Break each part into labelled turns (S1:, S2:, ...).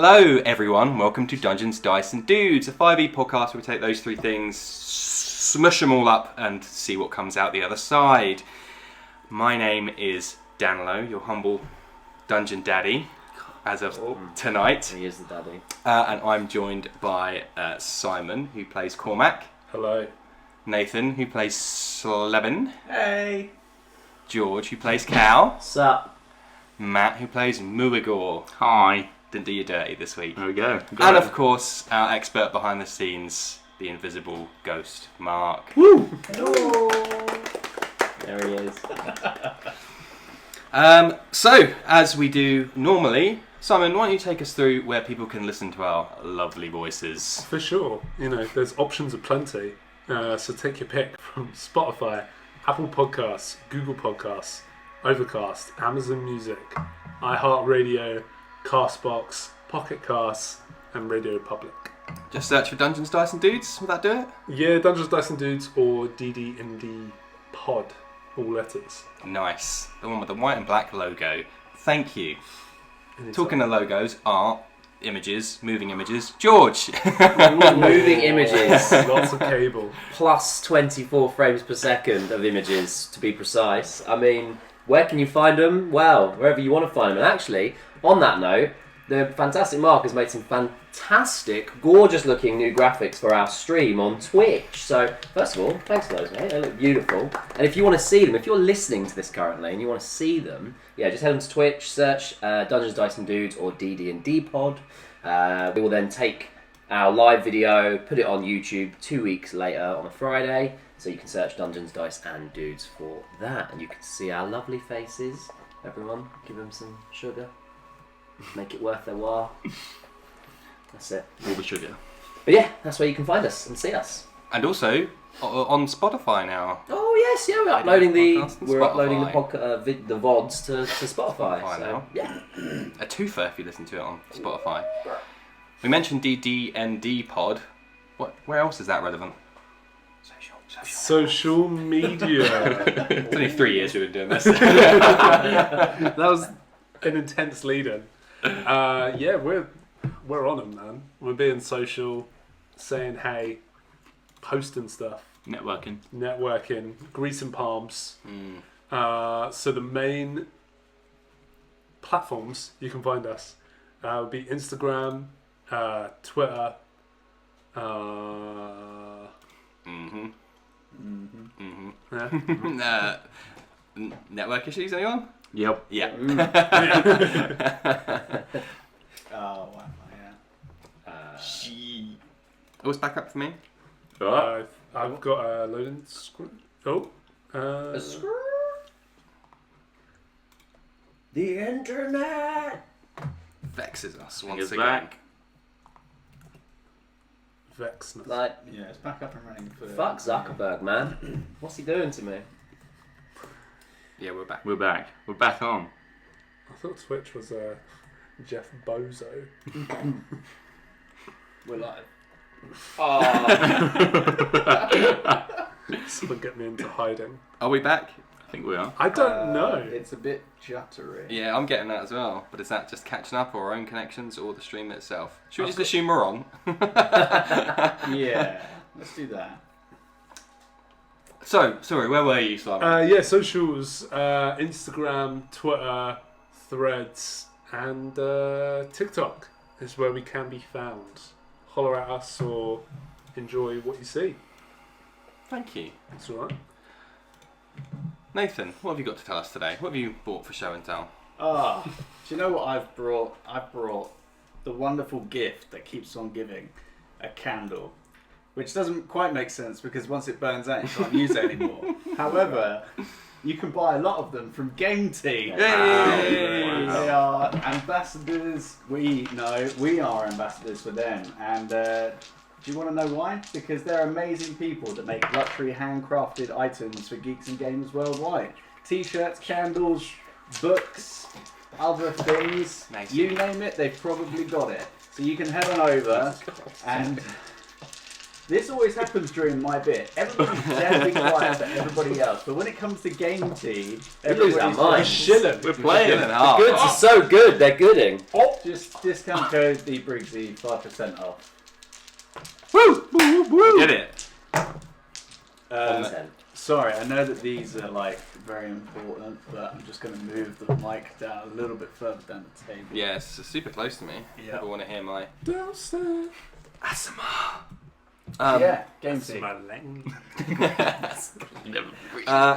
S1: Hello everyone, welcome to Dungeons, Dice and Dudes, a 5e podcast where we take those three things, smush them all up and see what comes out the other side. My name is Danilo, your humble dungeon daddy, as of tonight.
S2: He is the daddy.
S1: And I'm joined by Simon, who plays Cormac.
S3: Hello.
S1: Nathan, who plays Slevin.
S4: Hey.
S1: George, who plays Cal.
S2: Sup?
S1: Matt, who plays Muighor.
S4: Hi.
S1: Didn't do you dirty this week.
S4: There we go.
S1: And of course, our expert behind the scenes, the invisible ghost, Mark.
S4: Woo!
S2: There he is.
S1: So, as we do normally, Simon, why don't you take us through where people can listen to our lovely voices?
S3: For sure. You know, there's options aplenty. So take your pick from Spotify, Apple Podcasts, Google Podcasts, Overcast, Amazon Music, iHeartRadio, Castbox, Pocket Casts, and Radio Public.
S1: Just search for Dungeons, Dice and Dudes, will that do it?
S3: Yeah, Dungeons, Dice and Dudes or DD&D Pod, all letters.
S1: Nice. The one with the white and black logo. Thank you.
S3: Anytime.
S1: Talking of logos, art, images, moving images. George!
S2: Moving images.
S3: Lots of cable.
S2: Plus 24 frames per second of images, to be precise. I mean, where can you find them? Well, wherever you want to find them. And actually, on that note, the fantastic Mark has made some fantastic, gorgeous-looking new graphics for our stream on Twitch. So, first of all, thanks for those, mate. They look beautiful. And if you want to see them, if you're listening to this currently and you want to see them, yeah, just head on to Twitch, search Dungeons, Dice and Dudes or DD&D Pod. We will then take our live video, put it on YouTube 2 weeks later on a Friday. So you can search Dungeons, Dice and Dudes for that. And you can see our lovely faces. Everyone, give them some sugar. Make it worth their while. That's it.
S4: All the sugar.
S2: But yeah, that's where you can find us and see us.
S1: And also, on Spotify now.
S2: Oh yes, yeah, we're uploading the
S1: Spotify.
S2: the VODs to Spotify.
S1: Spotify
S2: So
S1: now.
S2: yeah.
S1: A twofer if you listen to it on Spotify. We mentioned DD&D Pod. Where else is that relevant?
S3: Social media.
S1: It's only 3 years we've been doing this.
S3: That was an intense lead-in. Yeah, we're on them, man. We're being social, saying hey, posting stuff,
S4: Networking.
S3: greasing palms. So the main platforms you can find us would be Instagram, Twitter. Yeah.
S1: Network issues, anyone?
S4: Yep.
S1: Yeah.
S4: Oh, wow, yeah.
S1: Oh, it's back up for me.
S3: I've got a loading screen.
S2: The internet
S1: Vexes us
S4: It's
S1: once again.
S4: back.
S3: Vexness.
S2: like
S4: Yeah, it's back up and running.
S2: fuck Zuckerberg, man. What's he doing to me?
S1: Yeah, we're back.
S4: We're back. We're back on.
S3: I thought Twitch was Jeff Bozo.
S4: We're live.
S3: Someone get me into hiding.
S1: Are we back?
S4: I think we are.
S3: I don't know.
S5: It's a bit juttery.
S1: Yeah, I'm getting that as well. But is that just catching up, or our own connections, or the stream itself? Should we just assume we're on?
S5: Yeah, let's do that.
S1: So, sorry, where were you, Simon?
S3: Yeah, socials, Instagram, Twitter, Threads, and TikTok is where we can be found. Holler at us or enjoy what you see.
S1: Thank you.
S3: It's alright.
S1: Nathan, what have you got to tell us today? What have you bought for show and tell?
S5: Do you know what I've brought? I've brought the wonderful gift that keeps on giving, a candle. Which doesn't quite make sense because once it burns out, you can't use it anymore. However, you can buy a lot of them from Game Team.
S1: Yay!
S5: Wow. They are ambassadors. We are ambassadors for them. And do you want to know why? Because they're amazing people that make luxury handcrafted items for geeks and gamers worldwide. T-shirts, candles, books, other things.
S1: Nice.
S5: You name it, they've probably got it. So you can head on over and This always happens during my bit. Everybody's deadly quiet to everybody else, but when it comes to game tea,
S2: lose our
S5: everybody's
S2: minds.
S5: shilling.
S4: We're playing.
S2: The goods are so good, they're gooding.
S5: Oh, just discount code the Briggsy 5% off.
S1: Woo! Woo! Woo! Did it.
S2: Content.
S5: Sorry, I know that these are like very important, but I'm just going to move the mic down a little bit further down the table.
S1: Yeah, it's super close to me.
S5: Yeah.
S1: People want to hear my
S3: Downstairs.
S1: ASMR.
S5: Yeah, game tea.
S3: My language.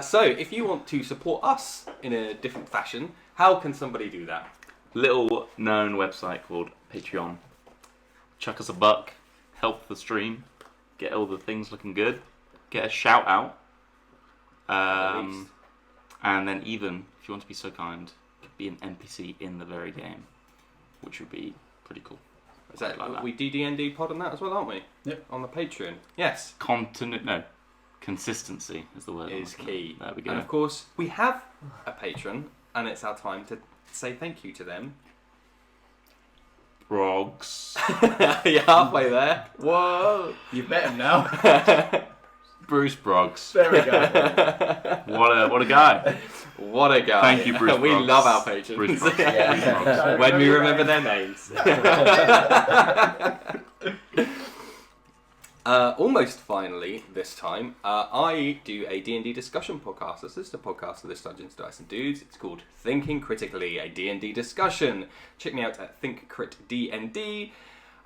S1: So, if you want to support us in a different fashion, how can somebody do that?
S4: Little known website called Patreon. Chuck us a buck, help the stream, get all the things looking good, get a shout out, and then even, if you want to be so kind, be an NPC in the very game, which would be pretty cool.
S1: Is that,
S4: Like that.
S1: we D&D pod on that as well, aren't we?
S5: Yep.
S1: On the Patreon. Yes.
S4: Consistency is the word.
S1: Is key.
S4: There we go.
S1: And of course, we have a patron, and it's our time to say thank you to them.
S4: Broggs.
S1: You're halfway there. Whoa.
S5: You've met him now.
S4: Bruce Broggs.
S5: There we go.
S4: What a guy.
S1: What a guy.
S4: Thank you, Bruce
S1: We
S4: Broggs.
S1: love our patrons.
S4: Bruce Broggs.
S2: Yeah.
S4: Bruce Broggs.
S1: When we remember their names. Almost finally, this time, I do a D&D discussion podcast. This is the podcast of this Dungeons, Dice and Dudes. It's called Thinking Critically, a D&D discussion. Check me out at Think Crit D&D.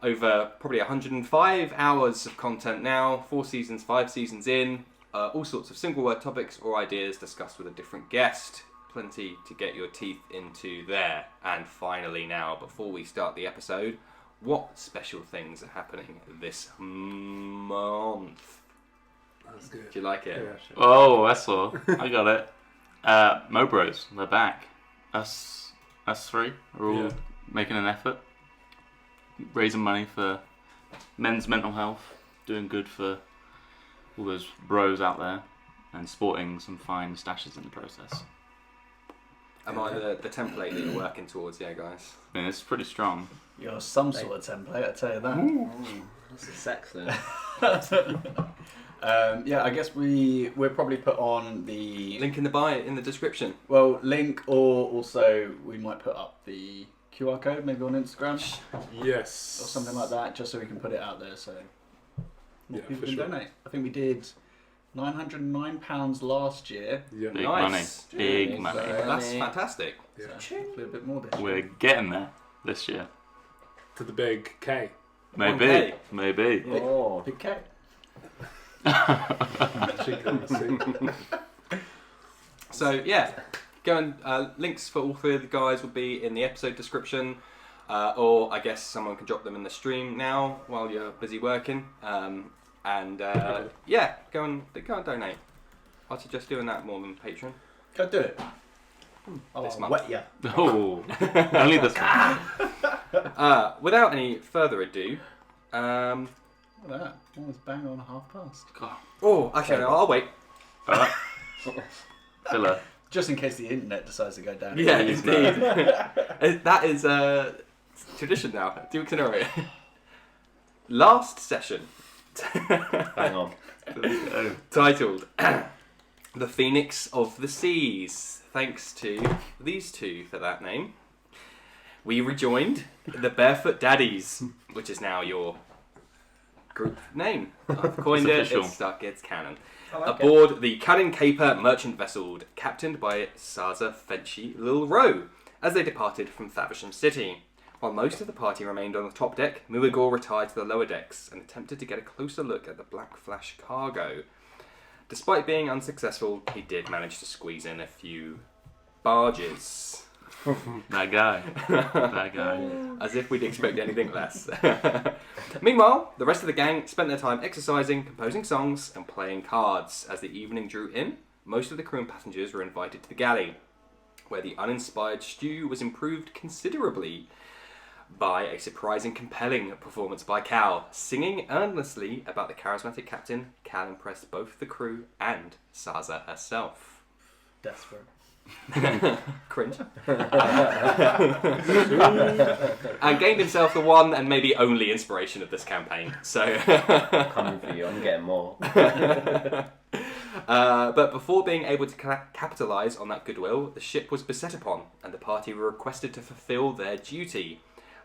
S1: Over probably 105 hours of content now, 4 seasons, 5 seasons in. All sorts of single word topics or ideas discussed with a different guest. Plenty to get your teeth into there. And finally now, before we start the episode, what special things are happening this month?
S3: That's good.
S1: Do you like it?
S3: Yeah, sure.
S4: Oh, I saw. I got it. Mo Bros, they're back. Us three are all
S3: Yeah.
S4: making an effort, raising money for men's mental health, doing good for all those bros out there, and sporting some fine stashes in the process.
S1: Am I the template that you're working towards? Yeah, guys.
S4: I mean, it's pretty strong.
S5: You're some sort of template, I tell you that.
S2: This is excellent.
S5: Yeah, I guess we'll probably put on the
S1: Link in the bio, in the description.
S5: link, or also we might put up the QR code maybe on Instagram
S3: Yes.
S5: or something like that, just so we can put it out there so more
S3: Yeah,
S5: people
S3: for
S5: can
S3: sure.
S5: donate. I think we did £909 last year.
S3: Yeah.
S4: Big
S1: Nice.
S4: money. Big
S5: Yeah,
S4: money.
S5: so-
S1: That's fantastic.
S3: Yeah.
S5: So hopefully a bit more this
S4: We're
S5: year.
S4: getting there this year.
S3: To the big K.
S4: Maybe.
S1: 1K.
S4: Maybe.
S2: Oh.
S5: Big K.
S3: Actually, can't see.
S1: So yeah, go and links for all three of the guys will be in the episode description, or I guess someone can drop them in the stream now while you're busy working. Yeah, go and donate. I'd suggest doing that more than Patreon.
S5: Go do it.
S1: This
S5: I'll
S1: month.
S5: wet ya.
S4: Oh, only this one.
S1: Without any further ado,
S5: Look at that. Almost bang on 1/2
S4: God.
S1: oh, actually, no, I'll wait.
S4: Alright. Filler.
S5: Just in case the internet decides to go down.
S1: Yeah,
S4: Please,
S1: indeed. That is tradition now. Dukes in a row. Last session.
S2: Hang on.
S4: Oh.
S1: Titled The Phoenix of the Seas. Thanks to these two for that name. We rejoined the Barefoot Daddies, which is now your group name. I've coined
S4: It's
S1: it,
S4: official.
S1: it's stuck, it's canon.
S5: I like it.
S1: Aboard the Cunning Caper merchant vessel, captained by Saza Fenchy Lil Roe, as they departed from Faversham City. While most of the party remained on the top deck, Muighor retired to the lower decks and attempted to get a closer look at the Black Flash cargo. Despite being unsuccessful, he did manage to squeeze in a few barges.
S4: That guy. That guy.
S1: As if we'd expect anything less. Meanwhile, the rest of the gang spent their time exercising, composing songs, and playing cards. As the evening drew in, most of the crew and passengers were invited to the galley, where the uninspired stew was improved considerably by a surprising, compelling performance by Cal. Singing earnestly about the charismatic captain, Cal impressed both the crew and Saza herself.
S5: Desperate.
S1: Cringe. And gained himself the one and maybe only inspiration of this campaign. So
S2: Coming for you, I'm getting more.
S1: but before being able to capitalise on that goodwill, the ship was beset upon, and the party were requested to fulfil their duty.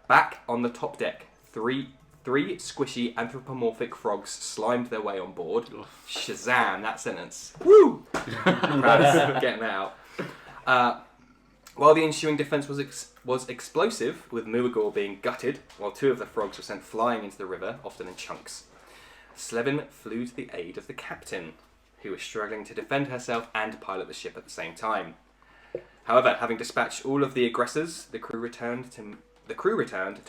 S1: Back on the top deck, three squishy anthropomorphic frogs slimed their way on board. Shazam, that sentence. Woo! Proud of getting that out. While the ensuing defence was explosive, with Muighor being gutted, while 2 of the frogs were sent flying into the river, often in chunks. Slevin flew to the aid of the captain, who was struggling to defend herself and pilot the ship at the same time. However, having dispatched all of the aggressors, the crew returned to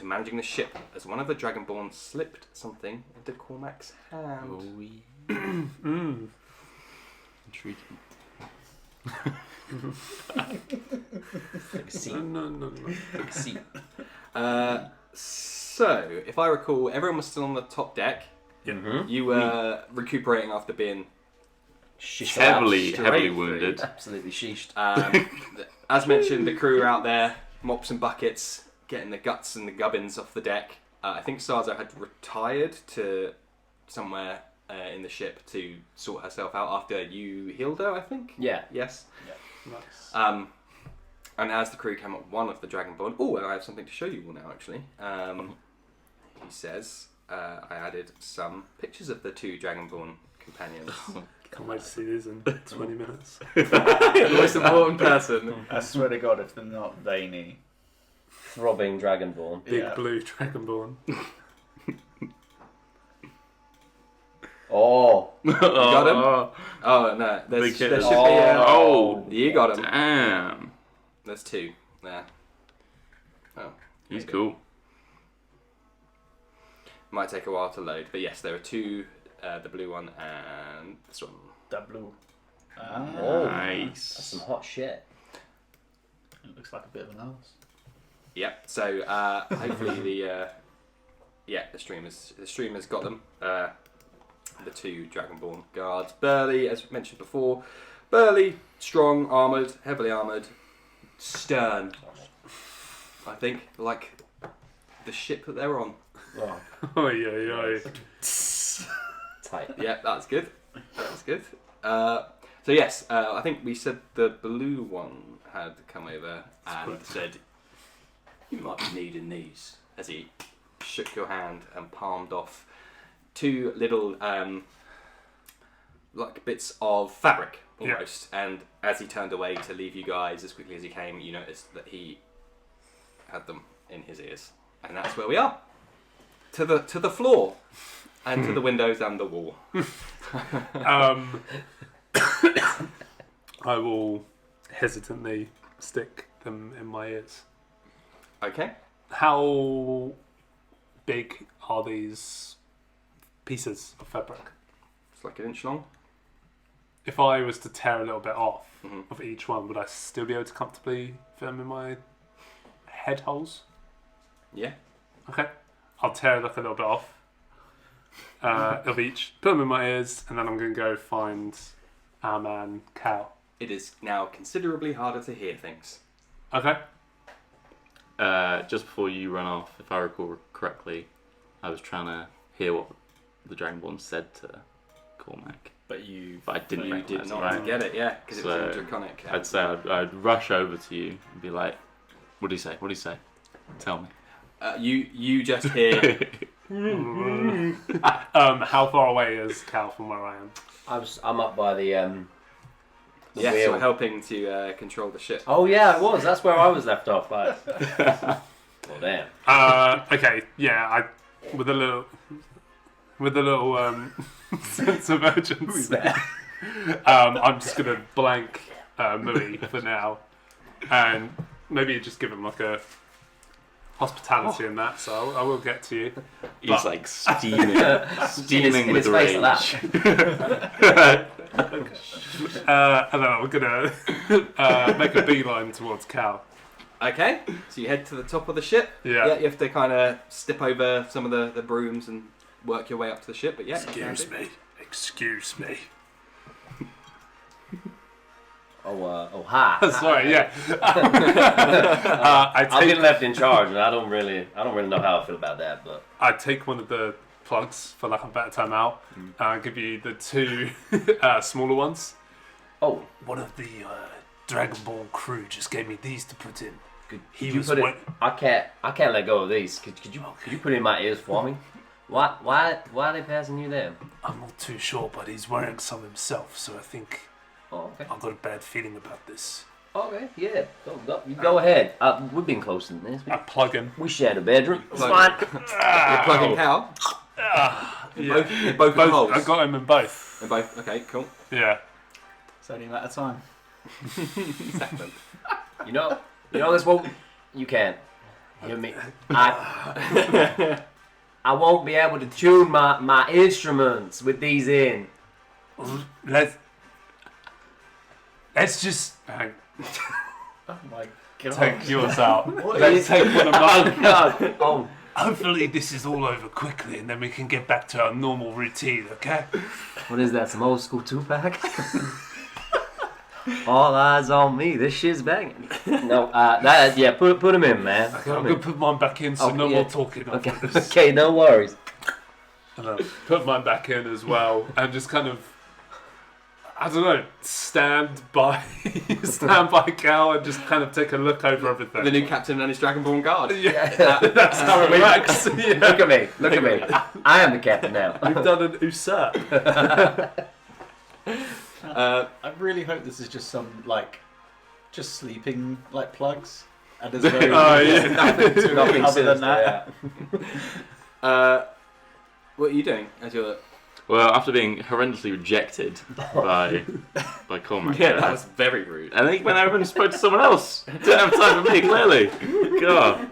S1: managing the ship as one of the Dragonborn slipped something into Cormac's hand.
S4: Intriguing.
S2: Take a seat.
S3: No.
S2: Take a seat.
S1: So, if I recall, everyone was still on the top deck.
S3: Yeah.
S1: You were recuperating after being
S4: Heavily
S1: through.
S4: wounded.
S2: Absolutely sheeshed.
S1: as mentioned, the crew were out there, mops and buckets, getting the guts and the gubbins off the deck. I think Sarzo had retired to somewhere in the ship to sort herself out after you healed her, I think?
S2: Yeah.
S1: Yes.
S3: Nice.
S1: And as the crew came up, one of the Dragonborn... Oh, and I have something to show you all now, actually. He says, I added some pictures of the 2 Dragonborn companions.
S3: Can't wait to see these in 20 minutes.
S1: The most important person.
S5: I swear to God, if they're not veiny.
S2: Throbbing Dragonborn.
S3: Big
S5: Yeah.
S3: blue Dragonborn.
S2: Oh.
S1: You got him? Oh, no. There
S4: Big
S1: should
S4: hit.
S1: be a...
S4: Oh,
S1: You got him.
S4: damn.
S1: There's 2 there. Oh.
S4: He's
S1: maybe.
S4: cool.
S1: Might take a while to load, but yes, there are 2, the blue one and this one.
S5: That blue.
S2: Oh.
S4: Nice.
S2: That's some hot shit.
S5: It looks like a bit of an ass.
S1: Yep. So hopefully the streamers got them. The 2 Dragonborn guards. Burly, as mentioned before, burly, strong, armoured, heavily armoured, stern. I think like the ship that they're on.
S2: Oh.
S3: Oh, yeah.
S2: Tight.
S1: Yeah, that's good. That's good. So yes, I think we said the blue one had come over and said, "You might be needing these," as he shook your hand and palmed off 2 little like bits of fabric almost. And as he turned away to leave you guys as quickly as he came, you noticed that he had them in his ears, and that's where we are. To the floor, and to the windows and the wall.
S3: I will hesitantly stick them in my ears.
S1: Okay.
S3: How big are these pieces of fabric?
S1: It's like 1 inch long.
S3: If I was to tear a little bit off
S1: Mhm.
S3: of each one, would I still be able to comfortably fit them in my head holes?
S1: Yeah.
S3: Okay. I'll tear like a little bit off of each, put them in my ears, and then I'm going to go find our man, Cal.
S1: It is now considerably harder to hear things.
S3: Okay.
S4: Just before you run off, if I recall correctly, I was trying to hear what the Dragonborn said to Cormac,
S5: But
S4: but I didn't
S1: You
S4: recognise
S1: did
S4: it,
S1: not
S4: right?
S1: get it, yeah, because it was
S4: So,
S1: in Draconic.
S4: I'd say I'd rush over to you and be like, "What do you say? What do you say? Tell me."
S1: You just hear.
S3: How far away is Cal from where I am?
S2: I'm up by the
S1: Yes,
S2: wheel.
S1: you're helping to control the ship.
S2: Oh yeah, it was. That's where I was left off. Like, well, damn.
S3: Okay, yeah, with a little sense of urgency. I'm just gonna blank Muighor for now, and maybe just give him like a hospitality in that. So I will get to you.
S4: He's like steaming
S2: in
S4: with
S2: his face
S4: rage.
S2: like that.
S3: And then I'm gonna make a beeline towards Cal.
S1: Okay, so you head to the top of the ship.
S3: Yeah.
S1: You have to kind of step over some of the brooms and work your way up to the ship. But yeah,
S3: Excuse me.
S2: Oh Hi.
S3: Sorry, yeah.
S2: I've been left in charge, and I don't really know how I feel about that. But
S3: I take one of the plugs for lack of a better term out. Give you the two smaller ones.
S2: oh,
S3: One of the Dragon Ball crew just gave me these to put in.
S2: could
S3: He
S2: you
S3: was
S2: put it?
S3: wait-
S2: I can't let go of these. Could you put it in my ears for me? Why are they passing you them?
S3: I'm not too sure, but he's wearing some himself, so I think
S2: Oh, okay.
S3: I've got a bad feeling about this.
S2: Okay, yeah. Go ahead. We've been closer than this.
S3: I plug in.
S2: We shared a bedroom. It's
S1: Plug-
S2: fine.
S1: You're plugging how?
S3: Yeah.
S1: Both holes.
S3: I got him in both.
S1: They're both. Okay, cool.
S3: Yeah.
S5: It's only a matter of time.
S1: Second.
S2: You know this won't. You can't hear me. I won't be able to tune my instruments with these in.
S3: Let's just
S5: Oh my god.
S3: take yours out.
S2: Let's take one of mine. Oh God. Oh.
S3: Hopefully this is all over quickly and then we can get back to our normal routine, okay?
S2: What is that? Some old school 2-pack? All eyes on me. This shit's banging. No, put them in, man.
S3: Okay, I'm gonna put mine back in so
S2: Okay,
S3: no
S2: yeah.
S3: more talking.
S2: Okay,
S3: after this.
S2: okay, no worries.
S3: And I'll put mine back in as well and just kind of, I don't know, stand by Cal and just kind of take a look over everything.
S1: The new captain and his Dragonborn guard.
S3: Yeah, that's how it works. Yeah.
S2: Look at me. Look at me. I am the captain now.
S3: We've done an usurp.
S5: I really hope this is just some just sleeping plugs, and there's very
S3: Oh, yeah.
S5: nothing to
S2: Nothing
S5: it other than
S2: sinister,
S5: that.
S1: What are you doing as you're?
S4: Well, after being horrendously rejected by Cormac,
S1: Yeah, that was very rude.
S4: and then he went over and spoke to someone else. Didn't have time for me, clearly. God,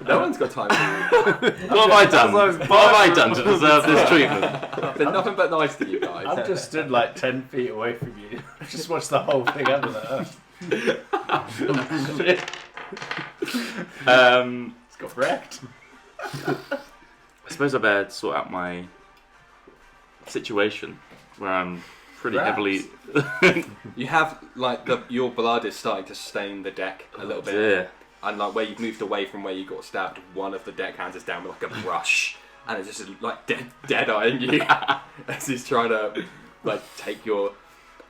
S1: No one's got time. For
S4: what have I done? What have I done to deserve this treatment?
S1: I've been nothing but nice to you guys.
S5: I've just stood 10 feet away from you. Just watched the whole thing happen. It's got wrecked.
S4: I suppose I better sort out my situation where I'm pretty
S5: Perhaps.
S4: heavily.
S1: You have your blood is starting to stain the deck a little bit,
S4: Yeah.
S1: and where you've moved away from where you got stabbed, one of the deck hands is down with a brush, and it's just dead eyeing you as he's trying to take your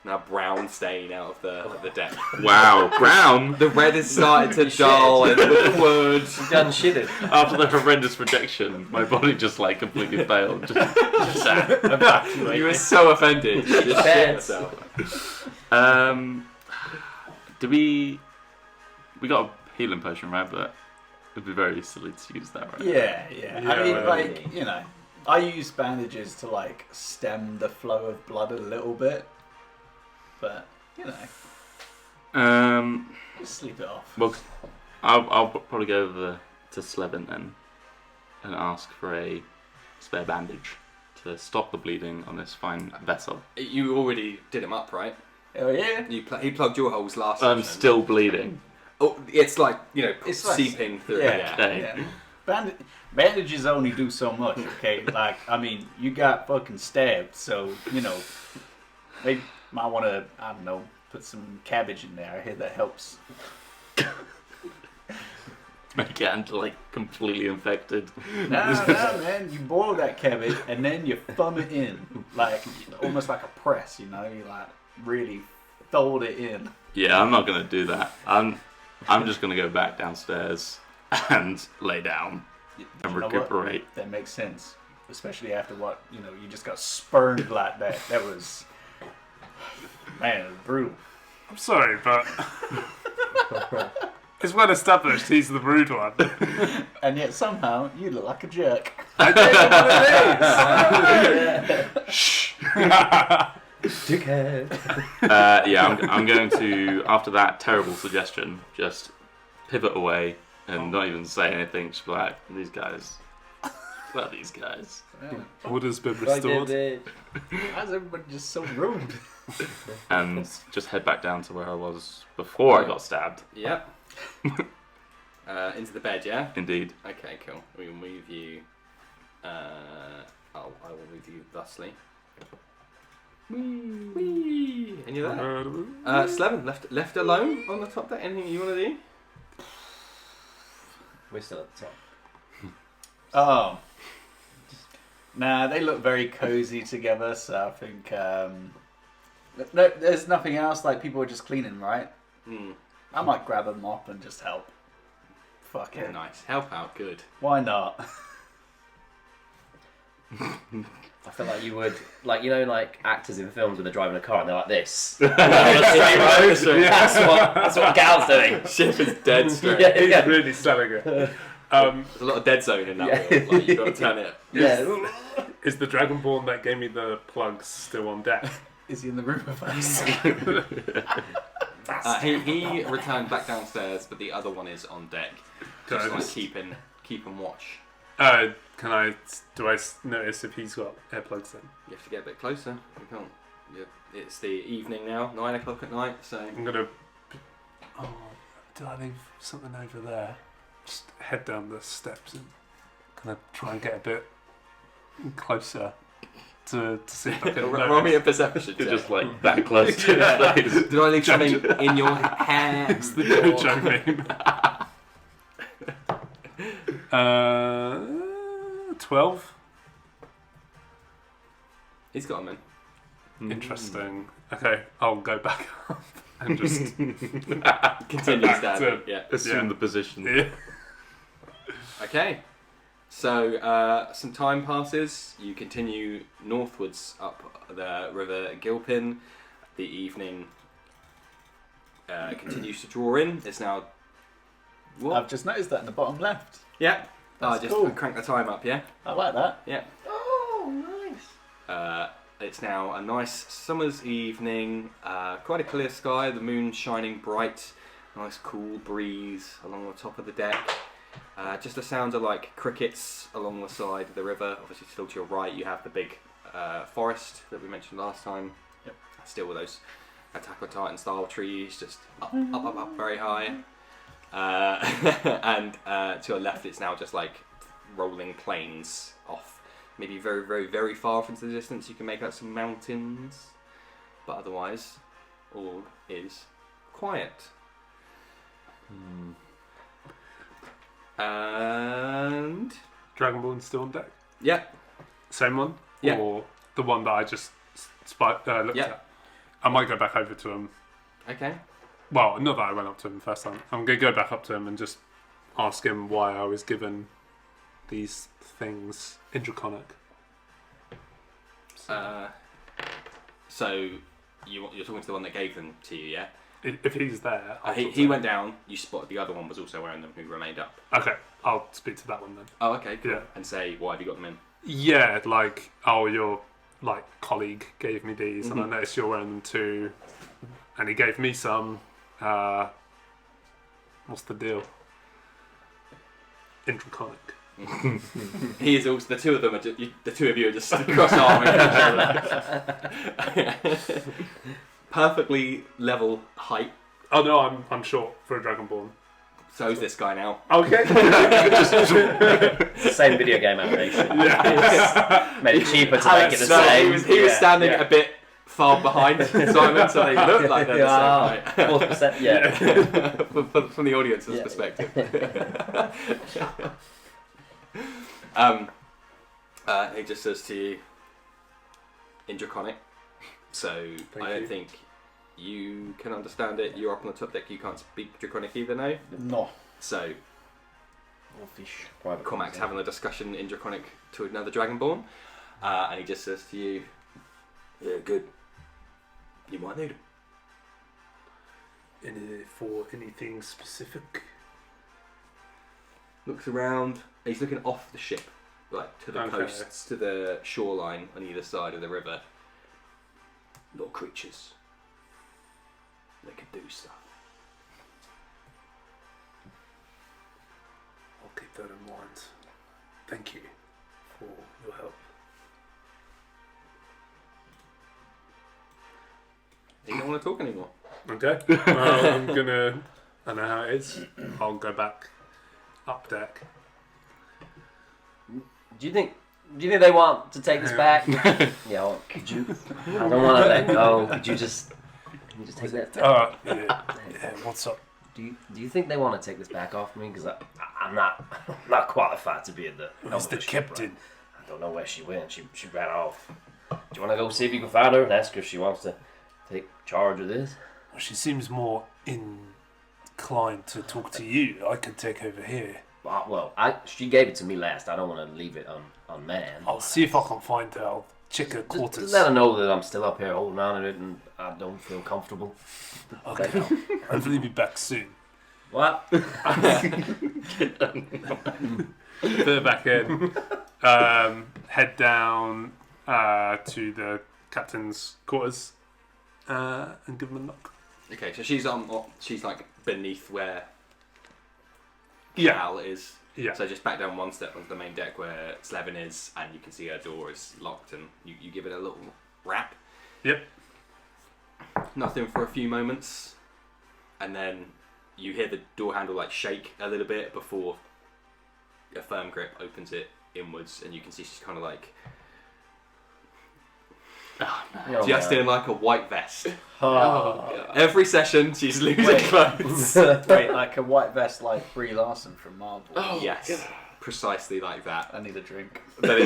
S1: now brown stain out of the deck.
S4: Wow, brown.
S1: The red has started to dull and the words.
S2: You done shitted.
S4: After the horrendous rejection, my body just completely failed.
S1: You were so offended. You just shit
S2: Beds.
S1: yourself.
S4: Do we got a healing potion, right? But it'd be very silly to use that, right?
S5: Yeah. I mean, I use bandages to stem the flow of blood a little bit, but just sleep it off.
S4: Well, I'll probably go over to Slevin then and ask for a spare bandage to stop the bleeding on this fine vessel.
S1: You already did him up, right?
S5: Oh yeah.
S1: He plugged your holes last
S4: I'm
S1: session.
S4: still bleeding.
S1: Oh, it's
S5: It's
S1: seeping through.
S5: Yeah. Bandages only do so much, okay? I mean, you got fucking stabbed, so they might want to, I don't know, put some cabbage in there. I hear that helps.
S4: Make it completely infected.
S5: Nah, man, you boil that cabbage and then you thumb it in, almost like a press. You really fold it in.
S4: Yeah, I'm not gonna do that. I'm just gonna go back downstairs and lay down and
S5: You know what?
S4: recuperate.
S5: That makes sense, especially after what you just got spurned like that. That was, man, it was brutal.
S3: I'm sorry, but it's well established he's the rude one.
S5: And yet somehow you look like a jerk.
S3: I don't know what it is. Shh.
S2: Dickhead.
S4: Yeah, I'm going to, after that terrible suggestion, just pivot away and not even say anything. Just be like, these guys. Well, these guys.
S3: Order's been restored.
S5: Why is everybody just so rude?
S4: And just head back down to where I was before I got stabbed.
S1: Yep. Into the bed, yeah?
S4: Indeed.
S1: Okay, cool. We will move you. I will move you thusly. Whee! And you're there. Slevin, left alone on the top deck. Anything you want to do?
S2: We're still at the top.
S5: Oh. Nah, they look very cozy together, so I think... no, there's nothing else, like people are just cleaning, right? I might grab a mop and just help. Fuck it.
S1: Nice. Help out, good.
S5: Why not?
S2: I feel like you would, like, you know, like actors in films when they're driving a car and they're like this. On a straight road. That's what Gal's doing.
S1: Ship is dead straight.
S3: He's really selling it.
S1: There's a lot of dead zone in that world. Like, you've got to turn it.
S2: Yeah.
S3: Is the Dragonborn that gave me the plugs still on deck?
S5: Is he in the room with us?
S1: He returned back downstairs, but the other one is on deck. Just like keeping watch.
S3: Do I notice if he's got earplugs then?
S1: You have to get a bit closer. You can't. It's the evening now, 9 o'clock at night. So
S3: I'm gonna. Oh, did I leave something over there? Just head down the steps and kind of try and get a bit closer to see if I can.
S1: roll me a perception.
S4: You're
S1: check.
S4: just like that close to the place.
S1: Did I leave something in your hair?
S3: It's the Joe meme. 12.
S1: He's got him in.
S3: Interesting. Okay, I'll go back up and just
S1: Continue
S3: back
S1: standing.
S3: to-
S1: Yeah.
S4: Assume the position.
S3: yeah.
S1: Okay. So some time passes. You continue northwards up the River Glipin. The evening continues to draw in. It's now what?
S5: I've just noticed that in the bottom left.
S1: Yeah.
S5: That's
S1: Just
S5: cool.
S1: crank the time up. Yeah.
S5: I like that.
S1: Yeah.
S2: Oh, nice.
S1: It's now a nice summer's evening. Quite a clear sky. The moon shining bright. Nice cool breeze along the top of the deck. Just the sounds of like crickets along the side of the river. Obviously, still to your right, you have the big forest that we mentioned last time.
S5: Yep.
S1: Still with those Attack on Titan style trees, just up, very high. And to your left, it's now just like rolling plains off. Maybe very, very, very far off into the distance, you can make out some mountains. But otherwise, all is quiet. And
S3: Dragonborn's still on deck.
S1: yeah,
S3: Same one?
S1: Yeah.
S3: Or the one that I just looked
S1: Yeah.
S3: at? I might go back over to him.
S1: okay.
S3: Well, not that I went up to him first time. I'm going to go back up to him and just ask him why I was given these things indraconic.
S1: So you're talking to the one that gave them to you, yeah?
S3: If he's there, I'll talk to
S1: He
S3: him.
S1: went down. You spotted the other one was also wearing them, who remained up.
S3: Okay, I'll speak to that one then.
S1: Oh, okay, cool.
S3: Yeah.
S1: And say, why have you got them in?
S3: Yeah, like, oh, your colleague gave me these, and I
S1: Mhm.
S3: noticed you're wearing them too, and he gave me some. What's the deal? Indraconic.
S1: He is also the two of them. The two of you are just cross arming each other. Perfectly level height.
S3: Oh no, I'm short for a Dragonborn.
S1: So is this guy now.
S3: Okay.
S2: It's the same video game animation.
S3: Yeah.
S2: Made it cheaper to make it the
S1: So
S2: same.
S1: he was
S2: Yeah,
S1: standing
S2: yeah.
S1: a bit far behind Simon, so they look like they're the same height.
S2: 4%, yeah.
S1: From the audience's
S2: Yeah.
S1: perspective. He just says to you, in Draconic. So
S3: Thank
S1: I don't
S3: you.
S1: think you can understand it. You're up on the top deck. You can't speak Draconic either, no.
S5: No.
S1: So
S5: Fish.
S1: Cormac's having a discussion in Draconic to another Dragonborn, and he just says to you, "Yeah, good. You might need him."
S3: For anything specific?
S1: Looks around. He's looking off the ship, like to the
S3: Okay.
S1: coasts, to the shoreline on either side of the river. Little creatures. They could do stuff.
S3: I'll keep that in mind. Thank you for your help.
S1: You don't want to talk anymore.
S3: Okay. Well, I'm gonna. I know how it is. I'll go back up deck.
S2: Do you think Do you think they want to take this back? Yeah, could you? I don't want to let go. Could you just take that?
S3: Yeah, what's up?
S2: Do you think they want to take this back off me? Because I'm not qualified to be in the.
S3: Who's the captain?
S2: I don't know where she went. She ran off. Do you want to go see if you can find her and ask her if she wants to take charge of this?
S3: Well, she seems more inclined to talk to you. I could take over here.
S2: Well, she gave it to me last. I don't want to leave it unmanned.
S3: I'll see if I can find her. I'll check her quarters.
S2: Just let her know that I'm still up here holding on to it and I don't feel comfortable.
S3: Okay. Hopefully be back soon.
S2: What?
S3: Put it back in. Head down to the captain's quarters and give him a knock.
S1: Okay, so she's like beneath where
S3: Yeah.
S1: Cal is.
S3: Yeah.
S1: So just back down one step onto the main deck where Slevin is, and you can see her door is locked, and you give it a little rap.
S3: Yep.
S1: Nothing for a few moments, and then you hear the door handle like shake a little bit before a firm grip opens it inwards, and you can see she's kind of like just in like a white vest. Every session she's losing clothes.
S5: Wait, like a white vest like Brie Larson from Marvel.
S1: Yes, precisely like that.
S5: I need a drink.
S1: That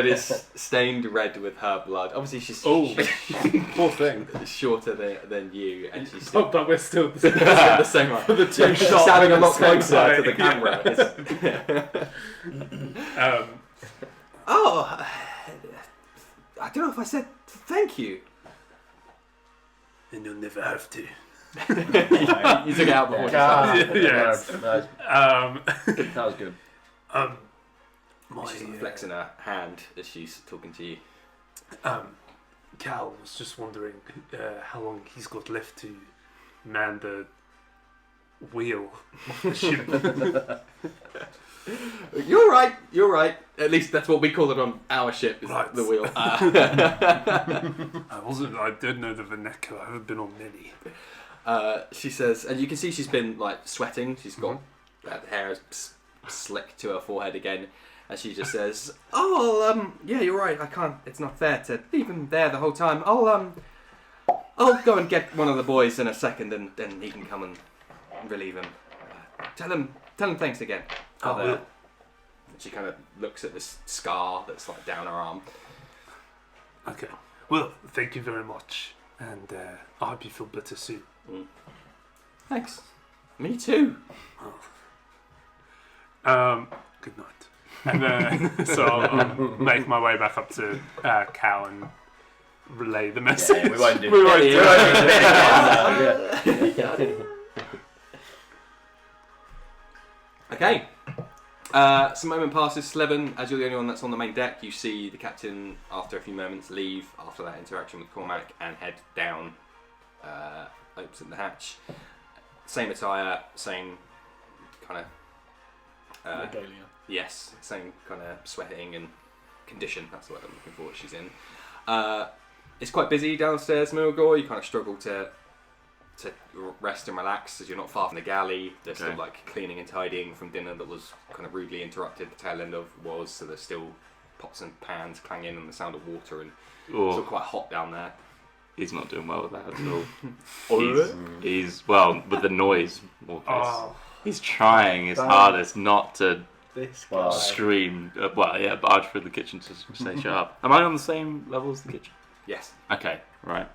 S1: is stained red with her blood. Obviously, she's
S3: Poor thing.
S1: shorter than you, and she's still
S3: But we're still the
S1: the same. Right.
S3: the two
S1: She's
S3: shots
S1: standing a lot
S3: same
S1: closer
S3: side.
S1: to the camera. Oh, I don't know if I said thank you.
S3: And you'll never have to.
S1: You took it out before.
S3: Yes.
S2: That was good.
S1: She's flexing her hand as she's talking to you.
S3: Cal was just wondering how long he's got left to man the wheel of the ship.
S1: You're right. At least that's what we call it on our ship, is
S3: Right.
S1: the wheel.
S3: I don't know the vernacular. I haven't been on many.
S1: She says, and you can see she's been like sweating. She's got her hair is slicked to her forehead again, and she just says, "Oh, yeah, you're right. I can't. It's not fair to leave him there the whole time. I'll go and get one of the boys in a second, and then he can come and relieve him. Tell him thanks again."
S3: Oh,
S1: She kind of looks at this scar that's like down her arm.
S3: okay. Well, thank you very much, and I hope you feel better soon.
S1: Thanks. Me too.
S3: Good night. And then, so I'll make my way back up to Cal and relay the message.
S2: Yeah, we won't do
S3: it.
S1: Okay. Some moment passes. Slevin, as you're the only one that's on the main deck, you see the captain, after a few moments, leave after that interaction with Cormac and head down, opens the hatch. Same attire, same kind of...
S5: Regalia.
S1: Yes, same kind of sweating and condition. That's what I'm looking for. She's in. It's quite busy downstairs, Muighor. You kind of struggle to rest and relax as you're not far from the galley. They're still like cleaning and tidying from dinner that was kind of rudely interrupted. The tail end of was, so there's still pots and pans clanging and the sound of water, and it's still quite hot down there.
S4: He's not doing well with that at all. he's well with the noise. He's trying his hardest not to
S5: This guy.
S4: scream. Barge through the kitchen to stay sharp. Am I on the same level as the kitchen?
S1: Yes.
S4: Okay, right.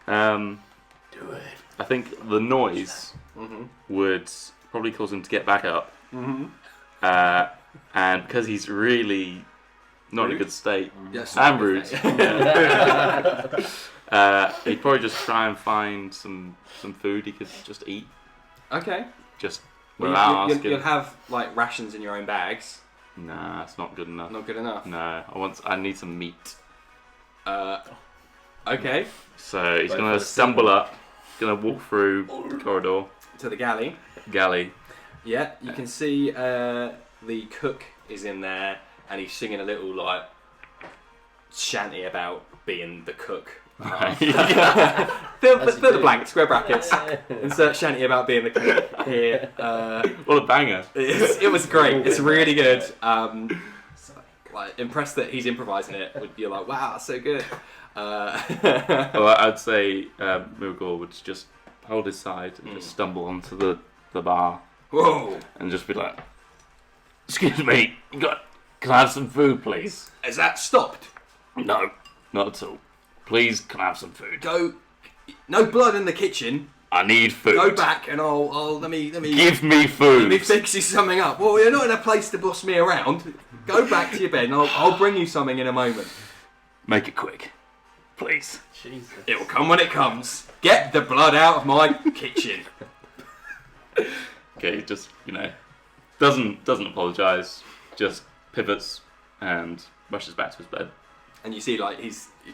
S5: Do it.
S4: I think the noise would probably cause him to get back up. And because he's really not in a good state,
S1: Yes.
S4: and rude, he'd probably just try and find some food he could just eat.
S1: Okay.
S4: Just
S1: Well,
S4: without asking.
S1: you'll have like rations in your own bags.
S4: Nah, it's not good enough.
S1: Not good enough.
S4: No, I need some meat.
S1: Okay.
S4: So he's gonna stumble up, gonna walk through the corridor,
S1: To the galley.
S4: galley.
S1: Yeah, you can see the cook is in there, and he's singing a little like shanty about being the cook. Fill the blank, square brackets. Insert shanty about being the cook here.
S4: What a banger!
S1: It was great. It's really good. like impressed that he's improvising it. You're like, wow, that's so good.
S4: Well, I'd say Muighor would just hold his side and just stumble onto the bar.
S1: Whoa!
S4: And just be like, "Excuse me, can I have some food, please?"
S1: Is that stopped?
S4: No, not at all. Please, can I have some food?
S1: No blood in the kitchen.
S4: I need food.
S1: Go back and let me
S4: give me food.
S1: Let me fix you something up. Well, you're not in a place to boss me around. Go back to your bed and I'll bring you something in a moment.
S4: Make it quick, please.
S2: Jesus.
S1: It will come when it comes. Get the blood out of my kitchen.
S4: Okay, just doesn't apologise. Just pivots and rushes back to his bed.
S1: And you see, like, he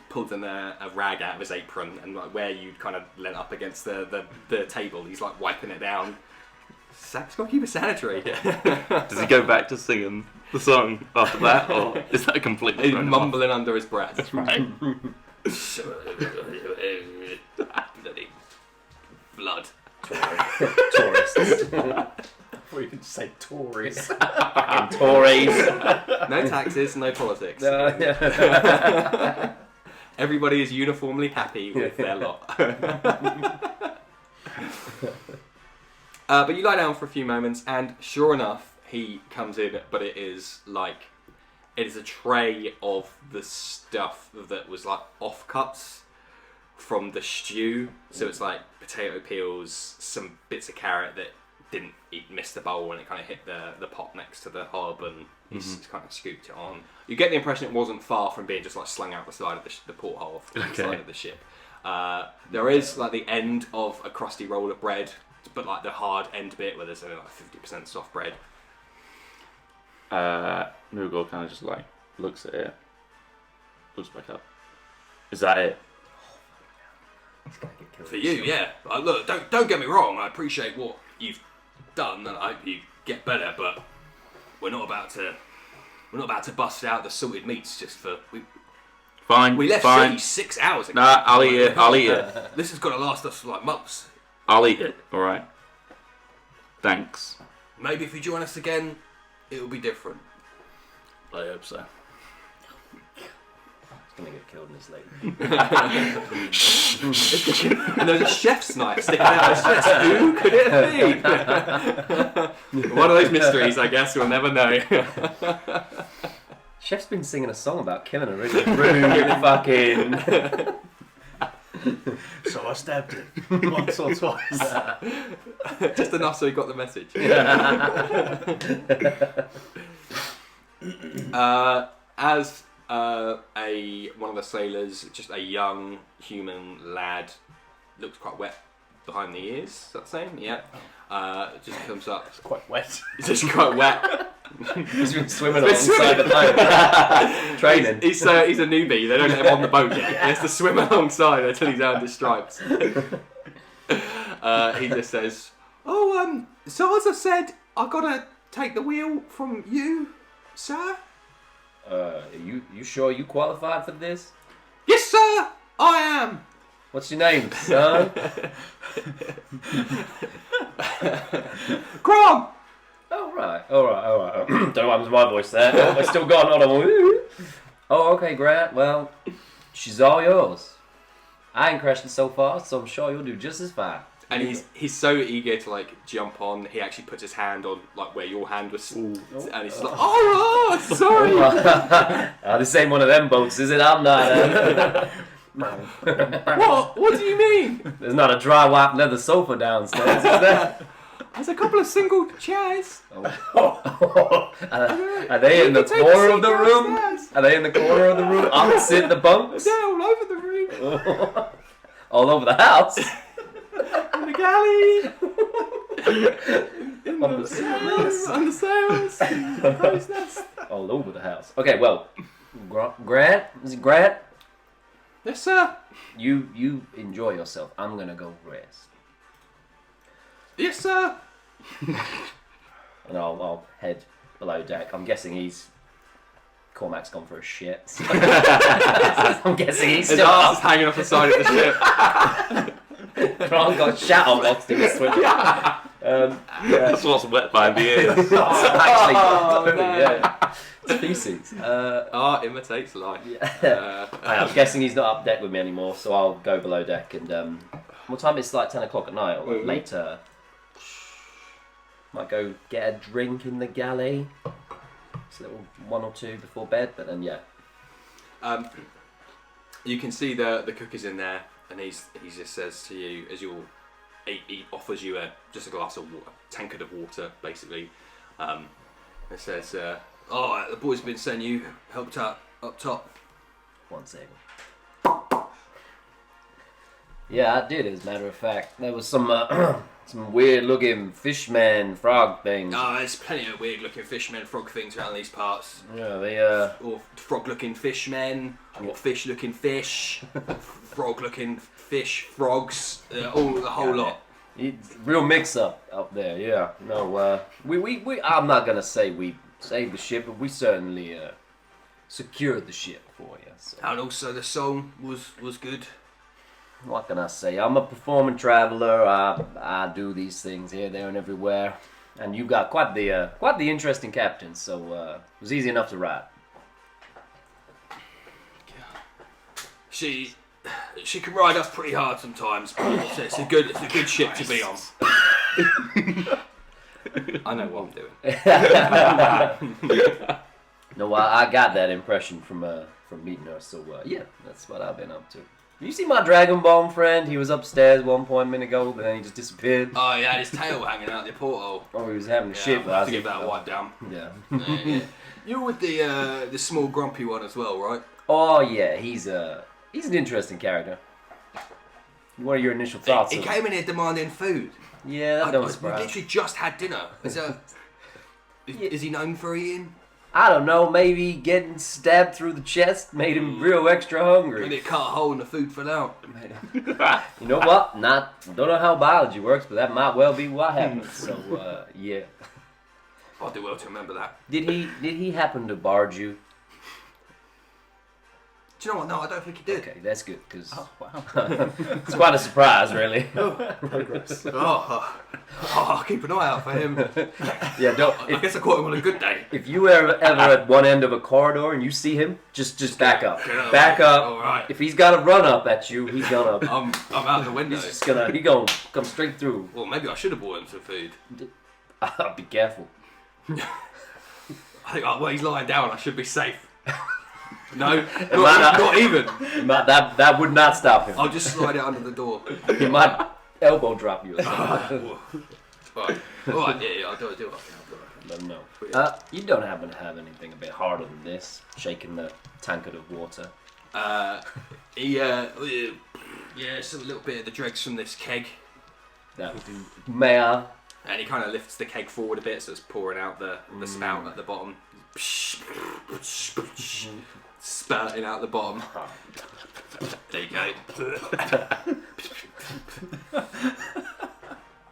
S1: pulled a rag out of his apron, and like where you'd kind of leant up against the table, he's like wiping it down. Zach's got to keep it sanitary.
S4: Does he go back to singing the song after that, or is that completely
S1: He's
S4: thrown him off?
S1: mumbling under his breath.
S4: That's right.
S1: Blood.
S2: Tourists.
S5: Or you could just say Tories.
S2: Fucking Tories.
S1: No taxes, no politics.
S2: Yeah.
S1: Everybody is uniformly happy with their lot. But you lie down for a few moments, and sure enough, he comes in, but it is a tray of the stuff that was like offcuts from the stew. So it's like potato peels, some bits of carrot that didn't miss the bowl when it kind of hit the pot next to the hob, and he's kind of scooped it on. You get the impression it wasn't far from being just like slung out the side of the porthole of the side of the ship. There is like the end of a crusty roll of bread, but like the hard end bit where there's only like 50% soft bread.
S4: Muighor kind of just like looks at it, looks back up. Is that it?
S2: He's gonna get killed.
S1: For you, yeah. Look, don't get me wrong. I appreciate what you've done, and I hope you get better. But we're not about to bust out the salted meats just for.
S4: Fine.
S1: We left
S4: fine.
S1: city 6 hours ago.
S4: Nah, I'll eat it. I'll eat it.
S1: This is gonna last us like months.
S4: I'll eat it. All right. Thanks.
S1: Maybe if you join us again, it'll be different.
S4: I hope so.
S2: He's gonna get killed in his leg.
S1: And there's a chef's knife sticking out of his chest. Who could it be? One of those mysteries, I guess. We'll never know.
S2: Chef's been singing a song about killing a really rude fucking.
S5: So I stabbed it once or twice.
S1: Just enough so he got the message. As one of the sailors, just a young human lad, looks quite wet behind the ears. Is that the same? Yeah. Just comes up.
S5: It's quite wet.
S1: He's just quite wet.
S2: He's been swimming alongside the boat. Training.
S1: He's a newbie. They don't let him on the boat yet. He has to swim alongside until he's earned his stripes. He just says, so as I said, I gotta take the wheel from you, sir?
S2: You sure you qualified for this?
S1: Yes, sir, I am.
S2: What's your name, son?
S1: Grog!
S2: Alright. Don't know what happened to my voice there. Oh, it's still gone. Hold on. Oh, okay, Grant. Well, she's all yours. I ain't crashing so fast, so I'm sure you'll do just as fine.
S1: And he's so eager to like jump on, he actually puts his hand on like where your hand was, and he's just like, oh, sorry.
S2: This ain't one of them boats, is it? I'm not.
S1: What do you mean?
S2: There's not a dry wipe leather sofa downstairs, is there?
S1: There's a couple of single chairs.
S2: Are they in the corner of the room? Are they in the corner of the room opposite the bunks?
S1: They're all over the room.
S2: All over the house?
S1: In the galley. On the sails. Crow's nest.
S2: All over the house. Okay, well, Grant? Is it Grant?
S1: Yes, sir.
S2: You enjoy yourself. I'm gonna go rest.
S1: Yes, sir.
S2: And I'll head below deck. I'm guessing Cormac's gone for a shit. So I'm guessing he's
S1: His
S2: still
S1: ass
S2: up.
S1: is hanging off the side of the ship.
S2: Grant got shat on whilst he was swimming.
S4: That's what's wet behind the ears.
S2: Actually, yeah. It's feces.
S1: Art imitates life.
S2: Yeah. I'm guessing he's not up deck with me anymore, so I'll go below deck and what time? It's like 10 o'clock at night or like later. Might go get a drink in the galley. It's a little 1 or 2 before bed, but then yeah.
S1: You can see the cook is in there, and he just says to you as you're. He offers you just a glass of water, tankard of water, basically. It says, the boys have been saying you helped out up top.
S2: 1 second. Yeah, I did, as a matter of fact. There was some some weird-looking fishman frog things.
S1: Oh, there's plenty of weird-looking fishmen, frog things around these parts.
S2: Yeah, they
S1: Or frog-looking fishmen, or fish-looking fish, frog-looking fish, frogs, all the whole lot.
S2: It's real mix-up up there. Yeah. No, we I'm not gonna say we saved the ship, but we certainly secured the ship for you. So.
S1: And also the song was good.
S2: What can I say? I'm a performing traveler. I do these things here, there, and everywhere. And you got quite the interesting captain, so it was easy enough to ride.
S1: She can ride us pretty hard sometimes, but it's a good ship to be on. I know what I'm doing.
S2: No, I got that impression from meeting her. So yeah, that's what I've been up to. You see my Dragon Ball friend? He was upstairs one point a minute ago, but then he just disappeared.
S1: Oh, he had his tail hanging out the porthole.
S2: Oh, he was having a shit.
S1: I'll have to give that a wipe down.
S2: Yeah.
S1: Yeah. You're with the small grumpy one as well, right?
S2: Oh yeah, he's an interesting character. What are your initial thoughts?
S1: He came in here demanding food.
S2: Yeah, that don't
S1: We
S2: surprise.
S1: literally just had dinner. Is he known for eating?
S2: I don't know, maybe getting stabbed through the chest made him real extra hungry.
S1: And it cut a hole in the food fell out.
S2: You know what? Don't know how biology works, but that might well be what happened. So yeah.
S1: I'll do well to remember that.
S2: Did he happen to barge you?
S1: Do you know what? No, I don't think he did.
S2: Okay, that's good because
S4: Wow.
S2: it's quite a surprise, really.
S1: I'll keep an eye out for him.
S2: Yeah, don't.
S1: I guess I caught him on a good day.
S2: If you were ever at one end of a corridor and you see him, just back up. Back up.
S1: All right.
S2: If he's got to run up at you, he's gonna.
S1: I'm out the window.
S2: He's just gonna. He gonna come straight through.
S1: Well, maybe I should have bought him some food.
S2: Be careful.
S1: I think, well, he's lying down. I should be safe. No, not even.
S2: That would not stop him.
S1: I'll just slide it under the door.
S2: He might elbow drop you or something.
S1: Alright, yeah, I'll do it.
S2: But no. You don't happen to have anything a bit harder than this, shaking the tankard of water.
S1: Yeah, some little bit of the dregs from this keg.
S2: That would do. May I?
S1: And he kind of lifts the keg forward a bit, so it's pouring out the spout at the bottom. Spouting out the bottom. There you go.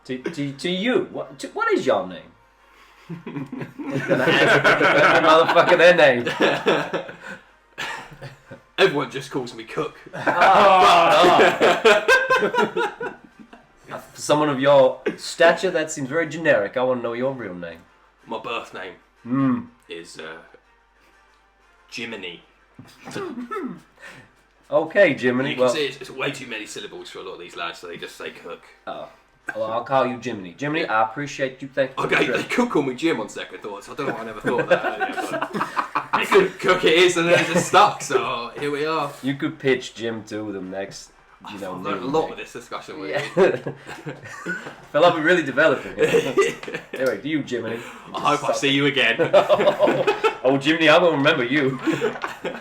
S2: To you, what is your name? Motherfucker, their name.
S1: Everyone just calls me Cook.
S2: For someone of your stature, that seems very generic. I want to know your real name.
S1: My birth name is Jiminy.
S2: Okay, Jiminy.
S1: You can see it's way too many syllables for a lot of these lads, so they just say Cook.
S2: Oh. Well, I'll call you Jiminy. Jiminy, I appreciate you. Thank you.
S1: Okay, they could call me Jim on second thoughts. I don't know why I never thought of that earlier, but Cook it is, and then it just stuck, so here we are.
S2: You could pitch Jim to them next,
S1: I've learned a lot with this discussion with you.
S2: Feel like we're really developing. Anyway, do you, Jiminy?
S1: I hope I see you again.
S2: Oh, Jiminy, I'm gonna remember you.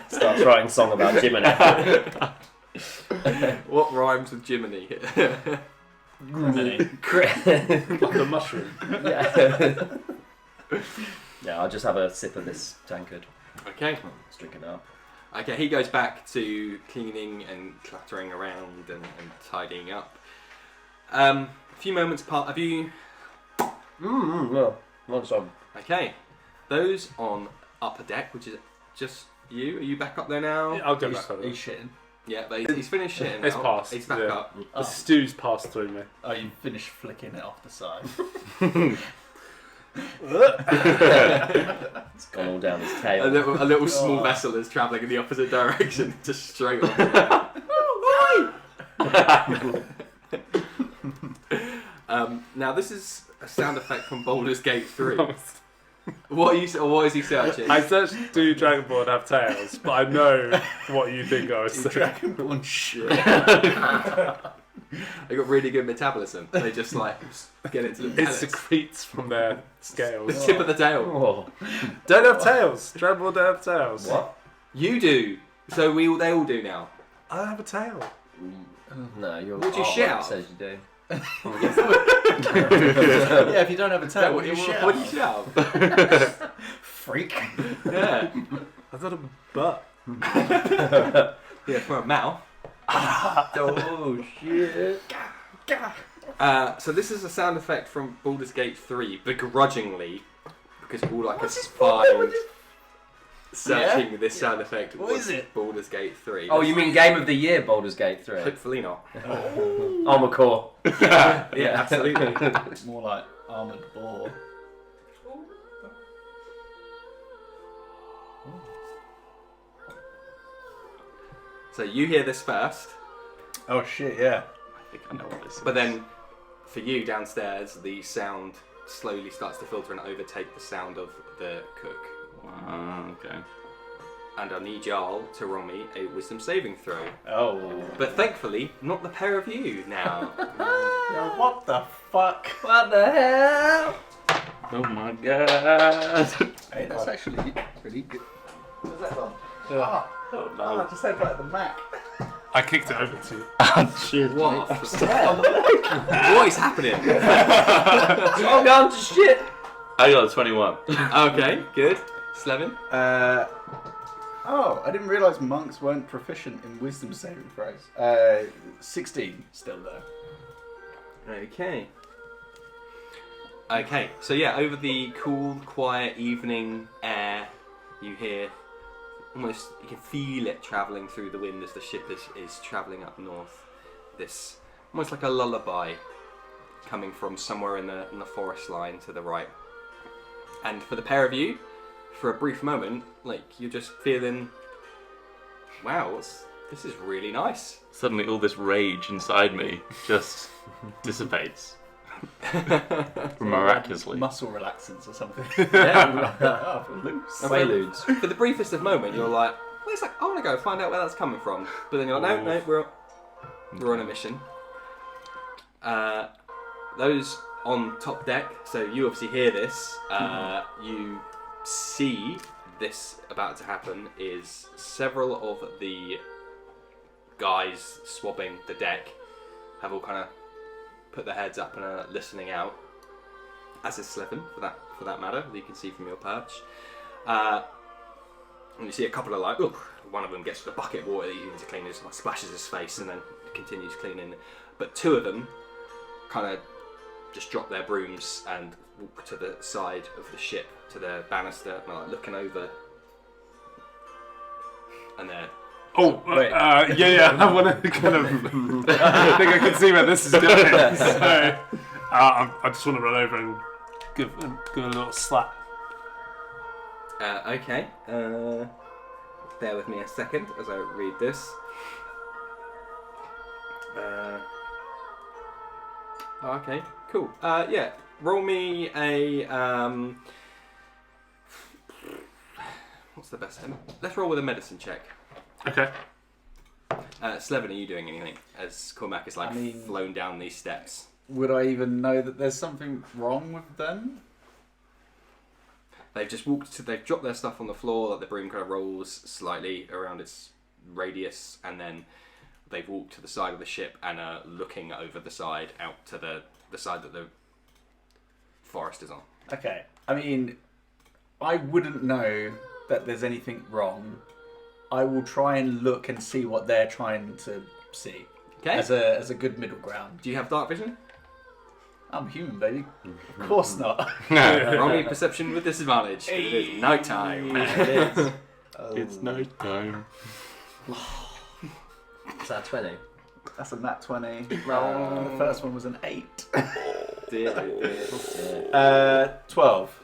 S2: Starts writing a song about Jiminy.
S1: What rhymes with Jiminy?
S3: Like a mushroom.
S2: Yeah. Yeah, I'll just have a sip of this tankard.
S1: Okay.
S2: Let's drink it up.
S1: Okay, he goes back to cleaning and cluttering around and tidying up. A few moments apart. Have you?
S2: No, not so.
S1: Okay. Those on upper deck, which is just you. Are you back up there now?
S3: Yeah, I'll go back over.
S5: Are you shitting?
S1: Yeah, but he's finished shitting
S3: It's
S1: now.
S3: passed,
S1: He's back
S3: yeah.
S1: up.
S3: The stew's passed through me.
S5: Oh, you finished flicking it off the side.
S2: It's gone all down his tail.
S1: A little small vessel is travelling in the opposite direction, just straight on. Now this is a sound effect from Baldur's Gate 3. What is he searching?
S3: I searched do Dragonborn have tails, but I know what you think I was saying.
S5: Dragonborn shit.
S1: They got really good metabolism. They just like get into the
S3: It
S1: pellets.
S3: secretes from their
S1: The
S3: scales.
S1: tip of the tail.
S2: Oh.
S3: Don't have tails. Dragonborn don't have tails.
S2: What?
S1: You do. So they all do now.
S3: I don't have a tail.
S2: No, your
S1: Would you
S2: artwork
S1: shout?
S2: says you do.
S5: Yeah, if you don't have a tail, what do you shout?
S1: What do you shout?
S5: Freak.
S1: Yeah.
S3: I've got a butt.
S1: Yeah, for a mouth.
S2: Oh shit!
S1: So this is a sound effect from Baldur's Gate 3, begrudgingly, because all I could find searching this sound effect
S5: What
S1: was
S5: is it?
S1: Baldur's Gate 3.
S2: Oh, you mean Game of the Year, Baldur's Gate 3?
S1: Hopefully not.
S2: Armour
S1: Yeah, absolutely.
S5: It's more like armoured boar.
S1: So you hear this first,
S5: Oh shit, yeah.
S4: I think I know what this is.
S1: but then for you downstairs, the sound slowly starts to filter and overtake the sound of the cook.
S4: Okay.
S1: And I need y'all to roll me a wisdom saving throw.
S5: Oh.
S1: But thankfully, not the pair of you now.
S5: Yeah, what the fuck?
S2: What the hell?
S4: Oh my god.
S5: Hey, that's actually really good. Where's that gone?
S4: Oh
S5: Oh, I just had like the Mac.
S3: I kicked it over to you.
S4: Oh shit.
S1: What? What is happening?
S2: I'm going to shit.
S4: I got a 21.
S1: Okay, good. Slevin?
S5: Oh, I didn't realise monks weren't proficient in wisdom saving throws. 16 still though.
S1: Okay. Okay, so yeah, over the cool, quiet evening air, you hear almost, you can feel it travelling through the wind as the ship is travelling up north. This, almost like a lullaby coming from somewhere in the forest line to the right. And for the pair of you, for a brief moment, like, you're just feeling, wow, this is really nice.
S4: Suddenly all this rage inside me just dissipates. Miraculously.
S5: Muscle relaxants or something.
S1: Yeah.
S5: I feel loose.
S2: Quaaludes.
S1: For the briefest of moment, you're like, well, it's like, I want to go find out where that's coming from. But then you're like, no, we're on a mission. Those on top deck, so you obviously hear this, you see this about to happen is several of the guys swabbing the deck have all kind of put their heads up and are listening out, as is Slevin for that matter, that you can see from your perch. And you see a couple of like, ugh, one of them gets the bucket of water that he needs to clean, just like splashes his face and then continues cleaning. But two of them kind of just drop their brooms and walk to the side of the ship, to the banister, and are like looking over. And they're
S3: Oh, yeah. I want to kind of. I think I can see where this is going. So, I just want to run over and give a little slap.
S1: okay. Bear with me a second as I read this. Okay, cool. Yeah, roll me a. What's the best one? Let's roll with a medicine check.
S3: Okay.
S1: Slevin, are you doing anything as Cormac is like flown down these steps?
S5: Would I even know that there's something wrong with them?
S1: They've just they've dropped their stuff on the floor, like the broom kind of rolls slightly around its radius, and then they've walked to the side of the ship and are looking over the side out to the side that the forest is on.
S5: Okay. I mean, I wouldn't know that there's anything wrong. I will try and look and see what they're trying to see.
S1: Okay.
S5: As a good middle ground.
S1: Do you have dark vision?
S5: I'm human, baby. Of course not.
S1: Roll me perception with disadvantage. It is night time.
S2: It is.
S4: It's night time.
S2: Is that a 20?
S5: That's a nat 20.
S2: No.
S5: The first one was an 8.
S2: Yeah.
S5: 12.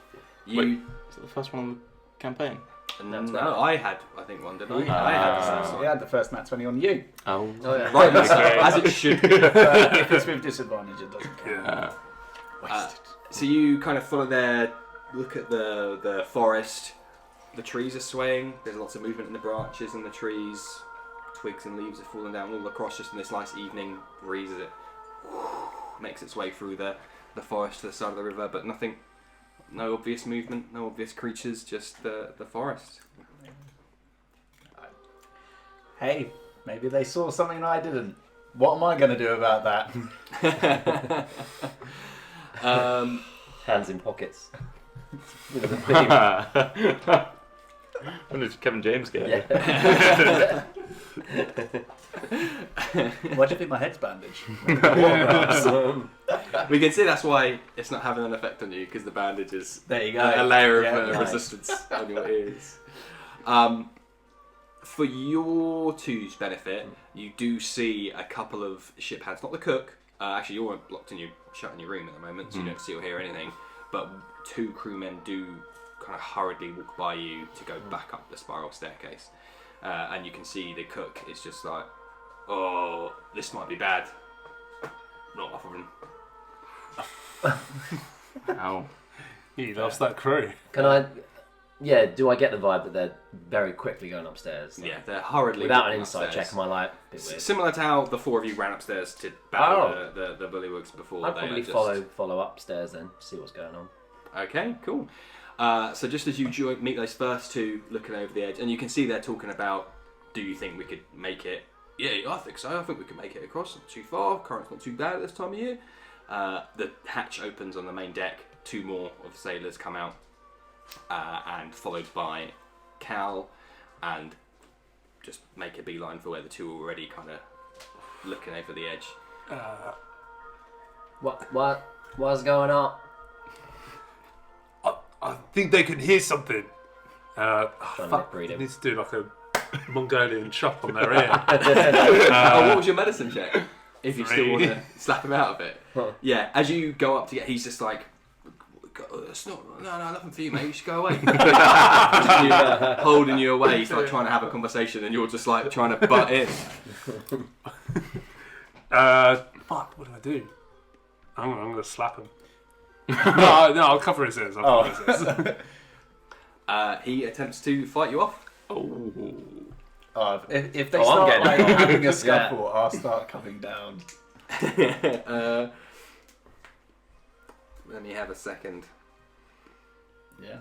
S1: You.
S4: Wait, is that the first one on the campaign?
S1: No, I had one, didn't I?
S2: Yeah.
S1: I had the first one.
S5: Yeah, the first nat 20 on you.
S4: Oh.
S2: Oh, yeah.
S1: Right, as it should be.
S5: If it's with disadvantage, it doesn't count.
S3: Wasted.
S1: So you kind of follow there, look at the forest. The trees are swaying. There's lots of movement in the branches and the trees. Twigs and leaves are falling down all across just in this nice evening breeze as it makes its way through the forest to the side of the river, but nothing, no obvious movement, no obvious creatures, just the forest.
S5: Hey, maybe they saw something I didn't. What am I going to do about that?
S2: Hands in pockets. With a beam.
S4: When did Kevin James get it?
S2: Yeah.
S5: Why do you think my head's bandaged?
S1: We can see that's why it's not having an effect on you, because the bandage is
S5: There you go.
S1: a layer
S5: Yeah,
S1: of
S5: nice.
S1: resistance on your ears. For your two's benefit, you do see a couple of ship hands, not the cook. Actually, you're locked in shut in your room at the moment, so you don't see or hear anything. But 2 crewmen do kind of hurriedly walk by you to go back up the spiral staircase, and you can see the cook is just like, "Oh, this might be bad." Not offering.
S4: Ow.
S3: He loves that crew.
S2: Can I? Yeah. Do I get the vibe that they're very quickly going upstairs?
S1: Yeah, they're hurriedly
S2: Without an
S1: walking
S2: insight
S1: upstairs.
S2: check, am I like a bit weird?
S1: Similar to how the 4 of you ran upstairs to battle the bullywugs before.
S2: I'd
S1: they
S2: probably
S1: are just...
S2: follow upstairs then, see what's going on.
S1: Okay, cool. So just as you meet those first 2 looking over the edge, and you can see they're talking about, do you think we could make it? Yeah, I think so. I think we can make it across. Not too far. Current's not too bad at this time of year. The hatch opens on the main deck. 2 more of the sailors come out, and followed by Cal, and just make a beeline for where the 2 are already kind of looking over the edge.
S2: What's going on?
S3: I think they can hear something.
S2: Trying to
S3: Fuck,
S2: breed
S3: I
S2: him.
S3: need to do like a Mongolian chop on their ear.
S1: What was your medicine check? If you still
S3: 3.
S1: want to slap him out of it.
S2: Huh.
S1: Yeah, as you go up to get, he's just like, it's not, no, nothing for you, mate. You should go away. Holding you away. He's like trying to have a conversation, and you're just like trying to butt in.
S3: Fuck, what do I do? I'm gonna slap him. no, I'll cover his ears. I'll cover his ears.
S1: He attempts to fight you off.
S5: If they
S2: I'm
S5: start
S2: getting
S5: like,
S2: involved.
S5: having a scuffle, I'll start coming down.
S1: Let me have a second.
S5: Yeah.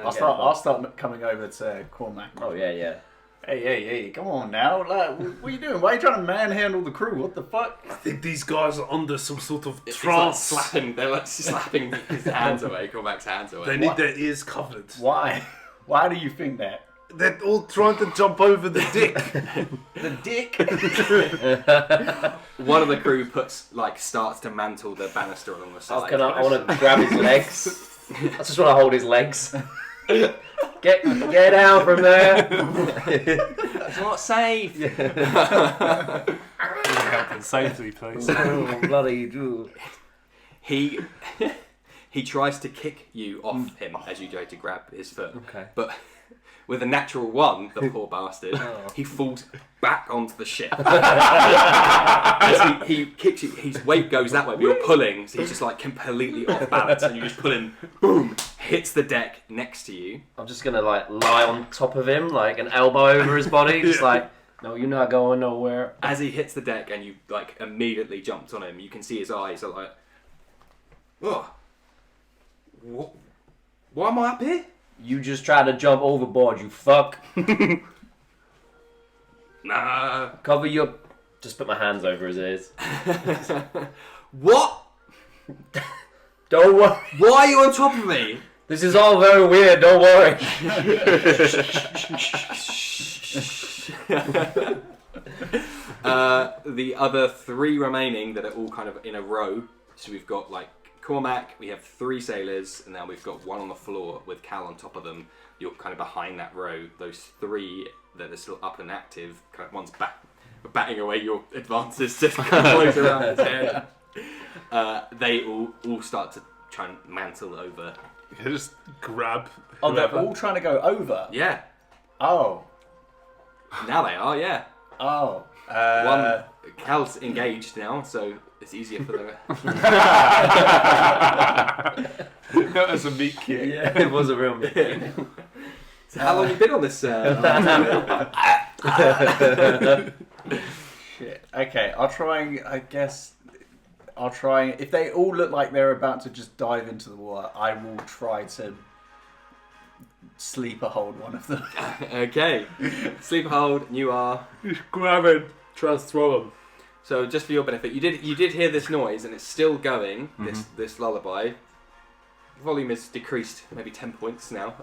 S1: I'll
S5: I'll start coming over to Cormac.
S2: Oh yeah.
S5: Hey, come on now. Like, what are you doing? Why are you trying to manhandle the crew? What the fuck?
S3: I think these guys are under some sort of
S1: It's
S3: trance.
S1: like slapping. They're like slapping his hands away. Cormac's hands away.
S3: They need their ears covered.
S5: Why? Why do you think that?
S3: They're all trying to jump over the dick.
S5: The dick?
S1: One of the crew starts to mantle the banister along the
S2: Oh,
S1: side.
S2: I want to grab his legs. I just want to hold his legs. Get down from there.
S1: It's not safe.
S3: Help them safely, please.
S2: Oh, bloody do.
S1: He tries to kick you off him as you try to grab his foot.
S2: Okay.
S1: But with a natural 1, the poor bastard, he falls back onto the ship. As he kicks you, his weight goes that way, but you're pulling, so he's just like completely off balance, and you just pull him, boom, hits the deck next to you.
S2: I'm just gonna like lie on top of him, like an elbow over his body, just like, no, you're not going nowhere.
S1: As he hits the deck and you like immediately jumped on him, you can see his eyes are like, oh, what? Why am I up here?
S2: You just tried to jump overboard, you fuck.
S1: Nah.
S2: Cover your. Just put my hands over his ears.
S1: What?
S2: Don't worry.
S1: Why are you on top of me?
S2: This is all very weird. Don't worry.
S1: The other 3 remaining that are all kind of in a row. So we've got like Cormac, we have 3 sailors, and now we've got 1 on the floor with Cal on top of them. You're kind of behind that row. Those 3 that are still up and active, kind of one's batting away your advances to close around his head. They all start to try and mantle over.
S3: You just grab.
S5: Oh, they're
S3: whoever.
S5: all trying to go over.
S1: Yeah,
S5: Oh.
S1: now they are. Yeah,
S5: Oh.
S1: one Cal's engaged now, so it's easier for them.
S3: That was a meat cute.
S2: Yeah, it was a real meat.
S1: So how long have you been on this?
S5: Shit. Okay, I'll try and, I guess, if they all look like they're about to just dive into the water, I will try to sleeper hold one of them.
S1: Okay, sleep hold. You are.
S3: Just grab it, try to throw them.
S1: So just for your benefit, you did hear this noise, and it's still going. This lullaby. Volume is decreased maybe 10 points now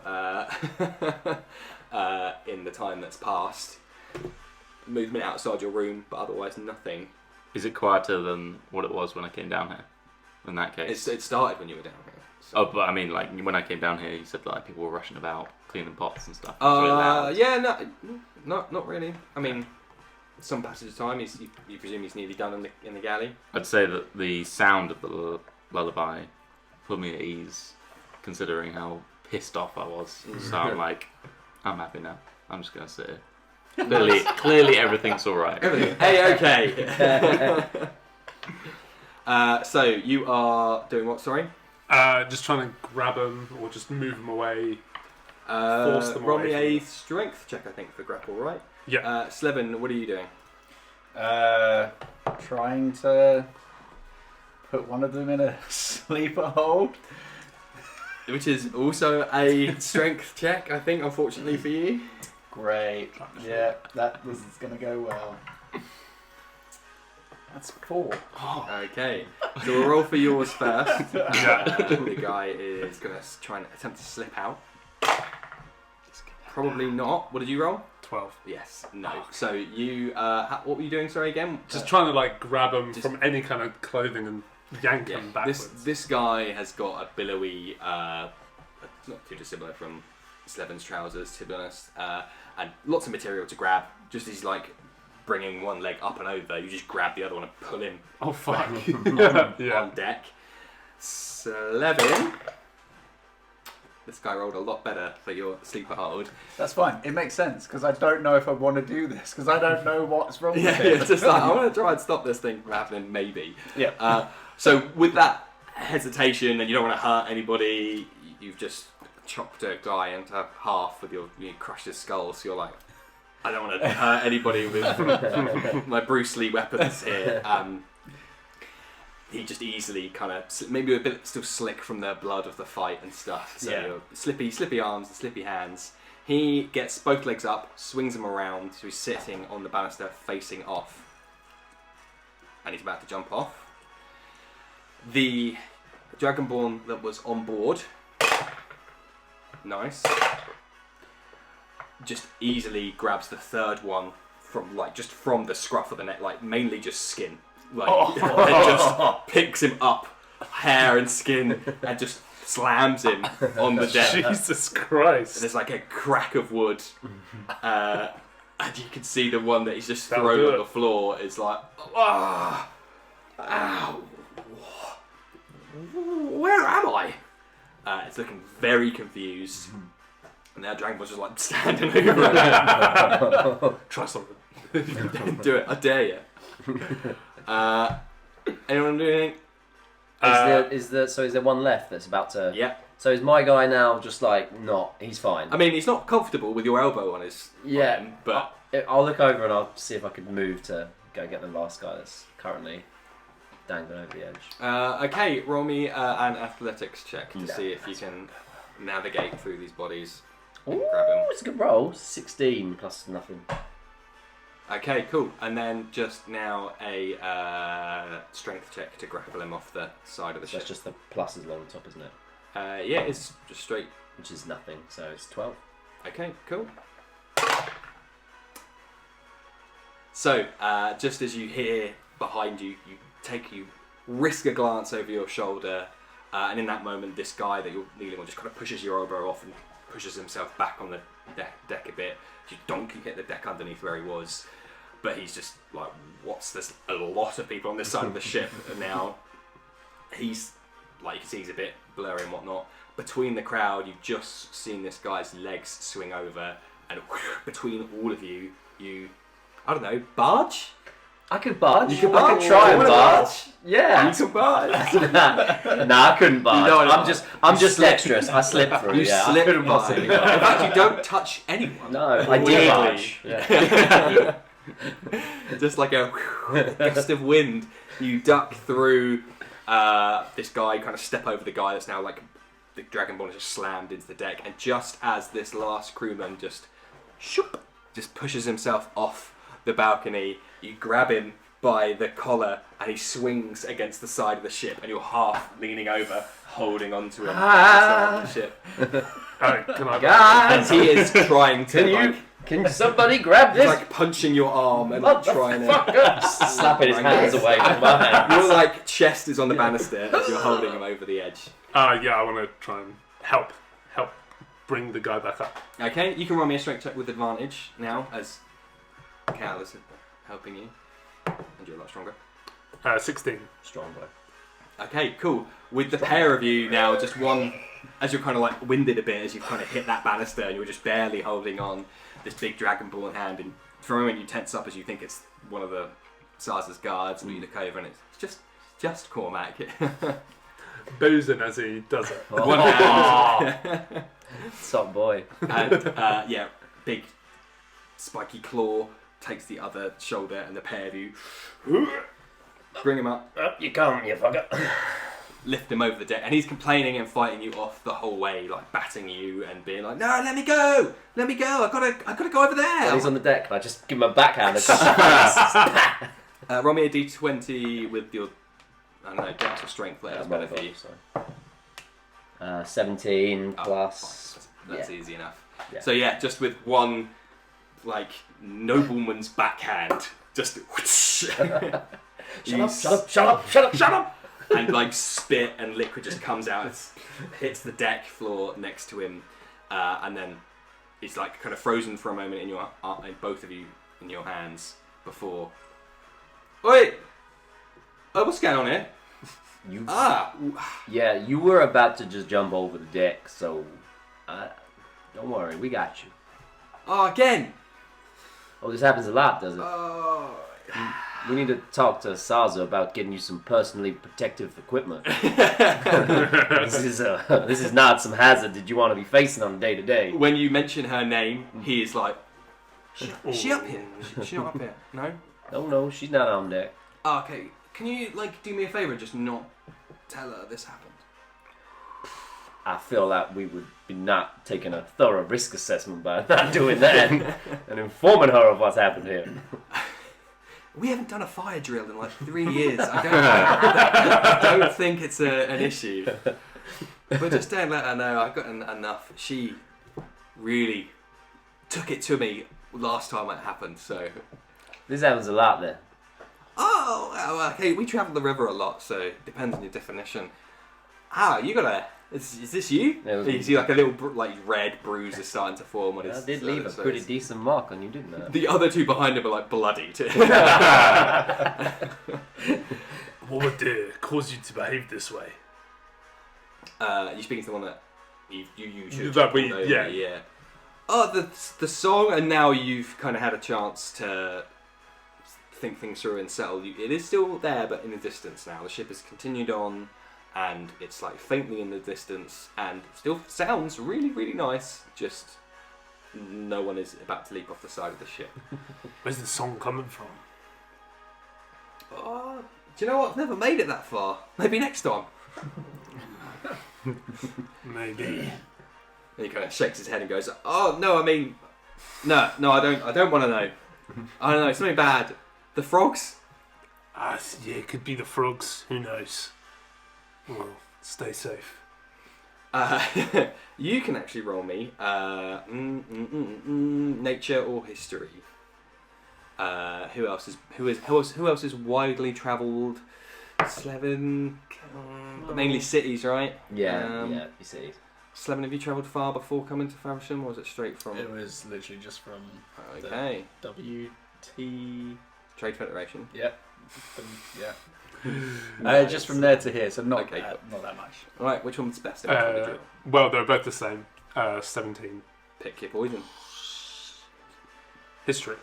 S1: in the time that's passed. Movement outside your room, but otherwise nothing.
S4: Is it quieter than what it was when I came down here? In that case.
S1: It started when you were down here. So.
S4: Oh, but I mean, like when I came down here, you said like people were rushing about cleaning pots and stuff. It was really loud.
S1: Yeah, not really. I mean, some passage of time, you presume he's nearly done in the galley.
S4: I'd say that the sound of the lullaby put me at ease, considering how pissed off I was. So I'm like, I'm happy now. I'm just gonna sit here. Clearly everything's all right.
S1: Hey, okay. So you are doing what? Sorry.
S3: Just trying to grab them or just move them away. Force them
S1: roll
S3: away
S1: me
S3: from
S1: a
S3: them.
S1: strength check, I think, for grapple, right?
S3: Yeah.
S1: Slevin, what are you doing?
S5: Trying to put one of them in a sleeper hold.
S1: Which is also a strength check, I think, unfortunately for you.
S5: Great. Yeah, this is going to go well. That's 4.
S1: Okay, so we'll roll for yours first.
S3: Yeah.
S1: The guy is going to try and attempt to slip out. Probably not. What did you roll?
S3: 12.
S1: Yes. No. So you, what were you doing? Sorry, again.
S3: Just trying to like grab them
S1: just-
S3: from any kind of clothing and yank them backwards.
S1: This guy has got a billowy, not too dissimilar from Slevin's trousers, to be honest, and lots of material to grab. Just as he's like bringing one leg up and over, you just grab the other one and pull him
S3: Oh fuck!
S1: on
S3: Yeah.
S1: deck. Slevin. This guy rolled a lot better for your sleeper hold.
S5: That's fine. It makes sense because I don't know if I want to do this because I don't know what's wrong with
S1: Yeah,
S5: it.
S1: it's just like, I want to try and stop this thing from happening, maybe.
S5: Yeah.
S1: So with that hesitation, and you don't want to hurt anybody, you've just chopped a guy into half with you crushed his skull, so you're like, I don't want to hurt anybody with my Bruce Lee weapons here. He just easily kind of, maybe a bit still slick from the blood of the fight and stuff, so
S5: Yeah.
S1: slippy arms and slippy hands. He gets both legs up, swings them around, so he's sitting on the banister facing off. And he's about to jump off. The Dragonborn that was on board, nice, just easily grabs the third one from from the scruff of the neck, like mainly just skin, and just picks him up, hair and skin, and just slams him on the deck.
S3: Jesus
S1: And
S3: Christ!
S1: there's like a crack of wood, and you can see the one that he's just
S3: That'll
S1: thrown
S3: do
S1: on
S3: it.
S1: the floor is like, ah, ow, where am I? It's looking very confused, and now Dragonborn's just like standing over it.
S3: Try something.
S1: Do it, I dare you. Anyone do anything?
S2: Is there one left that's about to?
S1: Yeah.
S2: So is my guy now just like not? He's fine.
S1: I mean, he's not comfortable with your elbow on his
S2: Yeah.
S1: arm, but
S2: I'll look over and I'll see if I can move to go get the last guy that's currently dangling over the edge.
S1: okay, roll me an athletics check to
S2: No,
S1: see if you can navigate through these bodies and
S2: Ooh,
S1: grab him.
S2: it's a good roll. 16 plus nothing.
S1: Okay, cool. And then just now a strength check to grapple him off the side of the ship.
S2: That's just the pluses along the top, isn't it?
S1: Yeah, it's just straight.
S2: Which is nothing. So it's 12.
S1: Okay, cool. So, just as you hear behind you, you risk a glance over your shoulder, and in that moment, this guy that you're kneeling on just kind of pushes your elbow off and pushes himself back on the deck a bit. You donkey hit the deck underneath where he was. but he's just like, there's a lot of people on this side of the ship, and now he's like, you can see he's a bit blurry and whatnot. Between the crowd, you've just seen this guy's legs swing over, and between all of you, I don't know, barge?
S2: I could barge.
S1: You could
S2: I
S1: barge?
S2: could try
S1: You
S2: and
S1: wanna
S2: barge. Yeah.
S1: You can barge.
S2: Nah, I couldn't barge.
S1: You don't
S2: I'm
S1: barge.
S2: just
S1: slip.
S2: dexterous. I slip through.
S1: You
S2: yeah,
S1: slip
S2: I couldn't
S1: by.
S2: possibly
S1: In
S2: barge.
S1: fact, you don't touch anyone.
S2: No, I did
S1: Weirdly.
S2: barge. Yeah.
S1: Just like a gust of wind, you duck through this guy, kind of step over the guy that's now like the Dragonborn has just slammed into the deck, and just as this last crewman just pushes himself off the balcony, you grab him by the collar and he swings against the side of the ship, and you're half leaning over, holding onto him on the side of the ship.
S3: Can I?
S2: Guys,
S1: And he is trying to
S2: can somebody grab
S1: he's
S2: this?
S1: like punching your arm and trying to
S2: Motherfucker! Slapping his hands away from my hands.
S1: your like chest is on the banister as you're holding him over the edge.
S3: Yeah, I want to try and help bring the guy back up.
S1: Okay, you can roll me a strength check with advantage now, as Cal is helping you, and you're a lot stronger.
S3: 16.
S2: Strong boy.
S1: Okay, cool. With the pair of you now, just one, as you're kind of like winded a bit, as you've kind of hit that banister, and you're just barely holding on this big Dragonborn hand, and for a moment you tense up as you think it's one of the Sarza's guards, and you look over and it's just Cormac.
S3: Boozing as he does it.
S1: One hand.
S2: Top boy.
S1: And big spiky claw takes the other shoulder, and the pair of you bring him up,
S2: Up you come, you fucker.
S1: lift him over the deck, and he's complaining and fighting you off the whole way, like batting you and being like, "No, let me go, I gotta go over there."
S2: When he's on the deck, can I just give him a backhand?
S1: Roll me a d20 with your, I don't know, dex or strength. That's better for you.
S2: 17
S1: Oh,
S2: plus.
S1: That's easy enough.
S2: Yeah.
S1: So yeah, just with one, like, nobleman's backhand, just
S2: Shut up!
S1: and like spit and liquid just comes out, hits the deck floor next to him, and then it's like kind of frozen for a moment in your, in both of you, in your hands before. Wait, what's going on here?
S2: Yeah, you were about to just jump over the deck, so don't worry, we got you.
S1: Again.
S2: Oh, this happens a lot, does it?
S1: Oh.
S2: We need to talk to Sarza about getting you some personally protective equipment. This is not some hazard that you want to be facing on a day to day.
S1: When you mention her name, he is like, is she up here? Is she not up here? No?
S2: No, she's not on deck.
S1: Oh, okay. Can you like do me a favour and just not tell her this happened?
S2: I feel like we would be not taking a thorough risk assessment by not doing that and informing her of what's happened here.
S1: We haven't done a fire drill in like 3 years. I don't think it's an issue. But just don't let her know. I've got enough. She really took it to me last time it happened, so...
S2: This happens a lot then.
S1: Oh, okay, we travel the river a lot, so it depends on your definition. You got a... Is this you? You see like a little red bruise is starting to form on his...
S2: I did leave a pretty decent mark on you, didn't I?
S1: The other two behind him are like bloody too.
S3: What would cause you to behave this way?
S1: You speaking to the one that you should...
S3: Yeah.
S1: Oh, the song, and now you've kind of had a chance to think things through and settle. It is still there, but in the distance now. The ship has continued on, and it's like faintly in the distance, and still sounds really, really nice. Just no one is about to leap off the side of the ship.
S3: Where's the song coming from?
S1: Oh, do you know what? I've never made it that far. Maybe next time.
S3: Maybe.
S1: And he kind of shakes his head and goes, "Oh no, I mean, no, I don't want to know. I don't know, something bad. The frogs."
S3: Yeah, it could be the frogs. Who knows? Well, stay safe.
S1: You can actually roll me nature or history. Who else is widely travelled? Slevin, but mainly cities, right?
S2: Yeah, you see.
S1: Slevin, have you travelled far before coming to Faversham, or was it straight from?
S6: It was literally just from
S1: Okay.
S6: W
S1: Trade Federation.
S5: Yep. Yeah. Just from there to here, so not not that much.
S1: All right, which one's best?
S3: Well, they're both the same. 17.
S1: Pick your poison.
S3: History.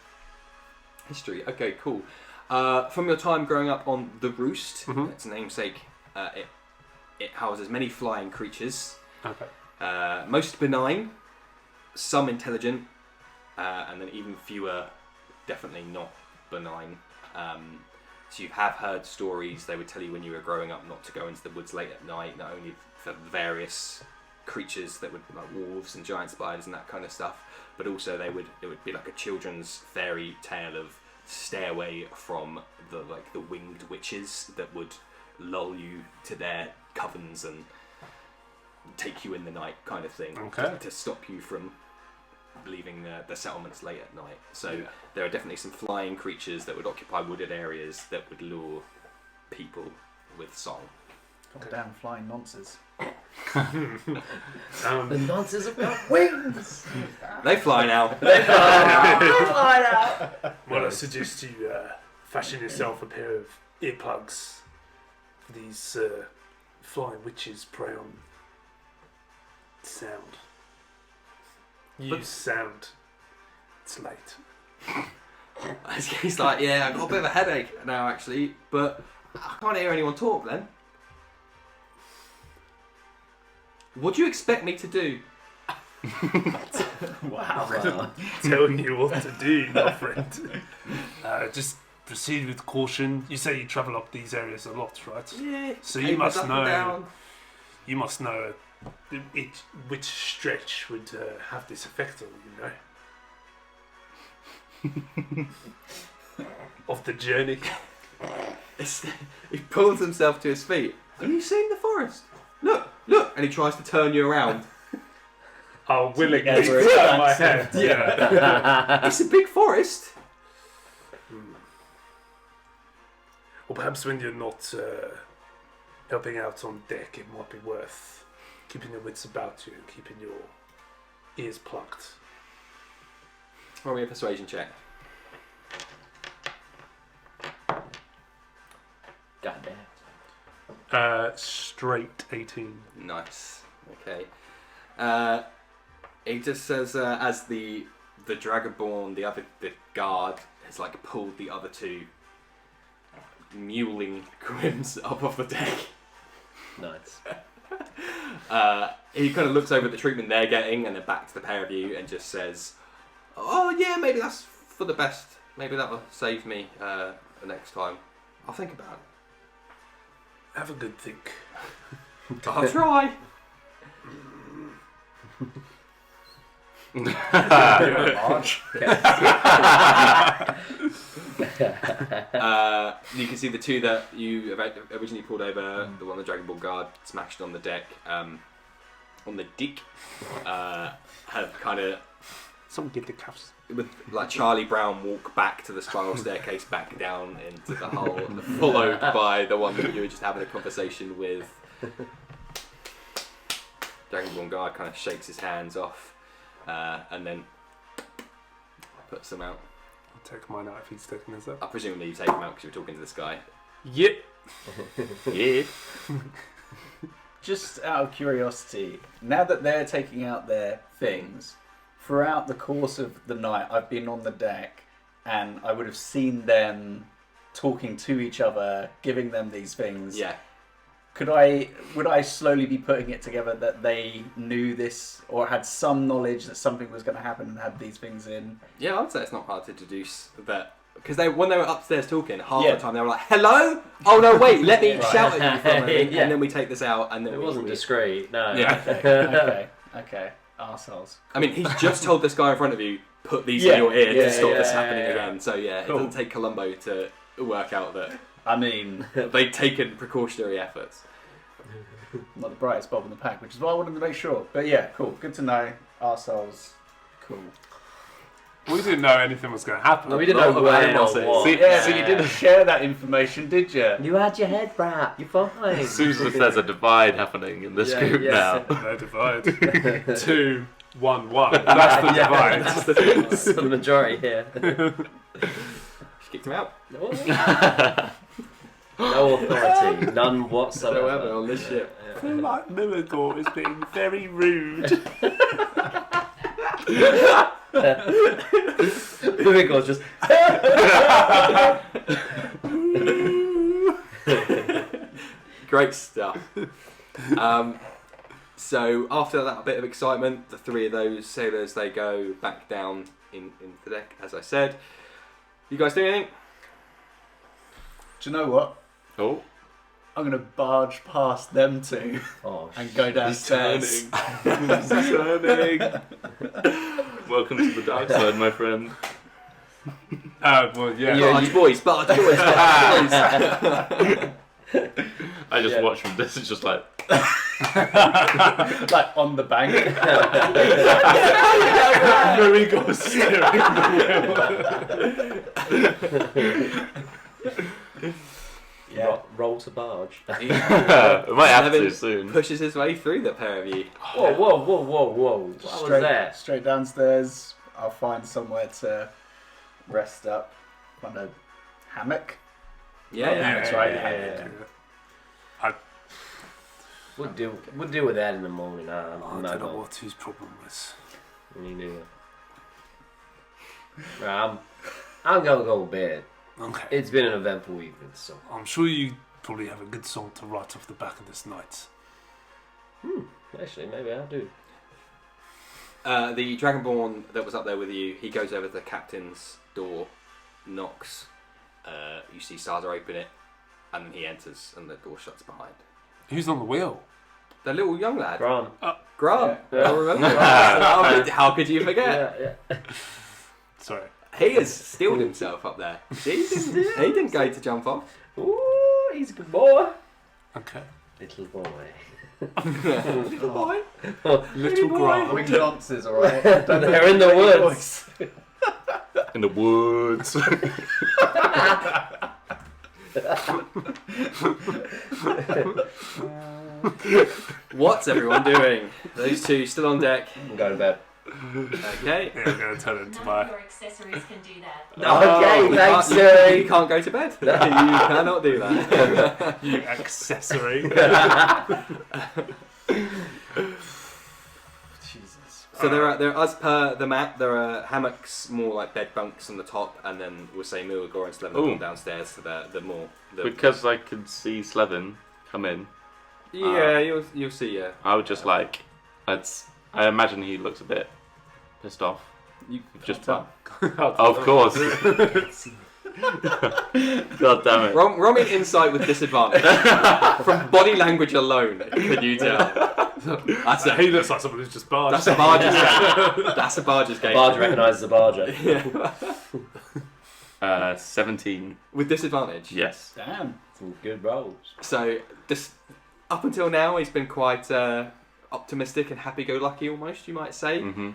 S1: Okay, cool. From your time growing up on the Roost,
S3: Mhm.
S1: its namesake, it houses many flying creatures.
S3: Okay.
S1: Most benign, some intelligent, and then even fewer definitely not benign. So you have heard stories, they would tell you when you were growing up not to go into the woods late at night, not only for various creatures that would like wolves and giant spiders and that kind of stuff, but also it would be like a children's fairy tale of stay away from the winged witches that would lull you to their covens and take you in the night kind of thing.
S3: Okay.
S1: To stop you from leaving the settlements late at night. So there are definitely some flying creatures that would occupy wooded areas that would lure people with song.
S5: Damn flying nonsense.
S2: The nonsense have got wings.
S1: They fly now.
S2: They fly out.
S3: Well, I suggest you fashion yourself a pair of earplugs for these flying witches prey on sound. Use sound. It's late.
S1: He's like, yeah, I've got a bit of a headache now actually, but I can't hear anyone talk then. What do you expect me to do?
S5: Wow.
S3: Telling you what to do, my friend. Just proceed with caution. You say you travel up these areas a lot, right?
S1: Yeah.
S3: So you must
S1: up and
S3: know.
S1: down.
S3: You must know which stretch would have this effect on you, know? Of the journey.
S1: He pulls himself to his feet. Have you seen the forest? Look! And he tries to turn you around.
S3: I'll willingly
S5: Everett
S3: turn my
S5: accent.
S3: head. Yeah.
S1: It's a big forest.
S3: Or perhaps when you're not helping out on deck, it might be worth keeping your wits about you and keeping your ears plugged.
S1: Roll me a persuasion check.
S2: Goddamn.
S3: Straight 18.
S1: Nice. Okay. He just says as the Dragonborn, the guard has like pulled the other two mewling grims up off the deck.
S2: Nice.
S1: He kind of looks over at the treatment they're getting and then back to the pair of you and just says, "Oh yeah, maybe that's for the best. Maybe that'll save me the next time. I'll think about it.
S3: Have a good think.
S1: I'll try." You can see the two that you originally pulled over, the one the Dragon Ball guard smashed on the deck, on the deck, have kind of,
S3: Someone get the cuffs.
S1: with like Charlie Brown, walk back to the spiral staircase back down into the hole, followed by the one that you were just having a conversation with. Dragonborn guard kind of shakes his hands off and then puts them out.
S3: I'll take mine out if he's taking his up.
S1: Presumably you take them out because you were talking to this guy.
S3: Yep.
S1: Yeah.
S5: Just out of curiosity, now that they're taking out their things, throughout the course of the night, I've been on the deck and I would have seen them talking to each other, giving them these things.
S1: Yeah.
S5: Would I slowly be putting it together that they knew this or had some knowledge that something was going to happen and had these things in?
S1: Yeah, I'd say it's not hard to deduce that. Because when they were upstairs talking, half
S5: Yeah.
S1: the time they were like, "Hello? Oh no, wait, let me
S5: Right.
S1: shout at you for a moment,
S2: Yeah.
S1: and then we take this out." And then
S2: It
S1: we,
S2: wasn't discreet, no.
S1: Yeah.
S5: Okay. Arseholes.
S1: I mean, he's just told this guy in front of you, "Put these
S5: Yeah,
S1: in your ear
S5: yeah,
S1: to stop
S5: yeah,
S1: this
S5: yeah,
S1: happening
S5: yeah.
S1: again." So yeah, it
S5: Cool.
S1: doesn't take Columbo to work out that
S5: I mean,
S1: they've taken precautionary efforts.
S5: not the brightest bulb in the pack, which is why I wanted to make sure. But yeah, cool. Good to know. Arseholes. Cool.
S3: We didn't know anything was going to happen.
S2: No, we didn't
S1: Lot
S2: know
S1: of
S2: when or
S1: animosity.
S2: what.
S1: See-
S5: Yeah, so you didn't share that information, did you?
S2: You had your head wrapped, you're fine.
S4: It seems as if there's a divide happening in this
S2: Yeah,
S4: group
S2: yeah.
S4: now.
S3: No divide. Two 1-1. That's the divide.
S2: That's the majority here.
S1: She kicked him out.
S2: No authority, none whatsoever.
S1: On this ship.
S3: I feel like Muighor is being very rude.
S2: Muighor's just.
S1: Great stuff. So after that bit of excitement, the three of those sailors, they go back down into the deck, as I said. You guys do anything?
S5: Do you know what?
S4: Oh.
S5: I'm going to barge past them two
S2: Oh,
S5: and go downstairs.
S3: Turning.
S4: Welcome to the dark side, my friend.
S3: Well, yeah.
S1: Barge boys, barge boys, barge boys.
S4: I just watch from this. It's just like
S5: Like on the bank.
S3: Muighor steering the wheel.
S5: Yeah.
S2: roll to barge.
S4: we might have to
S1: Slevin
S4: soon.
S1: pushes his way through the pair of you.
S2: Whoa! What was that?
S5: Straight downstairs. I'll find somewhere to rest up. Find a hammock.
S1: Yeah,
S5: That's right.
S2: Yeah. We'll deal with that in the morning.
S3: I don't know what his problem was.
S2: Me neither. Right, I'm gonna go to bed.
S3: Okay.
S2: It's been an eventful evening, so.
S3: I'm sure you probably have a good song to write off the back of this night.
S2: Actually, maybe I do.
S1: The Dragonborn that was up there with you, he goes over to the captain's door, knocks. You see Sarda open it, and then he enters, and the door shuts behind.
S3: Who's on the wheel?
S1: The little young lad,
S2: Grant.
S1: Grant.
S2: Yeah.
S1: I remember. How could you forget?
S2: Yeah.
S3: Sorry.
S1: He has steeled himself up there. He didn't go to jump off.
S2: Ooh, he's a good boy.
S3: Okay.
S2: Little boy.
S1: Little boy.
S3: Little Grant.
S5: Wing dances, alright.
S2: They're in the woods.
S4: In the woods.
S1: What's everyone doing? Those two still on deck.
S2: I'm going to bed.
S1: Okay.
S3: Yeah, I'm going to turn into
S6: None
S3: my...
S6: of your accessories can do that.
S2: Okay,
S1: you
S2: thanks,
S1: can't-
S2: Siri.
S1: You can't go to bed. You cannot do that.
S3: You accessory.
S5: Jesus.
S1: So there are as per the map, there are hammocks, more like bed bunks on the top, and then we'll say Muighor and Slevin have
S4: Ooh.
S1: gone downstairs to the
S4: Because I could see Slevin come in,
S1: Yeah, you'll see. Yeah,
S4: I would just like. I imagine he looks a bit pissed off.
S1: you
S4: Just
S5: tell.
S4: Of course. God damn it.
S1: Roll me insight with disadvantage. From body language alone, can you tell?
S3: He looks like someone who's just barged.
S1: That's a barge's game. That's a barge's game.
S2: Barge recognises the barger.
S4: 17.
S1: With disadvantage.
S4: Yes.
S5: Damn.
S2: Some good rolls.
S1: So this, up until now, he's been quite optimistic and happy-go-lucky, almost, you might say.
S4: Mm-hmm.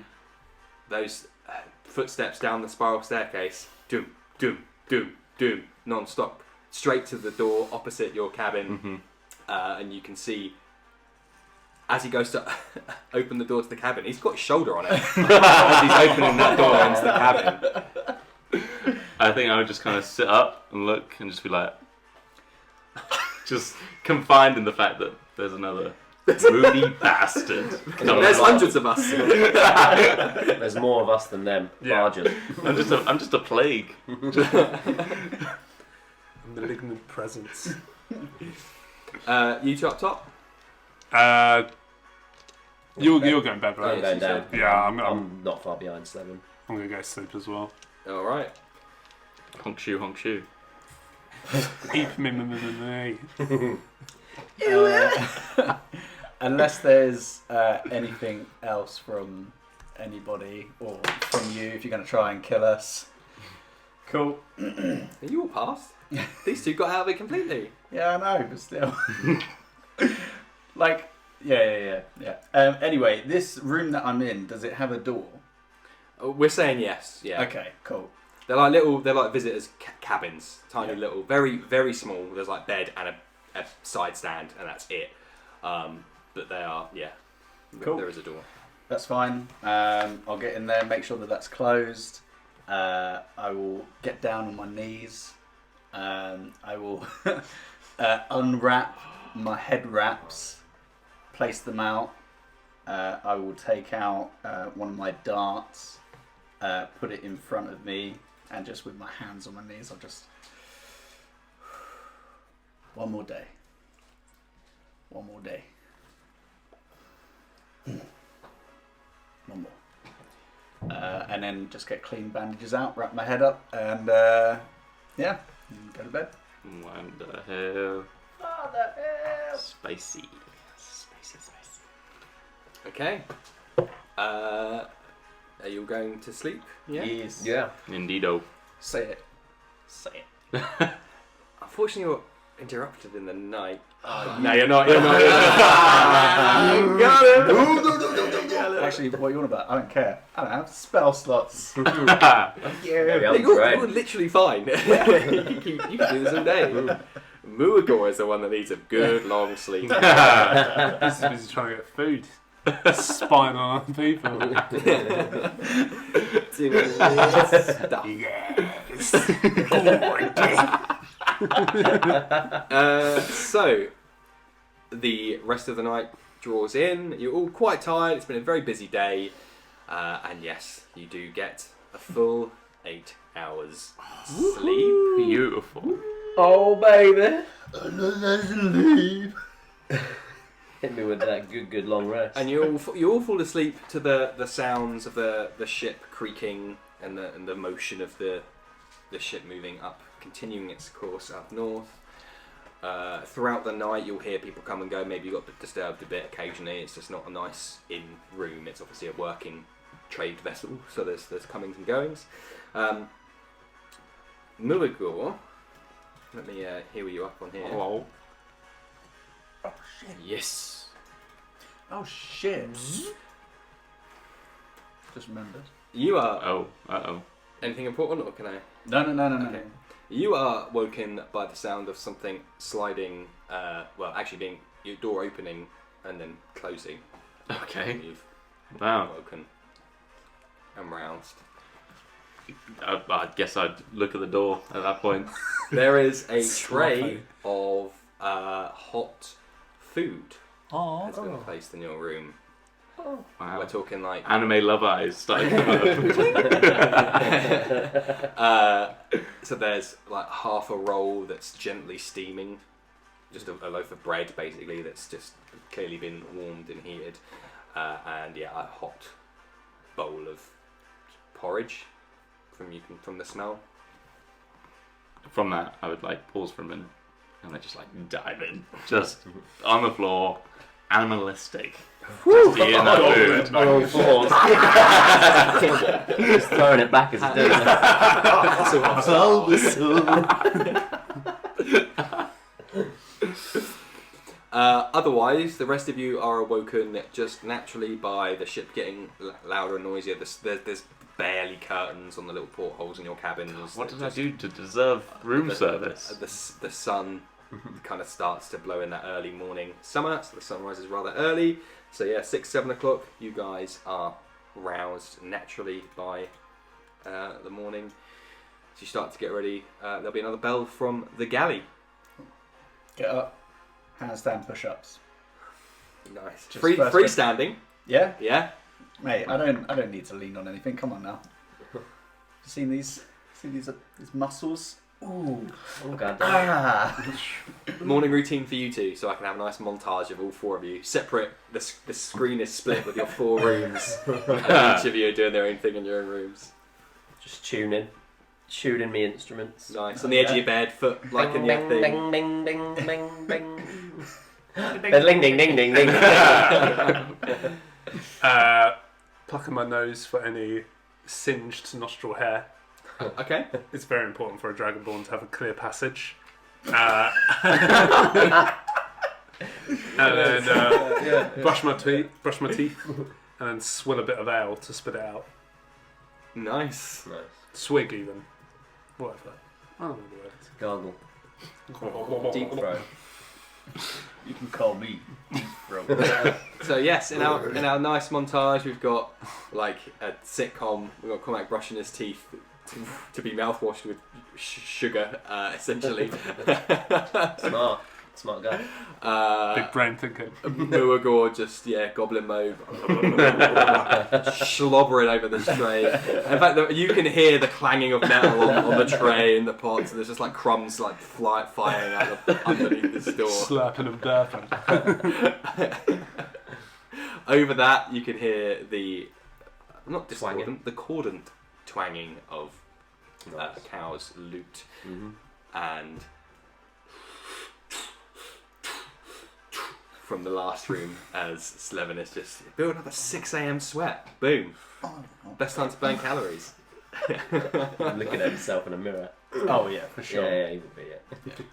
S1: Those footsteps down the spiral staircase, doom, doom, doom, doom, non-stop, straight to the door opposite your cabin,
S4: Mm-hmm.
S1: and you can see as he goes to open the door to the cabin, he's got his shoulder on it as he's opening that door into the cabin.
S4: I think I would just kind of sit up and look and just be like, just confined in the fact that there's another moody bastard.
S1: There's hundreds of us.
S2: There's more of us than them.
S3: Yeah.
S2: Barges.
S4: I'm just a plague.
S3: Malignant presence.
S1: You two up top?
S3: You're going bed,
S2: I'm
S3: right?
S2: going down.
S3: Yeah, I'm
S2: not far behind Slevin.
S3: going to go sleep as well.
S1: All right.
S4: Honk shoe, honk shoe.
S3: Eep me.
S5: Unless there's anything else from anybody or from you, if you're going to try and kill us. Cool.
S1: You all passed. These two got out of it completely.
S5: Yeah, I know, but still. Like, yeah. Anyway, this room that I'm in, does it have a door?
S1: We're saying yes. Yeah.
S5: Okay, cool.
S1: They're like visitors' cabins, tiny little, very very small. There's like bed and a side stand, and that's it. But they are, yeah.
S5: Cool.
S1: There is a door.
S5: That's fine. I'll get in there, make sure that that's closed. I will get down on my knees. I will unwrap my head wraps, place them out. I will take out one of my darts, put it in front of me, and just with my hands on my knees, I'll just... One more day. One more day. One more. And then just get clean bandages out, wrap my head up, and yeah, go to bed.
S4: What the hell?
S5: What the hell?
S4: Spicy.
S1: Okay. Are you going to sleep?
S5: Yes.
S2: Yeah.
S4: Indeedo.
S5: Say it. Say it.
S1: Unfortunately, you're interrupted in the night.
S5: No, you're not. You're not.
S1: Got him.
S5: Actually, what are you on about? I don't care. I don't have spell slots.
S2: Maybe I'm
S1: You're
S2: great.
S1: literally fine. you can do this all day. Muighor is the one that needs a good long sleep.
S3: He's busy trying to get food. Spying on other people.
S1: So, the rest of the night draws in. You're all quite tired. It's been a very busy day. And yes, you do get a full 8 hours sleep.
S4: Beautiful.
S2: Oh, baby. Hit me with that good long rest.
S1: And you all fall asleep to the sounds of the ship creaking and the motion of the ship moving up, continuing its course up north. Throughout the night, you'll hear people come and go. Maybe you got disturbed a bit occasionally. It's just not a nice in room. It's obviously a working trade vessel, so there's comings and goings. Muighor, let me heal you up on here.
S4: Oh.
S5: Oh shit.
S1: Yes.
S5: Oh shit. Just remembered.
S1: You are.
S4: Oh. Uh-oh.
S1: Anything important, or can I?
S5: No.
S1: Okay. You are woken by the sound of something sliding. Well, actually, being your door opening and then closing.
S4: Okay.
S1: And you've
S4: Wow.
S1: woken and roused.
S4: I guess I'd look at the door at that point.
S1: There is a
S3: Sloppy.
S1: tray of hot food
S3: Oh.
S1: has been placed in your room.
S4: Wow.
S1: We're talking like
S4: Anime love eyes starting to come up.
S1: so there's like half a roll that's gently steaming, just a loaf of bread basically that's just clearly been warmed and heated, and yeah, a hot bowl of porridge from the smell.
S4: From that, I would like pause for a minute and then just like dive in, just on the floor, animalistic. Just eating that food.
S2: On all fours. Just throwing it back as it does.
S1: Otherwise, the rest of you are awoken just naturally by the ship getting louder and noisier. There's barely curtains on the little portholes in your cabins.
S4: What did I do to deserve room service?
S1: The sun kind of starts to blow in that early morning summer, so the sun rises rather early. So yeah, 6-7 o'clock, you guys are roused naturally by the morning. So you start to get ready. There'll be another bell from the galley.
S5: Get up. Handstand push-ups.
S1: Nice.
S5: Just
S1: Freestanding.
S5: Yeah?
S1: Yeah.
S5: Mate, I don't need to lean on anything. Come on now. Seen these muscles? Ooh.
S2: Oh, God damn.
S5: Ah.
S1: Morning routine for you two, so I can have a nice montage of all four of you. Separate. The screen is split with your 4 rooms, and each of you are doing their own thing in your own rooms.
S2: Just tuning me instruments.
S1: Nice. On the edge of your bed, foot like in the
S2: Bing,
S1: thing.
S2: bing, bing, bing, bing, bing. Ding, ding, ding, ding, ding.
S3: Plucking my nose for any singed nostril hair.
S1: Okay.
S3: It's very important for a dragonborn to have a clear passage. And then brush my teeth, and then swill a bit of ale to spit it out.
S1: Nice.
S3: Swig even. Whatever. I don't know the word.
S2: Gargle. Deep throat.
S5: You can call me Deep Throat.
S1: So yes, in our nice montage, we've got like a sitcom. We've got Cormac brushing his teeth to be mouthwashed with sugar, essentially.
S2: Smart guy.
S3: Big brain thinking.
S1: Muighor just goblin mode, slobbering over this tray. In fact, you can hear the clanging of metal on the tray in the pots. And there's just like crumbs like flying out of underneath this door.
S3: Slurping and burping.
S1: Over that, you can hear the
S2: Twanging.
S1: the cordant twanging of a cow's lute, and from the last room as Slevin is just building up a 6 a.m. sweat. Boom. Best time to burn calories.
S2: Looking at himself in a mirror.
S5: Oh yeah, for sure.
S2: Yeah, he would be. Yeah.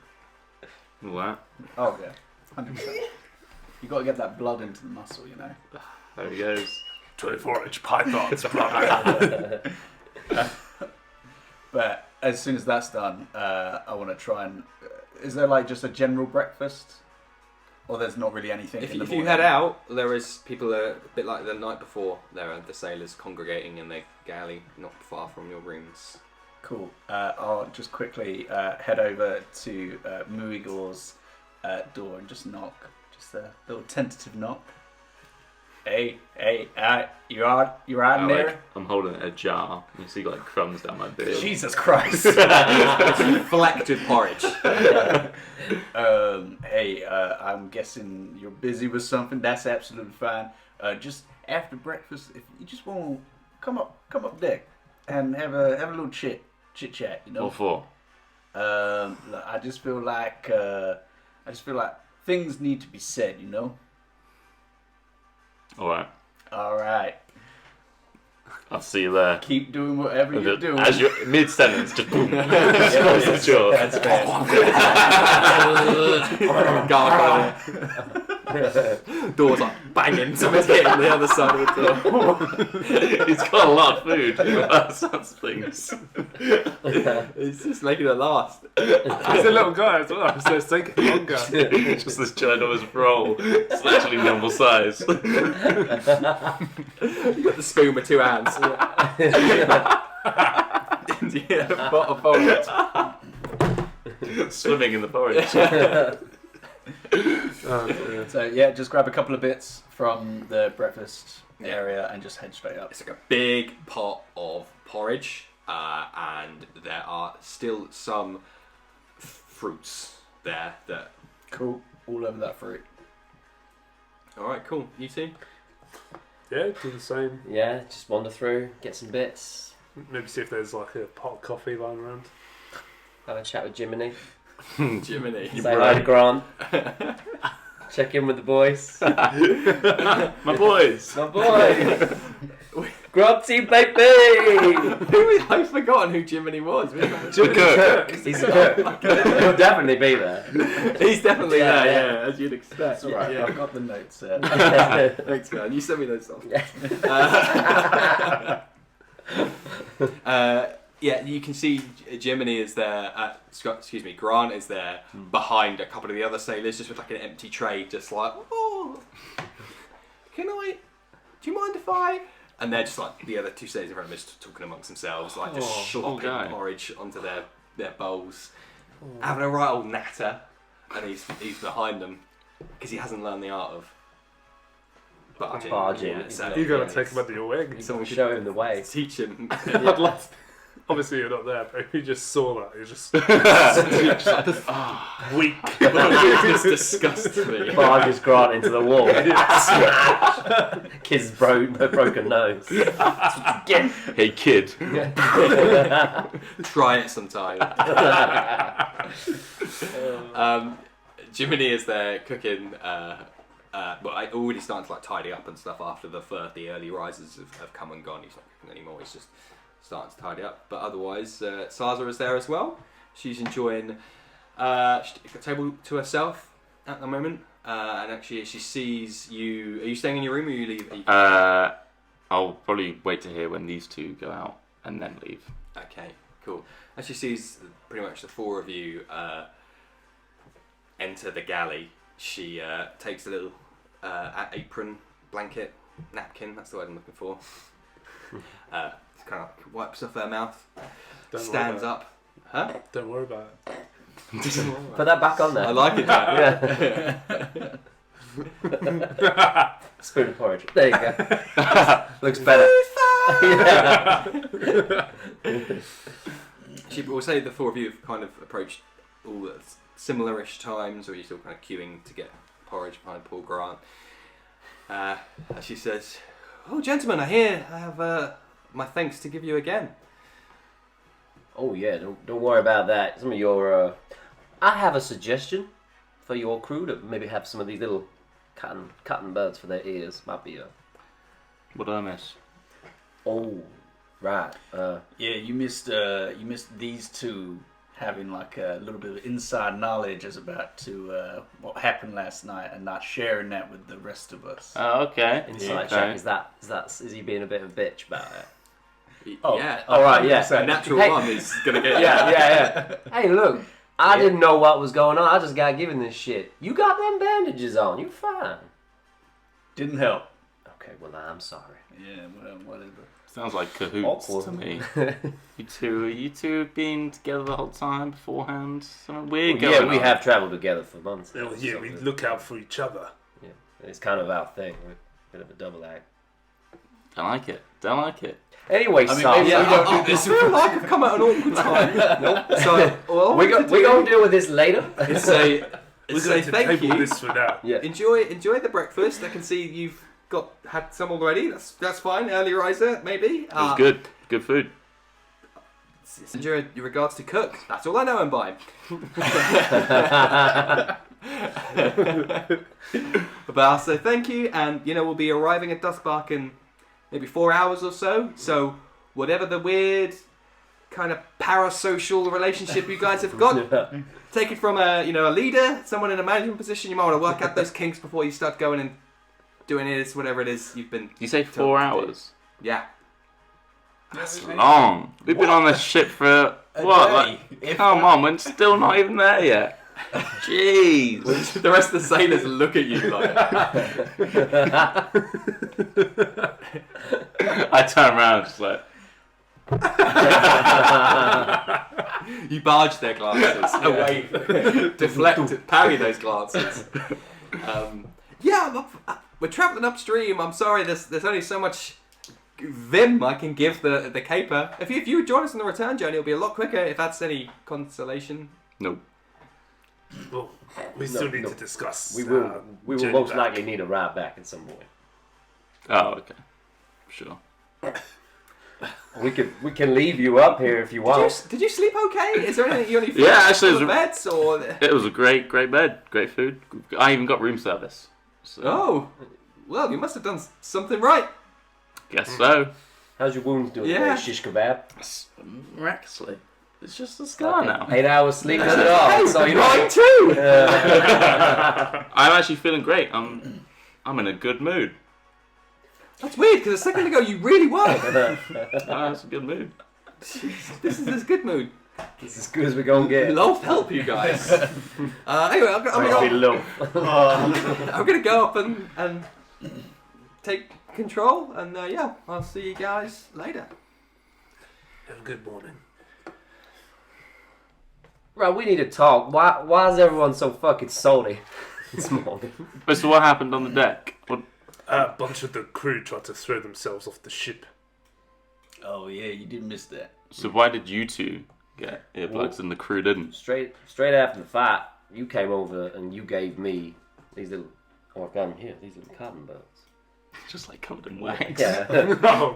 S4: What?
S5: Oh yeah, 100%. You got to get that blood into the muscle, you know.
S4: There he goes.
S3: 24-inch pythons.
S5: But as soon as that's done, I want to try and. Is there like just a general breakfast, or there's not really anything?
S1: If
S5: in the
S1: you
S5: morning?
S1: head out, there is people a bit like the night before. There are the sailors congregating in their galley, not far from your rooms.
S5: Cool. I'll just quickly head over to Muighor's door and just knock. Just a little tentative knock. Hey, you right in there?
S4: I'm holding a jar. You see like crumbs down my beard.
S5: Jesus Christ!
S1: It's flecked with porridge.
S5: Hey, I'm guessing you're busy with something. That's absolutely fine. Just after breakfast, if you just want to come up deck and have a little chit chat, you know.
S4: What for?
S5: Look, I just feel like things need to be said, you know.
S4: Alright.
S5: All right.
S4: I'll see you there.
S5: Keep doing whatever you're doing.
S4: As you're mid-sentence, just boom. Just close the jaw.
S5: That's fair.
S1: Doors like banging, someone's hitting the other side of the door.
S4: He's got a lot of food. That sounds things.
S1: It's just making it last.
S3: He's a little guy as well, so it's taking longer.
S4: Just this ginormous roll. It's actually normal size.
S1: You got the spoon with two hands. Yeah, pot of porridge.
S4: Swimming in the porridge.
S5: So yeah, just grab a couple of bits from the breakfast area and just head straight up.
S1: It's like a big pot of porridge, and there are still some fruits there that.
S5: Cool. All over that fruit.
S1: All right, cool. You two.
S3: Yeah, do the same.
S2: Yeah, just wander through, get some bits,
S3: Maybe see if there's like a pot of coffee lying around.
S2: have a chat with Jiminy,
S1: Jiminy.
S2: say hi to Grant, check in with the boys.
S4: My boys.
S2: My boy! Grubsy baby!
S1: I've forgotten who Jiminy was.
S4: The cook.
S2: He's a cook. He'll definitely be there.
S1: He's definitely
S2: Yeah,
S1: there,
S2: yeah.
S1: as you'd expect.
S5: That's alright.
S1: Yeah.
S5: I've got the notes.
S1: Thanks, man. You sent me those songs. Yeah, you can see Jiminy is there. Grant is there behind a couple of the other sailors, just with like an empty tray, just like, oh, can I? Do you mind if I? And they're just like the other two sailors in front of us, just talking amongst themselves, like just slopping
S4: okay.
S1: porridge onto their bowls, having a right old natter, and he's behind them because he hasn't learned the art of barging.
S2: Barging.
S1: So
S3: You gotta
S1: yeah,
S3: take him under your wing.
S1: someone should
S2: Show him the way.
S1: teach him.
S3: I'd love. Obviously, you're not there, but if you just saw that, you're just weak.
S1: This disgusts me.
S2: Barges Grant into the wall. Smash! Kid's broken nose. Get.
S4: Hey kid.
S1: Try it sometime. Jiminy is there cooking. Well, I already starting to like tidy up and stuff after the early risers have come and gone. He's not cooking anymore. He's just starting to tidy up. But otherwise, Saza is there as well. She's enjoying a table to herself at the moment. And actually, she sees you. Are you staying in your room or are you leave?
S4: I'll probably wait to hear when these two go out and then leave.
S1: Okay, cool. And she sees pretty much the four of you enter the galley She takes a little apron, blanket, napkin. That's the word I'm looking for. Kind of wipes off her mouth. Stands up. Huh?
S3: Don't worry about it.
S2: Put that back on there.
S1: I like it.
S2: Yeah. Spoon of porridge. There you go. Looks better.
S1: She will say the four of you have kind of approached all at similar-ish times, or you're still kind of queuing to get porridge behind Paul Grant. She says, "Oh, gentlemen, I hear I have my thanks to give you again."
S2: Oh yeah, don't worry about that. Some of your, I have a suggestion for your crew to maybe have some of these little cotton buds for their ears. Might be
S4: What did I miss?
S2: Oh, right.
S5: Yeah, you missed these two having like a little bit of inside knowledge as about to what happened last night and not sharing that with the rest of us.
S4: Oh, okay.
S2: Inside
S4: Okay.
S2: check. Is he being a bit of a bitch about it?
S5: Oh,
S1: Yeah.
S2: all right, yeah.
S1: A natural
S2: Hey.
S1: one is gonna get.
S2: Yeah. Hey, look, I didn't know what was going on. I just got given this shit. You got them bandages on. You're fine.
S5: Didn't help.
S2: Okay, well, I'm sorry.
S5: Yeah, well, whatever.
S4: Sounds like cahoots
S2: Awkward.
S4: to me. You two have been together the whole time beforehand. Something weird going on.
S2: We have travelled together for months. now,
S3: Yeah,
S2: so
S3: we look out for each other.
S2: Yeah, it's kind of our thing. We're a bit of a double act.
S4: Don't like it. Don't like it.
S2: Anyway,
S5: I mean,
S2: Sam,
S5: maybe we don't do
S1: I feel like I've come at an awkward time. So well,
S2: we're going to deal with this later.
S1: say
S3: We're
S1: say
S3: going to
S1: thank
S3: table
S1: you.
S3: this for now.
S2: Yeah.
S1: Enjoy the breakfast. I can see you've had some already. That's fine. Early riser, maybe.
S4: It was good. Good food.
S1: Enjoy your regards to Cook. That's all I know him by. But I'll say thank you, and we'll be arriving at Duskbark in maybe 4 hours or so. So whatever the weird kind of parasocial relationship you guys have got, take it from a leader, someone in a management position. You might want to work out those kinks before you start going and doing it. Whatever it is you've been.
S4: You say 4 hours?
S1: Yeah.
S4: That's long. We've been on this ship for what? Like, come on, we're still not even there yet. Jeez.
S1: The rest of the sailors look at you like.
S4: I turn around just like.
S1: You barge their glances away, deflect, parry those glances. We're travelling upstream. I'm sorry, there's only so much vim I can give the caper. If you would join us on the return journey, it'll be a lot quicker. If that's any consolation.
S4: No.
S3: Well, we still need to discuss.
S2: We will
S3: journey
S2: most
S3: back.
S2: likely need a ride back at some point.
S4: Oh, okay. Sure.
S2: We can leave you up here if you want.
S1: Did you sleep okay? Is there anything you only
S4: Yeah, actually,
S1: full of beds or?
S4: It was a great bed, great food. I even got room service. So,
S1: Oh, well, you must have done something right.
S4: guess so.
S2: How's your wounds doing?
S1: Yeah.
S2: Shish kebab.
S4: Miraculously. It's just a scar now.
S2: 8 hours sleep is it all. So you
S1: Mine too.
S4: I'm actually feeling great. I'm in a good mood.
S1: That's weird because a second ago you really were.
S4: It's a good mood.
S1: This is good mood.
S2: It's as good as we're gonna get.
S1: Love help you guys. Anyway, I'm gonna go up and take control, and I'll see you guys later.
S3: Have a good morning.
S2: Right, we need to talk. Why is everyone so fucking salty this morning?
S4: But so what happened on the deck? What?
S3: A bunch of the crew tried to throw themselves off the ship.
S5: Oh yeah, you did miss that.
S4: So why did you two get earplugs and the crew didn't?
S2: Straight after the fight, you came over and you gave me these little. Oh, I've got them here. These little cotton buds.
S4: Just like covered in wax.
S2: Yeah.
S3: Oh,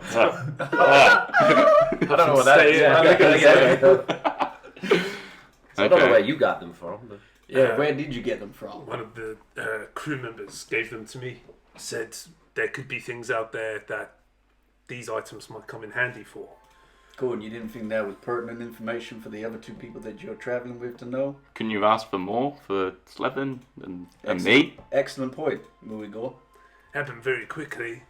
S2: I don't know what that is. I don't know where you got them from. But...
S5: Yeah, where did you get them from?
S3: one of the crew members gave them to me. Said there could be things out there that these items might come in handy for.
S5: Cool, and you didn't think that was pertinent information for the other two people that you're traveling with to know?
S4: Couldn't you have asked for more for Slevin and me?
S5: Excellent point, Muighor.
S3: Happened very quickly.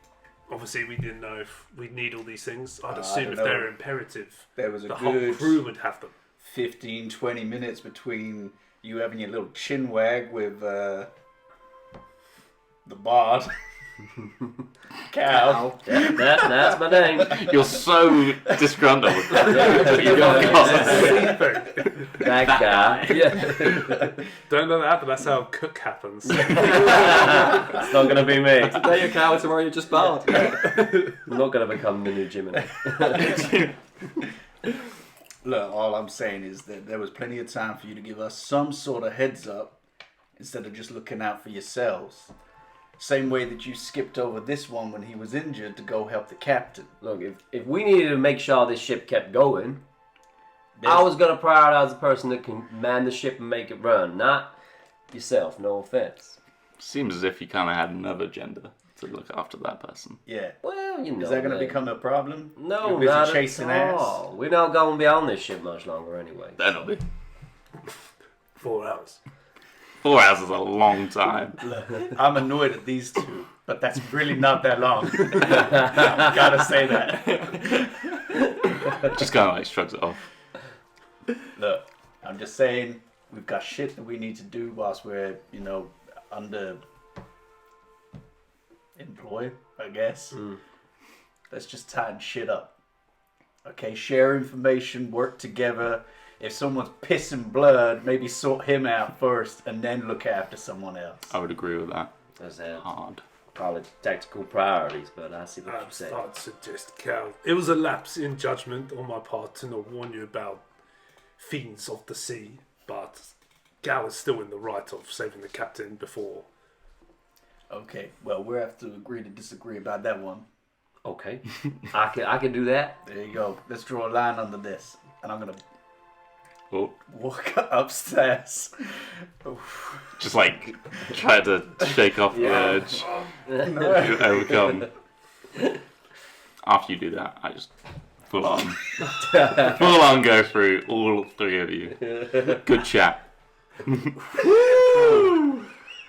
S3: Obviously, we didn't know if we'd need all these things. I'd
S5: I
S3: assume
S5: don't
S3: if
S5: know.
S3: they're imperative,
S5: There was a
S3: the whole
S5: good
S3: crew would have them.
S5: 15, 20 minutes between you having your little chin wag with the bard, Cal.
S2: That's my name.
S4: You're so disgruntled.
S2: You got that guy. Yeah.
S3: Don't let that happen. That's how cook happens.
S2: It's not going to be me.
S1: Today you're Cal, tomorrow you're just Bard.
S2: I'm not going to become the new Jiminy.
S5: Look, all I'm saying is that there was plenty of time for you to give us some sort of heads up instead of just looking out for yourselves. Same way that you skipped over this one when he was injured to go help the captain.
S2: Look, if we needed to make sure this ship kept going, I was going to prioritize the person that can man the ship and make it run, not yourself, no offense.
S4: Seems as if you kind of had another agenda to look after that person.
S5: Yeah.
S2: Well, you know.
S5: Is that going to become a problem?
S2: No,
S5: You're busy
S2: not
S5: chasing
S2: at all. We're not going to be on this ship much longer anyway.
S4: That'll be
S3: 4 hours.
S4: 4 hours is a long time.
S5: I'm annoyed at these two, but that's really not that long. Gotta say that.
S4: Just kind of like shrugs it off.
S5: Look, I'm just saying we've got shit that we need to do whilst we're, under employed, I guess. Let's just tighten shit up. Okay, share information, work together. If someone's pissing blood, maybe sort him out first and then look after someone else.
S4: I would agree with that.
S2: That's
S4: Hard.
S2: probably tactical priorities, but I see what you're saying.
S3: I'd suggest, Cal, it was a lapse in judgment on my part to not warn you about fiends of the sea, but Cal is still in the right of saving the captain before.
S5: Okay, well, we'll have to agree to disagree about that one.
S2: Okay, I can do that.
S5: There you go. Let's draw a line under this. And I'm going to
S4: Oh,
S5: walk upstairs.
S4: just like try to shake off the urge. You overcome. After you do that, I just full on go through all 3 of you. Good chat.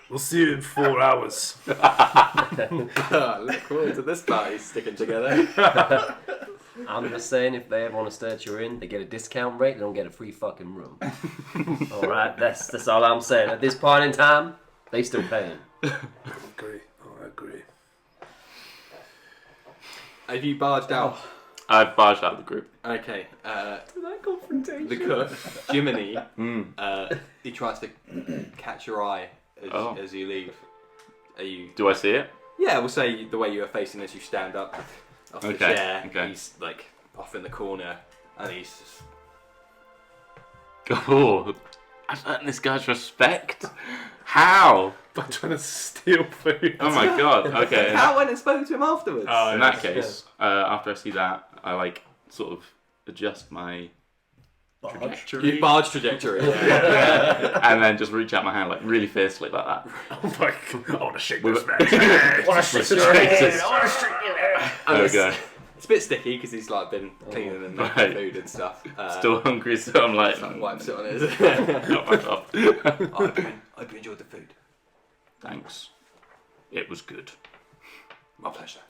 S3: We'll see you in 4 hours.
S1: Look forward to this party sticking together.
S2: I'm just saying, if they ever want to stay at your inn, they get a discount rate. They don't get a free fucking room. All right, that's all I'm saying. At this point in time, they still paying.
S3: I agree.
S1: Have you barged out?
S4: I've barged out of the group.
S1: Okay.
S5: That confrontation.
S1: The cook, Jiminy, he tries to catch your eye as you leave. Are you?
S4: Do I see it?
S1: Yeah, we'll say the way you are facing as you stand up off the
S4: Okay,
S1: chair.
S4: okay.
S1: He's like off in the corner, and he's just...
S4: Oh, I've earned this guy's respect. How?
S3: By trying to steal food.
S4: Oh my god. Okay.
S1: How went and spoke to him afterwards?
S3: Oh,
S4: In that case, after I see that, I like sort of adjust my trajectory
S1: You barge trajectory.
S4: and then just reach out my hand like really fiercely like that.
S3: Oh my god. I want to shake
S4: With
S3: this
S4: it-
S3: man's hand.
S4: There we go.
S1: It's a bit sticky because he's like been cleaning and making
S4: Right.
S1: food and stuff.
S4: Still hungry, so I'm like,
S1: Wipes it on his.
S4: not myself.
S1: I hope you enjoyed the food.
S4: Thanks. It was good.
S1: My pleasure.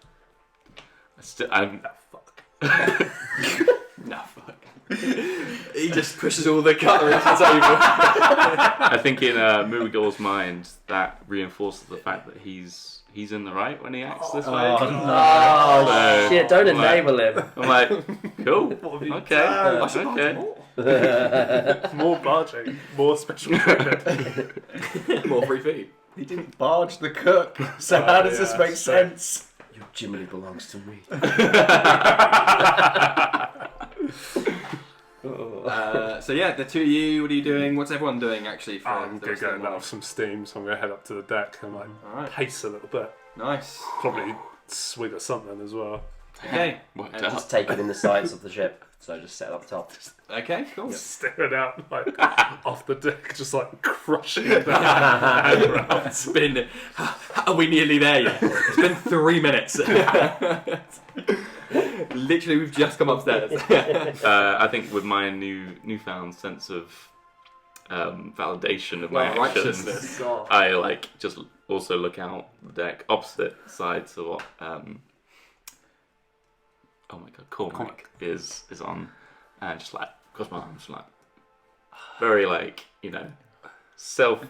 S4: I'm
S1: Nah, fuck. He just pushes all the cutlery off the table.
S4: I think in Muighor's mind that reinforces the fact that he's in the right when he acts this way.
S2: Oh,
S4: So,
S2: shit, don't
S4: I'm like-
S2: enable him.
S4: I'm like, cool. Okay.
S1: I should
S4: Okay.
S1: barge
S3: More barging. More special treatment.
S1: more. More free food.
S5: He didn't barge the cook, so how does this make sense?
S2: Your Jiminy belongs to me.
S1: So yeah, the two of you, what are you doing? What's everyone doing actually for
S3: I'm
S1: the
S3: going
S1: rest
S3: to
S1: of
S3: go
S1: the
S3: let
S1: morning?
S3: off some steam, so I'm going to head up to the deck and
S1: Alright.
S3: pace a little bit.
S1: Nice.
S3: Probably swig or something as well.
S1: Okay.
S4: Worked
S1: And
S4: out.
S2: Just take it in the sights of the ship. So just set it up top.
S1: Okay, cool.
S3: Staring out like off the deck, just like crushing the handrail.
S1: It's been... Are we nearly there yet? It's been 3 minutes. Literally, we've just come upstairs.
S4: I think with my newfound sense of validation of my
S1: Well,
S4: actions,
S1: righteousness.
S4: I like just also look out the deck opposite side to what oh my god, Cormac is on, and just like cross my arms, like very like self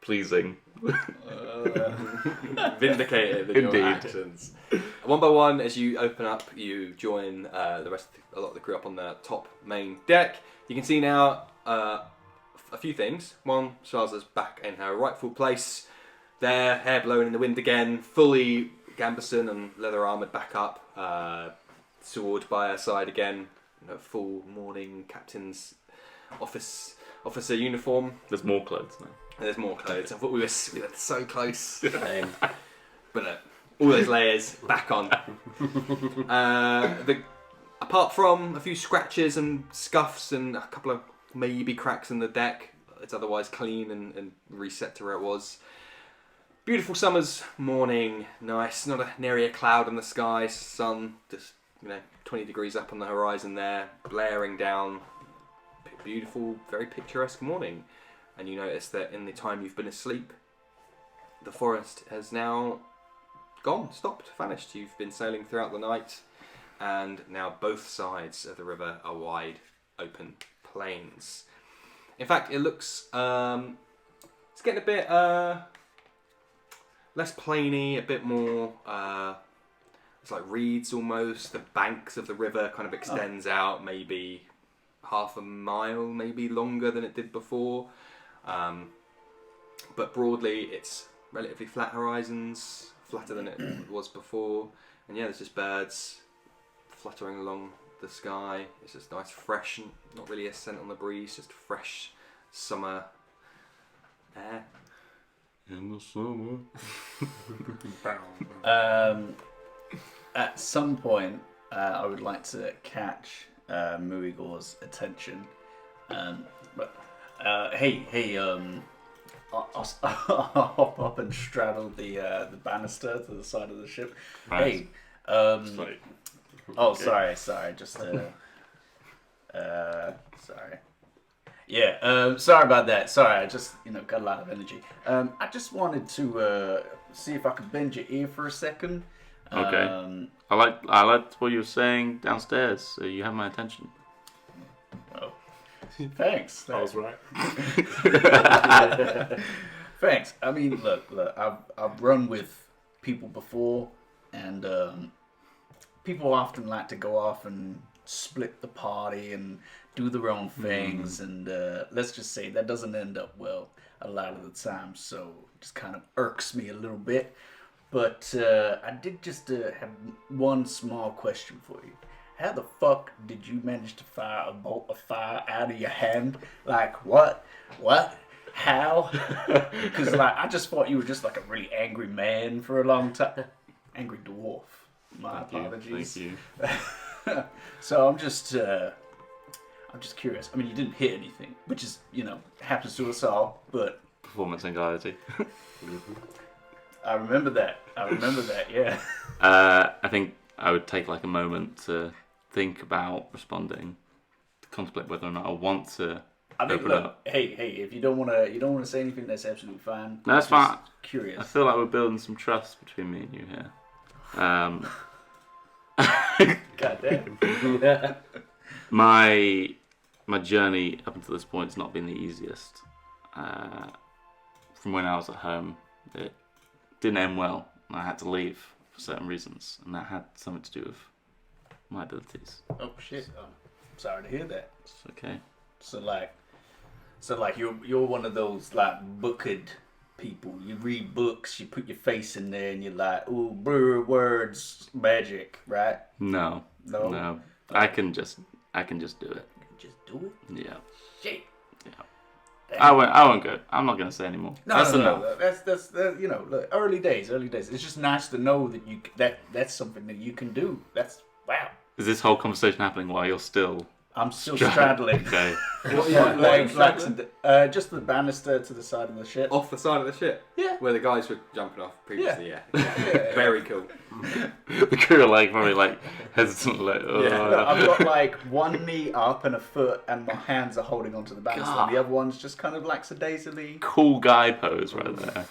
S4: pleasing.
S1: Vindicated in your
S4: Indeed.
S1: actions. One by one, as you open up, you join a lot of the crew up on the top main deck. You can see now a few things. One, Shaza's back in her rightful place. There, hair blowing in the wind again, fully gambeson and leather armoured back up. Sword by her side again. Full morning captain's officer uniform.
S4: There's more clothes now.
S1: There's more clothes. I thought we were so close.
S2: Same.
S1: But look, all those layers back on. Apart from a few scratches and scuffs and a couple of maybe cracks in the deck, it's otherwise clean and reset to where it was. Beautiful summer's morning, nice. Not a nary a cloud in the sky. Sun just 20 degrees up on the horizon there, blaring down. Beautiful, very picturesque morning. And you notice that in the time you've been asleep, the forest has now gone, stopped, vanished. You've been sailing throughout the night, and now both sides of the river are wide open plains. In fact, it looks it's getting a bit less plainy, a bit more it's like reeds almost. The banks of the river kind of extends out maybe half a mile, maybe longer than it did before. But broadly, it's relatively flat horizons, flatter than it was before. And yeah, there's just birds fluttering along the sky. It's just nice, fresh, and not really a scent on the breeze, just fresh summer air.
S4: In the summer.
S5: At some point, I would like to catch Muighor's attention. I'll hop up and straddle the banister to the side of the ship.
S4: Right.
S5: Hey, sorry, just sorry. Yeah, sorry about that. Sorry, I just got a lot of energy. I just wanted to see if I could bend your ear for a second.
S4: Okay. I liked what you were saying downstairs, so you have my attention.
S5: Oh, thanks.
S3: I was right.
S5: Thanks. I mean, look, I've run with people before, and people often like to go off and split the party and do their own things, and let's just say that doesn't end up well a lot of the time, so it just kind of irks me a little bit. But I did just have one small question for you. How the fuck did you manage to fire a bolt of fire out of your hand? Like, what? How? Because I just thought you were just like a really angry man for a long time. Angry dwarf. My apologies.
S4: Thank you.
S5: So I'm just curious. I mean, you didn't hit anything, which is, happens to us all, but...
S4: Performance anxiety.
S5: I remember that, yeah.
S4: I think I would take like a moment to think about responding, to contemplate whether or not I want to open up.
S5: Hey, if you don't want to say anything, that's absolutely fine.
S4: No, that's
S5: I'm just
S4: fine.
S5: Curious.
S4: I feel like we're building some trust between me and you here.
S5: Goddamn.
S4: My journey up until this point has not been the easiest. From when I was at home, it didn't end well. I had to leave for certain reasons, and that had something to do with my abilities.
S5: Oh shit! I'm sorry to hear that.
S4: It's okay.
S5: So like you're one of those like booked people. You read books, you put your face in there, and you're like, ooh, words, magic, right?
S4: No. I can just do it.
S5: Just do it.
S4: Yeah.
S5: Shit.
S4: Yeah. I won't go. I'm not gonna say anymore. That's enough.
S5: No. That's look, early days. It's just nice to know that that's something that you can do. That's wow.
S4: Is this whole conversation happening while you're still?
S5: I'm still straddling.
S4: Okay.
S5: Just the banister to the side of the ship.
S1: Off the side of the ship?
S5: Yeah.
S1: Where the guys were jumping off previously, yeah. Very cool.
S4: The crew are probably hesitant,
S5: I've got like one knee up and a foot, and my hands are holding onto the banister. And the other one's just kind of lackadaisically.
S4: Cool guy pose right there.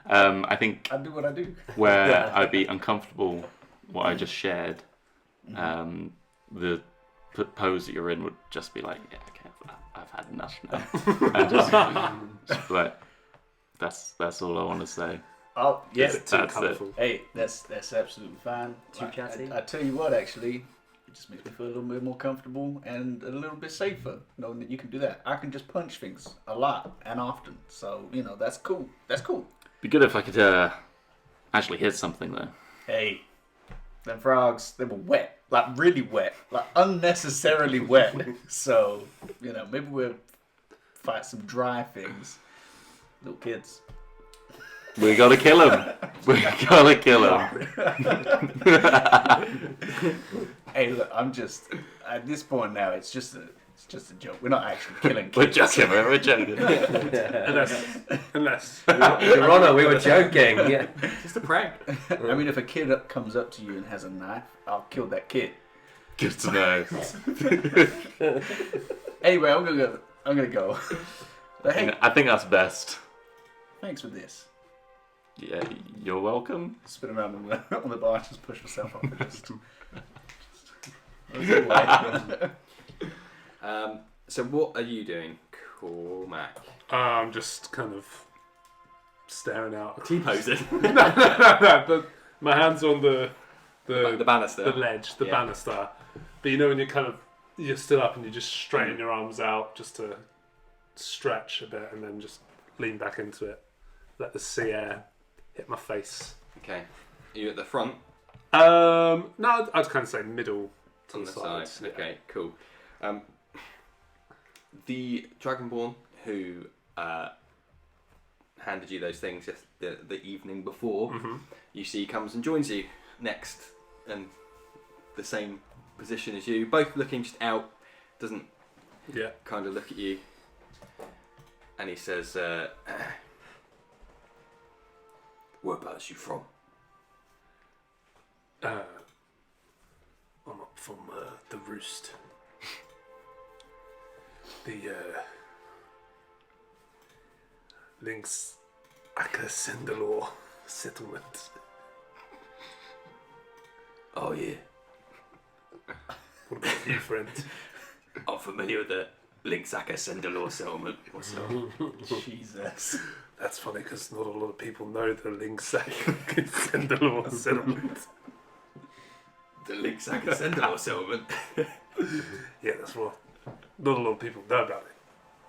S4: I think
S5: I do what I do.
S4: where I'd be uncomfortable, what I just shared, the pose that you're in would just be like, yeah, okay, I've had enough now. And just be like, That's all I want to say.
S5: Oh, yeah.
S3: Is it too
S4: That's it.
S3: colourful?
S5: Hey, that's absolutely fine.
S2: Too chatty?
S5: I tell you what, actually, it just makes me feel a little bit more comfortable and a little bit safer knowing that you can do that. I can just punch things a lot and often, so that's cool. That's cool.
S4: Be good if I could actually hit something though.
S5: Hey, them frogs, they were wet, like really wet, like unnecessarily wet. So maybe we'll fight some dry things, little kids.
S4: We gotta kill him. We gotta kill him.
S5: Hey, look, I'm just at this point now. It's just a joke. We're not actually killing kids.
S4: We're joking. We're joking.
S3: Unless
S2: Your Honour, we were joking. Yeah.
S1: Just a prank.
S5: I mean, if a kid comes up to you and has a knife, I'll kill that kid.
S4: Good to know.
S5: Anyway, I'm gonna go. But hey,
S4: I think that's best.
S5: thanks for this.
S4: Yeah, you're welcome.
S5: Spin around on the bar, just push myself off the list.
S1: So what are you doing, Cormac?
S3: I'm just kind of staring out.
S1: T-posing.
S3: No, but my hands on the
S1: banister.
S3: the ledge, the banister. But when you're stood up and you just straighten your arms out just to stretch a bit and then just lean back into it. Let the sea air hit my face.
S1: Okay. Are you at the front?
S3: No, I'd kind of say middle to
S1: On
S3: the
S1: the
S3: side.
S1: side. Okay, cool. The Dragonborn who handed you those things just the evening before, you see comes and joins you next and the same position as you, both looking just out, doesn't kind of look at you, and he says, whereabouts you from?
S3: I'm up from the Roost. The Links Akasendalor settlement.
S1: Oh yeah,
S3: What about you, friend?
S1: I'm familiar with the Linksaka Sendalor settlement. What's up?
S5: Jesus.
S3: That's funny because not a lot of people know the Links Akasendalor settlement.
S1: The Linksaka Sendalor settlement.
S3: Yeah, that's what not a lot of people know about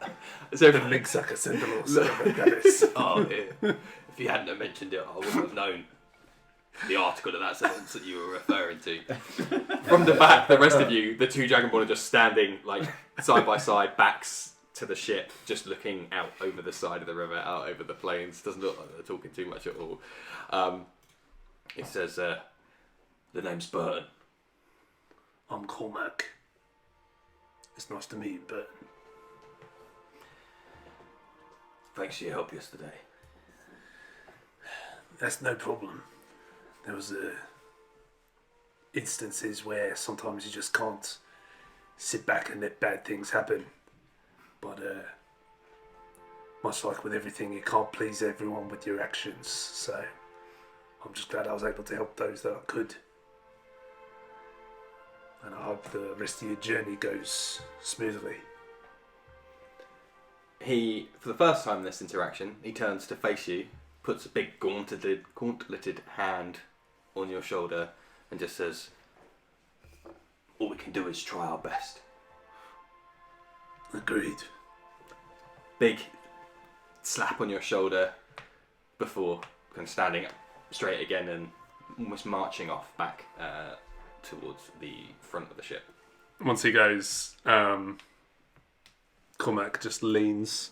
S3: it.
S1: So
S3: The Links Akasendalor settlement, that is.
S1: oh yeah. If you hadn't have mentioned it, I wouldn't have known the article of that sentence that you were referring to. From the back, the rest of you, the two Dragonborn are just standing like side by side, backs to the ship, just looking out over the side of the river, out over the plains. Doesn't look like they're talking too much at all. It says, the name's Burton.
S3: I'm Cormac. It's nice to meet you, Burton.
S1: Thanks for your help yesterday.
S3: That's no problem. There was instances where sometimes you just can't sit back and let bad things happen. But much like with everything, you can't please everyone with your actions. So I'm just glad I was able to help those that I could. And I hope the rest of your journey goes smoothly.
S1: He, for the first time in this interaction, he turns to face you, puts a big gauntleted hand on your shoulder and just says, all we can do is try our best.
S3: Agreed.
S1: Big slap on your shoulder before kind of standing up straight again and almost marching off back towards the front of the ship.
S3: Once he goes, Cormac just leans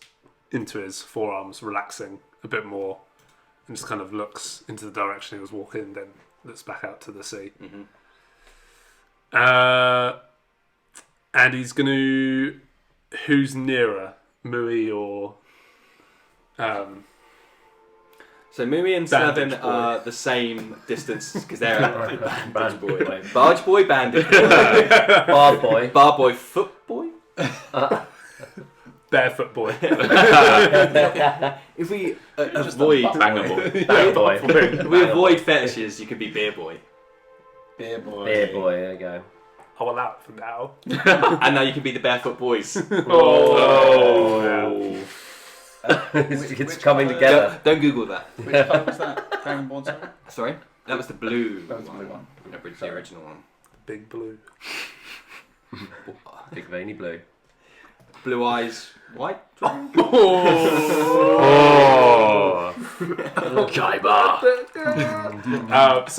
S3: into his forearms, relaxing a bit more, and just kind of looks into the direction he was walking, then looks back out to the sea.
S1: Mm-hmm.
S3: And he's going to... Who's nearer, Muighor or...
S1: So Muighor and
S3: Bandage
S1: Slevin
S3: boy.
S1: are the same distance because they're
S2: Bandage boy.
S1: Barge boy, bandage boy,
S2: Bar boy.
S1: bar boy, foot boy.
S3: Barefoot boy.
S1: If we avoid
S4: Banger boy.
S2: Bar boy.
S1: if we avoid fetishes, you could be beer boy,
S5: Beer boy.
S2: Beer boy, there you go.
S3: I'll allow it for now.
S1: and now you can be the barefoot boys.
S3: Oh.
S2: It's coming together.
S1: Don't Google that.
S5: Which colour was that? Dragonborn, sorry?
S1: Sorry? That was the blue
S5: That was the blue one.
S1: The original one.
S3: Big blue.
S2: Big veiny blue.
S1: Blue eyes, white?
S3: So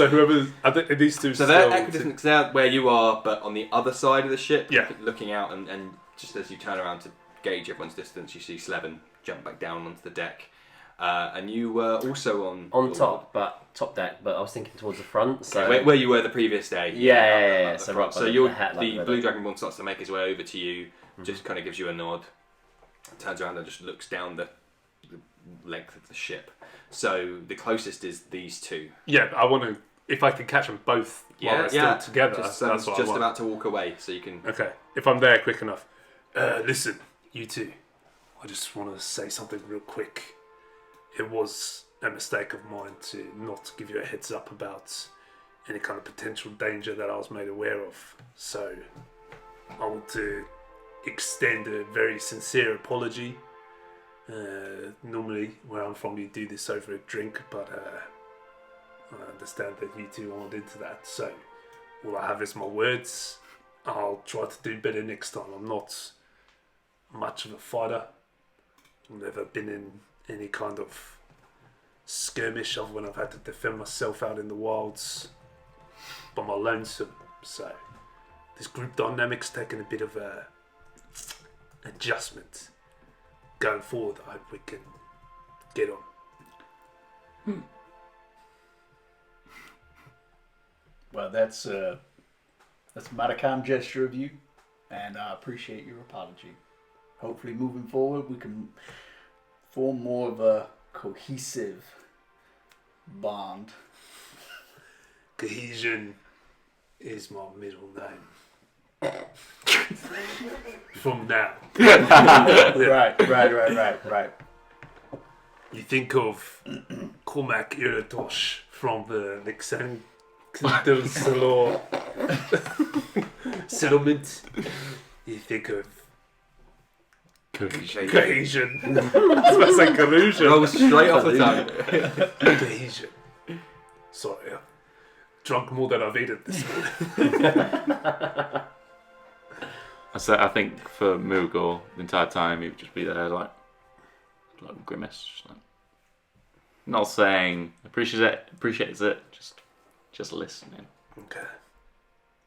S3: whoever I think these two.
S1: So they're equidistant because they're where you are, but on the other side of the ship,
S3: Yeah.
S1: looking out, and just as you turn around to gauge everyone's distance, you see Slevin jump back down onto the deck. And you were also on
S2: top deck, but I was thinking towards the front. So
S1: where you were the previous day.
S2: Yeah.
S1: Up the
S2: So
S1: front.
S2: right by
S1: So
S2: the
S1: you're
S2: hat, like
S1: the
S2: the-
S1: blue dragonborn starts to make his way over to you, just kind of gives you a nod, turns around and just looks down the length of the ship. So the closest is these two.
S3: Yeah, I want to. If I can catch them both while they're still together,
S1: Just,
S3: that's what I
S1: just
S3: want.
S1: about to walk away, so you can.
S3: Okay, if I'm there quick enough. Listen, you two. I just want to say something real quick. It was a mistake of mine to not give you a heads up about any kind of potential danger that I was made aware of. So I want to extend a very sincere apology. Normally, where I'm from, you do this over a drink, but I understand that you two aren't into that. So all I have is my words. I'll try to do better next time. I'm not much of a fighter. I've never been in any kind of skirmish other when I've had to defend myself out in the wilds by my lonesome. So this group dynamic's taken a bit of a adjustment. Going forward, I hope we can get on.
S5: Well, that's a mighty kind gesture of you, and I appreciate your apology. Hopefully, moving forward, we can form more of a cohesive bond.
S3: Cohesion is my middle name. From now.
S5: Right.
S3: You think of Cormac Iratosh from the Alexander Salor settlement. You think of cohesion. I was about to say collusion.
S1: Rolls straight off the tongue.
S3: Cohesion. Sorry, I've drunk more than I've eaten this morning.
S4: I think for Muighor, the entire time he would just be there like grimace, just like not saying appreciates it, just listening.
S3: Okay.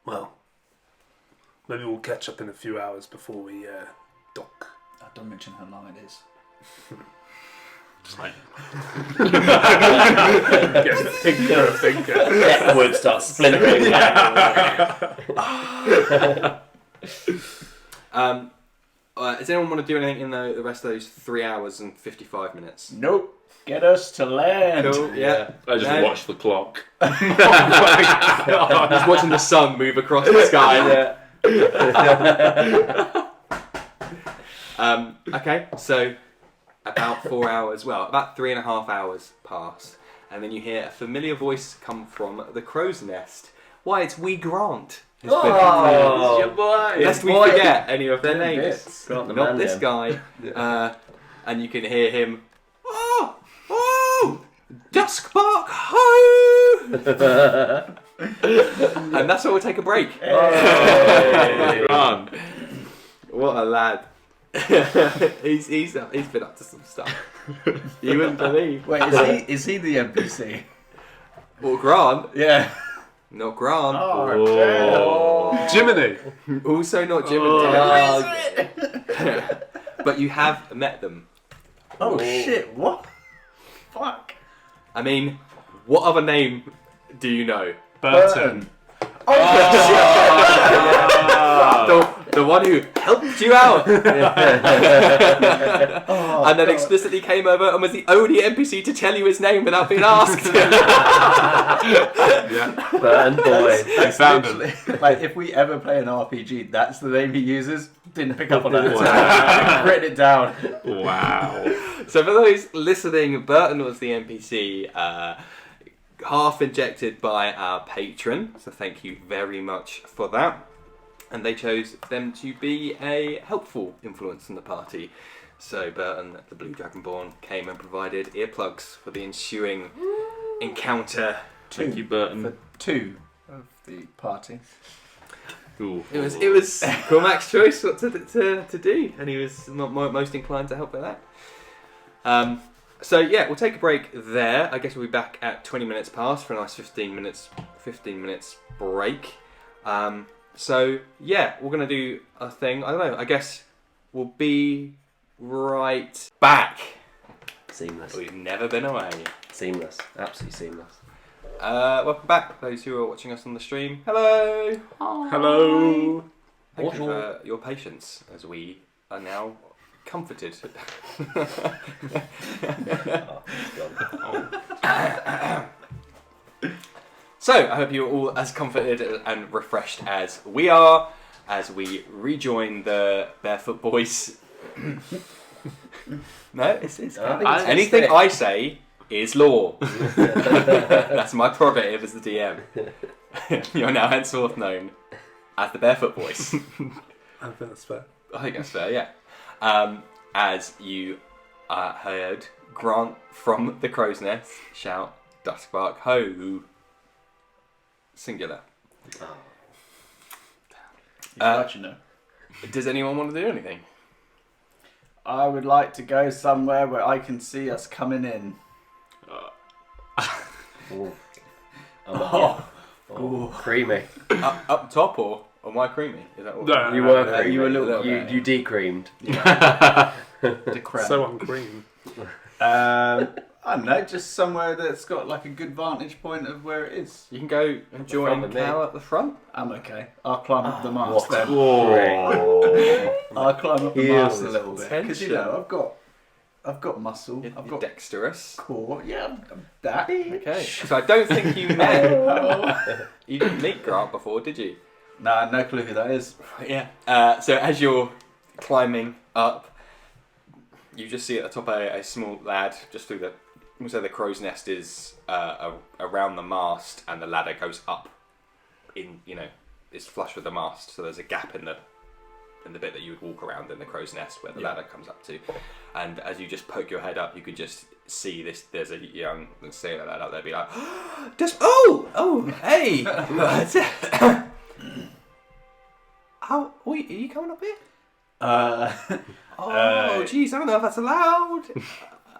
S3: Well, maybe we'll catch up in a few hours before we dock.
S5: Don't mention how long it is.
S3: Just like get a thinker.
S2: Yeah, wood starts splintering.
S1: Does anyone want to do anything in the rest of those 3 hours and 55 minutes?
S5: Nope. Get us to land.
S1: Cool, yeah.
S4: I just watch the clock.
S1: Just watching the sun move across the sky. Okay, so about 4 hours, about 3.5 hours pass, and then you hear a familiar voice come from the crow's nest. Why, it's Wee Grant.
S2: Oh,
S1: your boy. Lest we forget any of their names.
S2: Grant the
S1: Not
S2: man,
S1: this
S2: yeah.
S1: guy. And you can hear him. Oh, Duskbark, ho! And that's where we'll take a break.
S2: Hey.
S1: Grant. What a lad. he's been up to some stuff. You wouldn't believe.
S5: Wait, is he the NPC?
S1: Well, Grant.
S5: Yeah.
S1: Not Grant.
S5: Oh.
S3: Jiminy.
S1: Also not Jim and Ted. But you have met them.
S5: Oh shit! What? Fuck.
S1: I mean, what other name do you know?
S3: Burton.
S1: The one who helped you out. And then explicitly came over and was the only NPC to tell you his name without being asked.
S3: Yeah.
S2: Burn boy.
S5: That's
S3: found him.
S5: literally- Like, if we ever play an RPG, that's the name he uses. Didn't pick up on that. Written it down.
S4: Wow.
S1: So for those listening, Burton was the NPC, half injected by our patron. So thank you very much for that. And they chose them to be a helpful influence in the party. So Burton, the Blue Dragonborn, came and provided earplugs for the ensuing encounter.
S4: Thank you, Burton.
S5: For 2 of the party.
S4: Ooh.
S1: It was Cormac's choice what to do, and he was most inclined to help with that. So yeah, we'll take a break there. I guess we'll be back at 20 minutes past for a nice 15 minutes break. So yeah, we're gonna do a thing. I don't know. I guess we'll be right back.
S2: Seamless.
S1: We've never been away.
S2: Seamless. Absolutely seamless.
S1: Welcome back, those who are watching us on the stream. Hello.
S3: Hello.
S1: Thank you for your patience as we are now comforted. So, I hope you're all as comforted and refreshed as we are as we rejoin the Barefoot Boys. No, it's anything I say is law. That's my prerogative as the DM. You're now henceforth known as the Barefoot Boys.
S3: I think that's fair.
S1: I think that's fair, yeah. As you heard Grant from the Crow's Nest shout, Duskbark ho! Singular.
S5: You know.
S1: Does anyone want to do anything?
S5: I would like to go somewhere where I can see us coming in.
S2: Ooh.
S5: Oh.
S2: Creamy.
S1: Up top or am I creamy? Is that what?
S3: No,
S2: You were
S5: no,
S2: creamy.
S5: you were a little
S2: You
S5: bit.
S2: you decreamed.
S5: The creme.
S3: So ungreen.
S5: I don't know, just somewhere that's got like a good vantage point of where it is.
S1: You can go and join
S2: with me.
S1: Cal at the front.
S5: I'm okay. I'll climb up the mast
S2: What?
S5: then.
S2: Whoa.
S5: I'll climb up the
S2: Here's
S5: mast a little bit because you know I've got muscle.
S1: You're
S5: I've got
S1: dexterous.
S5: core. Yeah, I'm that.
S1: Okay. So I don't think you met. You didn't meet Grant before, did you?
S5: Nah, no clue who that is.
S1: Yeah. So as you're climbing up, you just see at the top a small lad just through the. We'll say the crow's nest is around the mast, and the ladder goes up. It's flush with the mast, so there's a gap in the bit that you would walk around in the crow's nest where the ladder comes up to. And as you just poke your head up, you could just see this. There's a young sailor lad up there, be like, hey, how? Are you coming up here? Jeez, I don't know if that's allowed.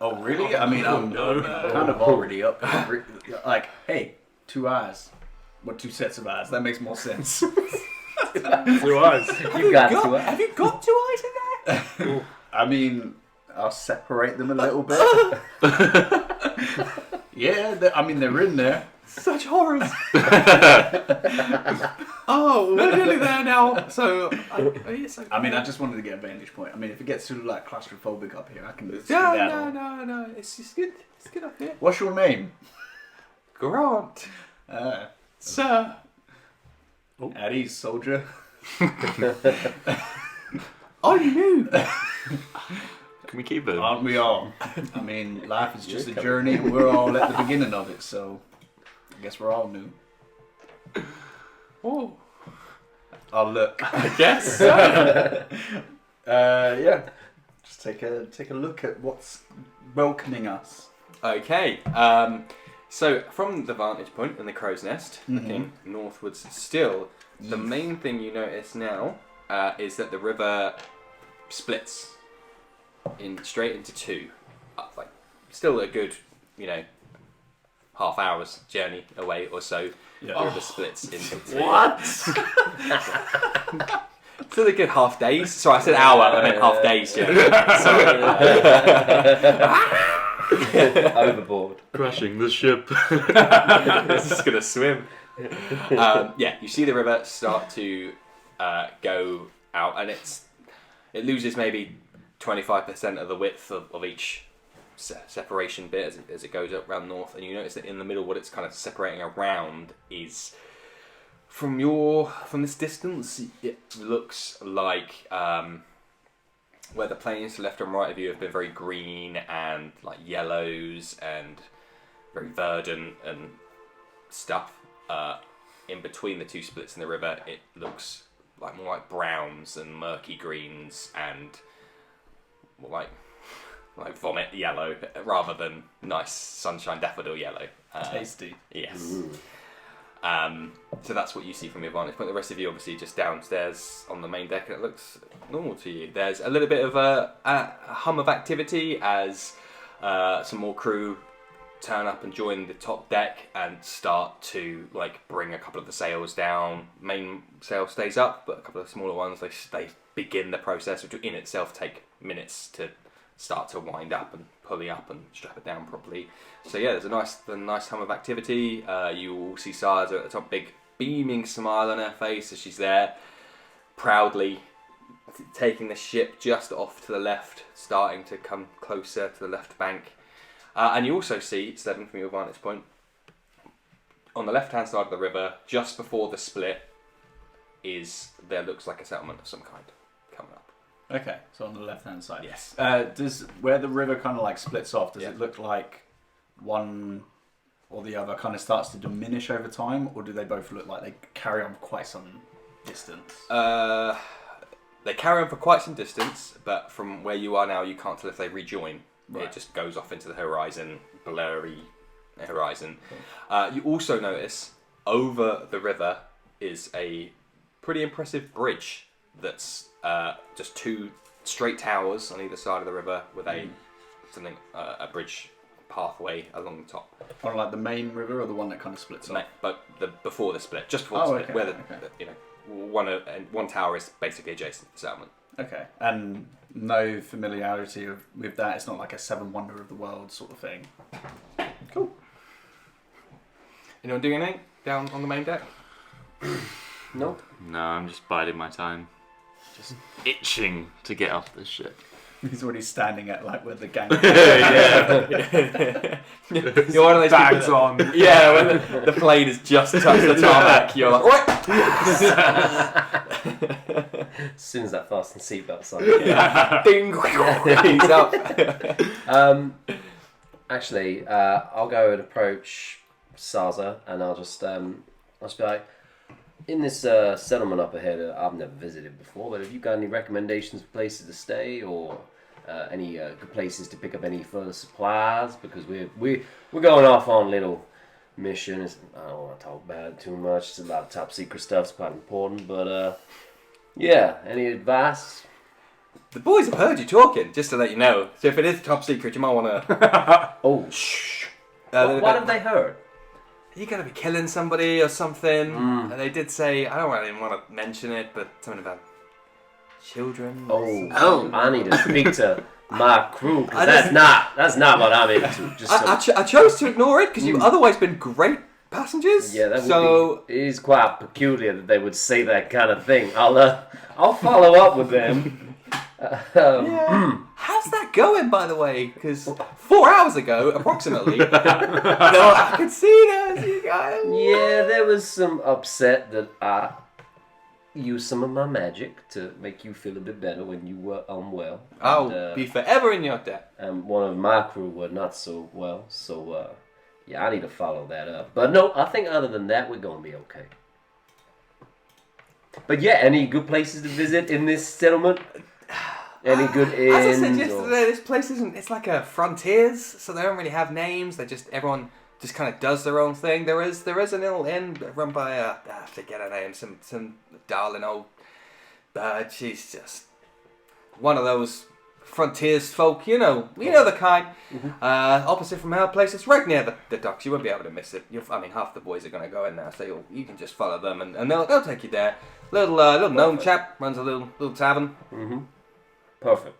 S5: Oh really? I mean, I'm kind of already up. Like, hey, 2 eyes. What 2 sets of eyes? That makes more sense.
S3: 2 eyes.
S2: You've got to.
S1: Have you got 2 eyes in there?
S5: I mean, I'll separate them a little bit. Yeah, they're in there.
S1: Such horrors. Oh, we're nearly there now. So,
S5: I mean, I just wanted to get a vantage point. I mean, if it gets too like claustrophobic up here, I can skedaddle.
S1: No. It's good. It's good up here.
S5: What's your name?
S1: Grant. Sir.
S5: At ease, soldier.
S1: I knew.
S4: Can we keep it?
S5: Aren't we all? I mean, life is just a journey, and we're all at the beginning of it, so I guess we're all new.
S1: Oh.
S5: I'll look.
S1: I guess.
S5: Yeah. Just take a look at what's welcoming us.
S1: Okay. So from the vantage point in the crow's nest, looking northwards still, the main thing you notice now is that the river splits straight into 2. Like still a good, half hour's journey away or so.
S5: Yeah.
S1: The river splits into 2.
S2: What?
S1: Still a good half days. Sorry, I said hour. I meant half days. Yeah. Sorry.
S2: Overboard.
S4: Crashing the ship.
S1: It's just gonna swim. You see the river start to go out, and it loses maybe 25% of the width of each separation bit as it goes up around north, and you notice that in the middle, what it's kind of separating around is from this distance, it looks like where the plains to left and right of you have been very green and like yellows and very verdant and stuff. In between the 2 splits in the river, it looks like more like browns and murky greens and like vomit yellow rather than nice sunshine daffodil yellow.
S5: Tasty.
S1: Yes. So that's what you see from your vantage point. The rest of you obviously just downstairs on the main deck, and it looks normal to you. There's a little bit of a hum of activity as some more crew turn up and join the top deck and start to like bring a couple of the sails down. Main sail stays up, but a couple of the smaller ones they begin the process, which will in itself take minutes to start to wind up and pulley up and strap it down properly. So yeah, there's a nice hum of activity. You will see Sars at the top, big beaming smile on her face as she's there, proudly taking the ship just off to the left, starting to come closer to the left bank. And you also see, 7 from your vantage point, on the left-hand side of the river, just before the split, there looks like a settlement of some kind coming up.
S5: Okay, so on the left-hand side.
S1: Yes.
S5: Does where the river kind of like splits off, does
S1: Yeah.
S5: it look like one or the other kind of starts to diminish over time, or do they both look like they carry on for quite some distance?
S1: They carry on for quite some distance, but from where you are now, you can't tell if they rejoin.
S5: Right.
S1: It just goes off into the horizon, blurry horizon. You also notice over the river is a pretty impressive bridge that's just 2 straight towers on either side of the river with a bridge pathway along the top.
S5: On like the main river or the one that kind of splits off?
S1: But before the split, just before the split,
S5: okay,
S1: where
S5: okay.
S1: one tower is basically adjacent to the settlement.
S5: Okay, and no familiarity with that. It's not like a 7 wonder of the world sort of thing.
S1: Cool. Anyone doing anything down on the main deck?
S2: Nope.
S4: No, I'm just biding my time. Just itching to get off this ship.
S5: He's already standing at like where the gang.
S1: You're one of those
S3: Bags
S1: people
S3: on.
S1: Yeah, when the plane has just touched the tarmac, you're like, right.
S2: As soon as that fasten seatbelt sign.
S1: Ding. He's up.
S2: Actually, I'll go and approach Saza, and I'll just be like, in this settlement up ahead, I've never visited before, but have you got any recommendations for places to stay, or any good places to pick up any further supplies? Because we're going off on a little mission. I don't want to talk about it too much. It's a lot of top secret stuff. It's quite important, but yeah. Any advice?
S1: The boys have heard you talking, just to let you know. So if it is top secret, you might want to.
S2: Oh, shh. What have they heard?
S1: You're going to be killing somebody or something. And they did say, I don't really want to mention it, but something about children.
S2: Oh, I need to speak to my crew, because that's not what I'm into. Just
S1: I chose to ignore it because you've otherwise been great passengers.
S2: yeah, that would be. It is quite peculiar that they would say that kind of thing. I'll follow up with them.
S1: Yeah. How's that going, by the way? Because 4 hours ago, approximately, I could see that you guys.
S2: Yeah, there was some upset that I used some of my magic to make you feel a bit better when you were unwell.
S1: I'll be forever in your debt.
S2: And one of my crew were not so well, so yeah, I need to follow that up. But no, I think other than that, we're gonna be okay. But yeah, any good places to visit in this settlement? Any good inns?
S1: As I said yesterday, this place isn't. It's like a frontiers, so they don't really have names. Everyone just kind of does their own thing. There is an little inn run by I forget her name. Some darling old bird. She's just one of those frontiers folk. You know the kind. Opposite from her place, it's right near the docks. You won't be able to miss it. Half the boys are going to go in there, so you can just follow them, and they'll take you there. Little gnome chap runs a little tavern.
S2: Mm-hmm. Perfect.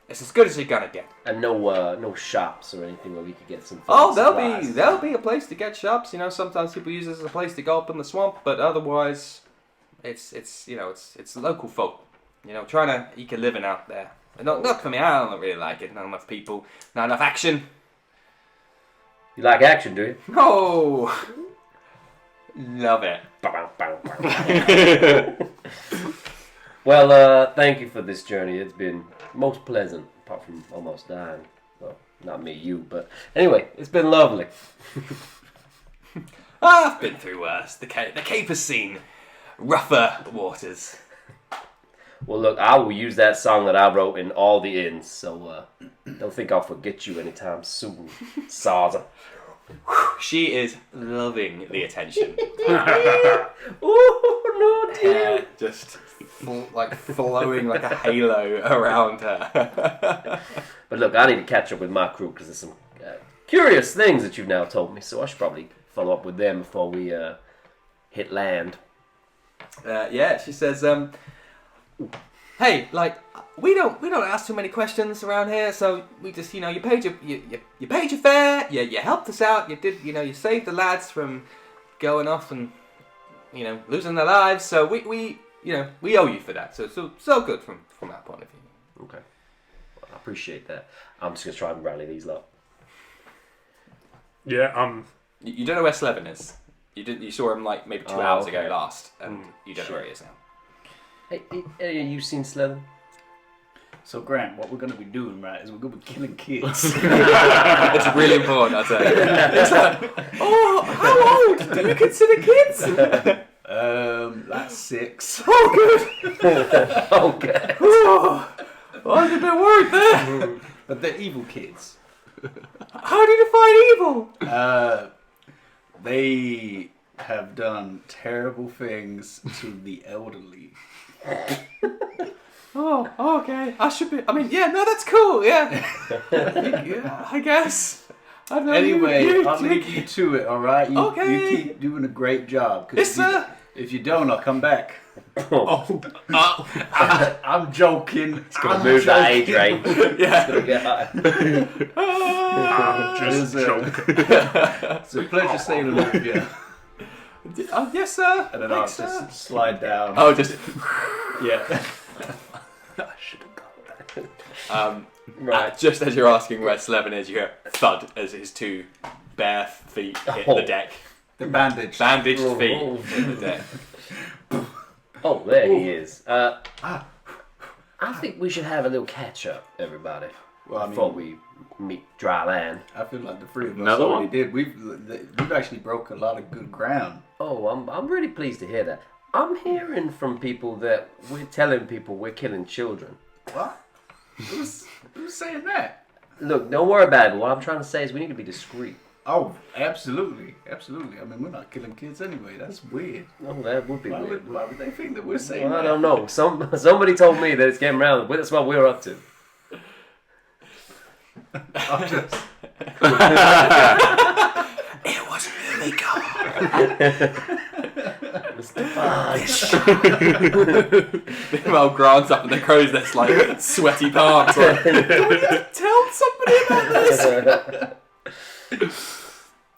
S1: It's as good as you're gonna get.
S2: And no shops or anything where we could get some.
S1: There'll be a place to get shops. Sometimes people use it as a place to go up in the swamp, but otherwise, it's local folk. Trying to eke a living out there. Not for me. I don't really like it. Not enough people. Not enough action.
S2: You like action, do you?
S1: No. Love it.
S2: Well, thank you for this journey. It's been most pleasant, apart from almost dying. Well, not me, you, but anyway, it's been lovely.
S1: I've been through worse. The Cape has seen rougher waters.
S2: Well, look, I will use that song that I wrote in all the inns, so don't think I'll forget you anytime soon, Saza.
S1: She is loving the attention.
S2: Oh, no, dear.
S1: Hair just like flowing like a halo around her.
S2: But look, I need to catch up with my crew because there's some curious things that you've now told me, so I should probably follow up with them before we hit land.
S1: Yeah, she says, hey, like, we don't ask too many questions around here, so we just, you paid you paid your fare, you helped us out, you saved the lads from going off and, losing their lives, so we owe you for that, so good from that point of view.
S2: Okay. Well, I appreciate that. I'm just going to try and rally these lot.
S3: Yeah,
S1: You don't know where Slevin is. You saw him like maybe 2 hours ago last, and you don't know where he is now.
S2: Hey, you seen Slevin?
S5: So Grant, what we're going to be doing, right, is we're going to be killing kids.
S1: It's really important, I'll tell you. It's like, how old do you consider kids?
S5: That's 6.
S1: Oh, good.
S2: Okay.
S1: Oh, I was a bit worried there.
S5: But they're evil kids.
S1: How do you define evil?
S5: They have done terrible things to the elderly.
S1: Oh, okay. I should be. I mean, yeah, no, that's cool. Yeah, yeah, I guess. I know
S5: Anyway, I'll leave you to it, alright?
S1: Okay.
S5: You keep doing a great job.
S1: Yes, sir.
S5: If you don't, I'll come back.
S3: oh,
S5: I'm joking.
S2: It's going to move that age range.
S1: Yeah.
S2: It's going to get high.
S3: just joke.
S5: It's a pleasure sailing with you.
S1: Yes, sir.
S5: And then
S1: Thanks,
S5: I'll
S1: sir.
S5: just slide down.
S1: Oh, just.
S5: Yeah.
S3: I should have got that.
S2: Right.
S1: Just as you're asking where Slevin is, you hear thud as his 2 bare feet hit the deck.
S5: The bandage.
S1: Bandaged feet hit the deck.
S2: Oh, there he is. I think we should have a little catch-up, everybody,
S5: Well, I
S2: before
S5: mean,
S2: we meet dry land.
S5: I feel like the 3 of us
S4: Another
S5: already
S4: one?
S5: did. We've actually broke a lot of good ground.
S2: Oh, I'm really pleased to hear that. I'm hearing from people that we're telling people we're killing children.
S5: What? Who's saying that?
S2: Look, don't worry about it. But what I'm trying to say is we need to be discreet.
S5: Oh, absolutely. Absolutely. I mean, we're not killing kids anyway. That's weird.
S2: Oh, that would be
S5: Why
S2: weird.
S5: would they think that we're saying
S2: Well, I
S5: that?
S2: don't know. Somebody told me that it's getting around. That's what we're up to.
S5: I'm just...
S1: It was really cold.
S2: Mr. Fudge.
S1: Meanwhile, Grant's up in the crow's nest like sweaty palms. Like, do we need to tell somebody about this?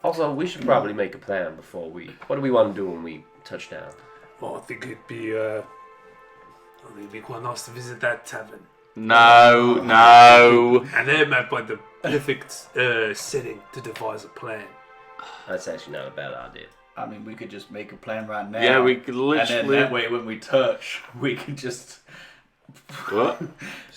S2: Also, we should probably make a plan before we... What do we want to do when we touch down?
S3: Well, I think it'd be quite nice to visit that tavern.
S4: No.
S3: And there might be the perfect setting to devise a plan.
S2: That's actually not a bad idea.
S5: I mean, we could just make a plan right now.
S4: Yeah, we could
S5: And
S4: literally.
S5: then that way, when we touch, we can just...
S4: What?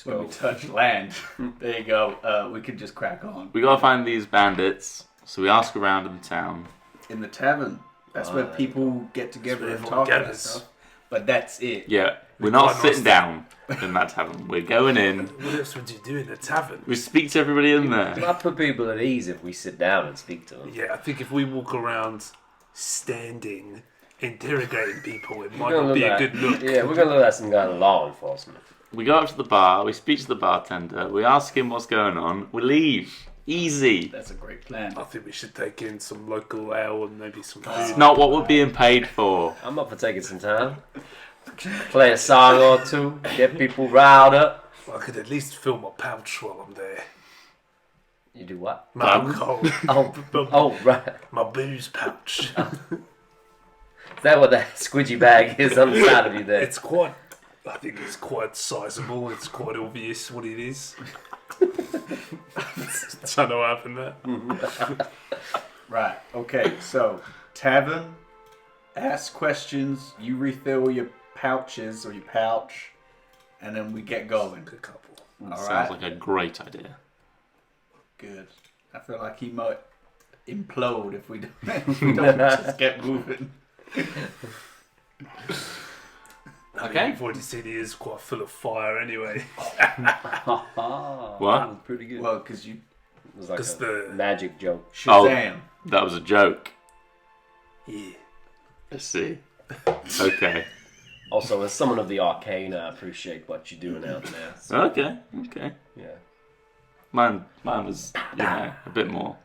S5: When we touch land, there you go. We can just crack on.
S4: We gotta find these bandits. So we ask around in the town.
S5: In the tavern. That's where people get together
S3: That's
S5: and
S3: where
S5: talk
S3: everyone
S5: about
S3: gathers.
S5: stuff. But that's it.
S4: Yeah, we're not
S3: quite
S4: sitting
S3: nice
S4: down in that tavern. We're going in.
S3: What else would you do in a tavern?
S4: We speak to everybody in there.
S2: Might put people at ease if we sit down and speak to them.
S3: Yeah, I think if we walk around standing, interrogating people, it might
S2: We're gonna
S3: not be
S2: look
S3: a
S2: at-
S3: good look.
S2: Yeah, we're going to look at some kind of law enforcement.
S4: We go up to the bar. We speak to the bartender. We ask him what's going on. We leave. Easy.
S5: That's a great plan.
S3: I think we should take in some local ale and maybe some
S4: It's
S3: food.
S4: not what we're being paid for.
S2: I'm up for taking some time. Play a song or two, get people riled up.
S3: I could at least fill my pouch while I'm there.
S2: You do what?
S3: My alcohol,
S2: Oh, right.
S3: my booze pouch.
S2: Is that what that squidgy bag is on the side of you there?
S3: It's quite, I think it's quite sizable. It's quite obvious what it is. Don't know what happened there.
S5: Right. Okay. So, tavern. Ask questions. You refill your pouches or your pouch, and then we get going.
S3: Good couple.
S5: All
S4: Sounds
S5: right.
S4: like a great idea.
S5: Good. I feel like he might implode if we don't just get moving.
S1: Okay.
S3: You've already seen he is quite full of fire anyway.
S2: That
S4: What?
S2: was pretty good.
S5: Well, because you
S2: It was like
S3: Because
S2: a
S3: the-
S2: magic joke.
S5: Shazam.
S4: That was a joke.
S3: Yeah.
S4: I see. Okay.
S2: Also, as someone of the arcane, I appreciate what you're doing out there. So,
S4: Okay.
S2: yeah.
S4: Mine was, a bit more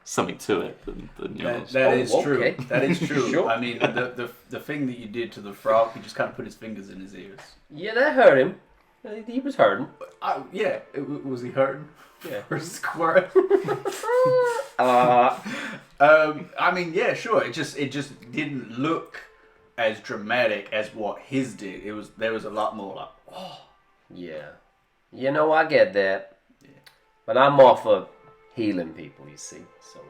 S4: something to it than yours.
S5: That is
S2: Oh,
S5: true.
S2: okay.
S5: That is true.
S2: Sure.
S5: I mean, the thing that you did to the frog, he just kind of put his fingers in his ears.
S2: Yeah, that hurt him. He was hurting.
S5: Yeah, was he hurting?
S2: Yeah.
S5: Or squirting? I mean, yeah, sure. It just didn't look as dramatic as what his did. There was a lot more like, oh.
S2: Yeah. You know, I get that. But I'm all for healing people, you see. So,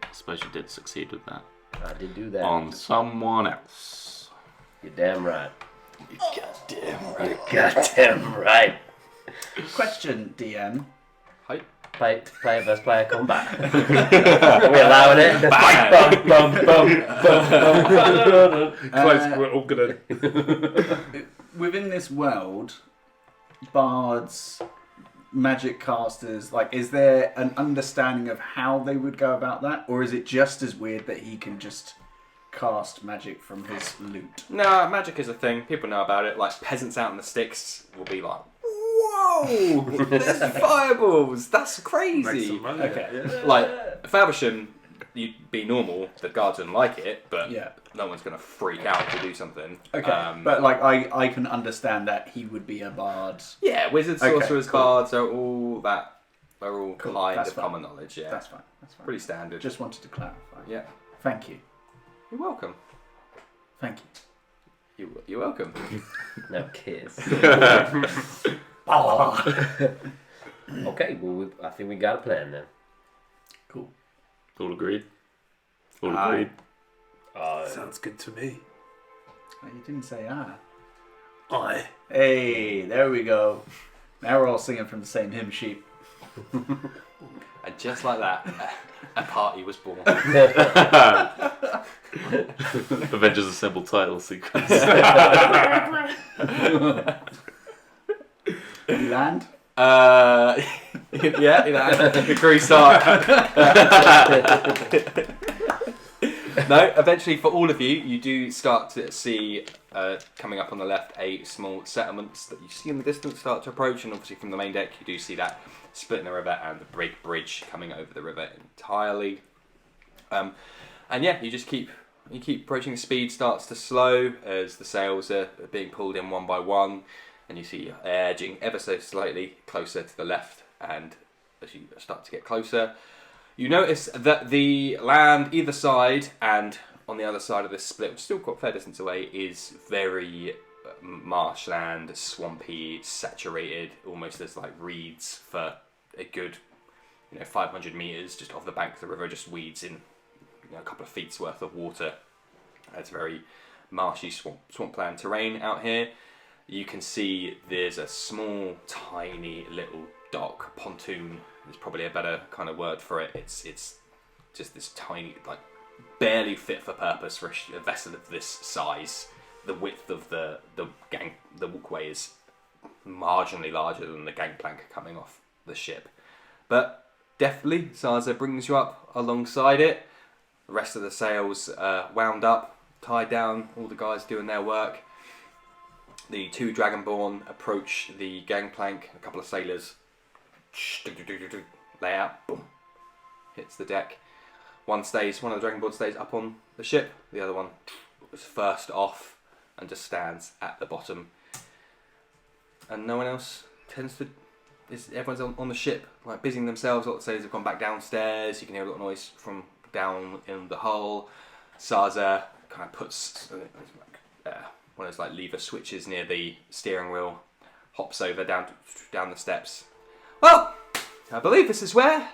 S4: I suppose you did succeed with that.
S2: I did do that.
S4: On someone else.
S2: You're damn right.
S4: Goddamn
S2: Goddamn right.
S5: Question, DM.
S1: Hi.
S2: Player versus player combat. Are we allowing it? Bum, bum, bum, bum,
S3: Close, we're all gonna.
S5: Within this world, bards, magic casters, like, is there an understanding of how they would go about that? Or is it just as weird that he can just cast magic from his loot?
S1: No, magic is a thing. People know about it. Like, peasants out in the sticks will be like, whoa, there's fireballs. That's
S3: Make
S1: crazy.
S3: some money.
S5: Okay.
S1: Like, Faversham, you'd be normal. The guards wouldn't like it, but
S5: Yeah.
S1: no one's going to freak out to do something.
S5: Okay. But, like, I can understand that he would be a bard.
S1: Yeah, wizards,
S5: Okay,
S1: sorcerers,
S5: cool.
S1: bards are all that. They're all
S5: Cool,
S1: kind
S5: that's
S1: of
S5: fine.
S1: common knowledge. Yeah,
S5: That's fine. That's fine.
S1: pretty standard.
S5: Just wanted to clarify.
S1: Yeah,
S5: Thank you.
S1: you're welcome.
S5: Thank you.
S1: You're welcome.
S2: No kiss.
S5: Oh.
S2: Okay, well, I think we got a plan then.
S5: Cool.
S4: All agreed? All
S5: Aye.
S4: agreed?
S3: Sounds good to me.
S5: Oh, you didn't say ah.
S3: Aye.
S5: Hey, there we go. Now we're all singing from the same hymn sheet.
S1: And just like that, a party was born.
S4: Avengers Assemble title sequence.
S5: You land?
S1: Yeah, agree start. No, eventually for all of you, you do start to see, coming up on the left, a small settlement that you see in the distance start to approach, and obviously from the main deck you do see that split in the river and the big bridge coming over the river entirely. And yeah, you keep approaching. The speed starts to slow as the sails are being pulled in one by one, and you see you're edging ever so slightly closer to the left, and as you start to get closer, you notice that the land either side and on the other side of this split, which is still quite a fair distance away, is very marshland, swampy, saturated, almost as like reeds for a good 500 meters just off the bank of the river, just weeds in a couple of feet's worth of water. It's very marshy swampland terrain out here. You can see there's a small, tiny little dock, pontoon is probably a better kind of word for it. It's just this tiny, like barely fit for purpose for a vessel of this size. The width of the walkway is marginally larger than the gangplank coming off the ship. But definitely, Zaza brings you up alongside it. The rest of the sails wound up, tied down, all the guys doing their work. The two Dragonborn approach the gangplank, a couple of sailors lay out, boom, hits the deck. One of the Dragonborn stays up on the ship, the other one was first off and just stands at the bottom. And no one else tends to... Everyone's on the ship, like busying themselves. A lot of sailors have gone back downstairs. You can hear a lot of noise from down in the hull. Zaza kind of puts one of those like lever switches near the steering wheel, hops over down the steps. Well, I believe this is where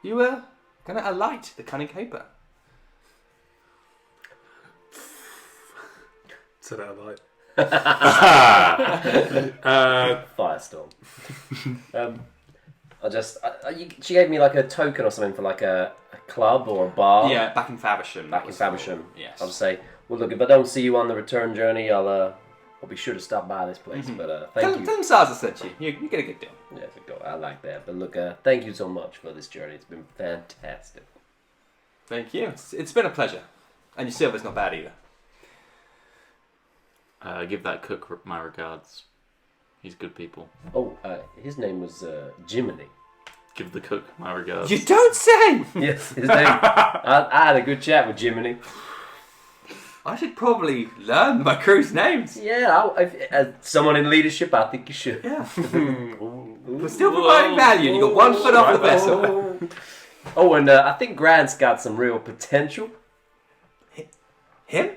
S1: you were going to alight the cunning caper.
S3: So that I like.
S2: Firestorm. She gave me like a token or something for like a club or a bar.
S1: Yeah, back in Faversham.
S2: Back in Faversham.
S1: Yes.
S2: I'll just say, Well, look, if I don't see you on the return journey, I'll be sure to stop by this place. But thank you.
S1: Tell them Sarza sent you. You get a good deal.
S2: Yeah, I like that. But look, thank you so much for this journey. It's been fantastic.
S1: Thank you. It's been a pleasure. And your silver's not bad either.
S4: Give that cook my regards. He's good people.
S2: Oh, his name was Jiminy.
S4: Give the cook my regards.
S1: You don't say!
S2: Yes, his name. I had a good chat with Jiminy.
S1: I should probably learn my crew's names.
S2: Yeah, as someone in leadership, I think you should.
S1: Yeah. We're still providing value and you got 1 foot off the vessel.
S2: Oh, and I think Grant's got some real potential.
S1: Him?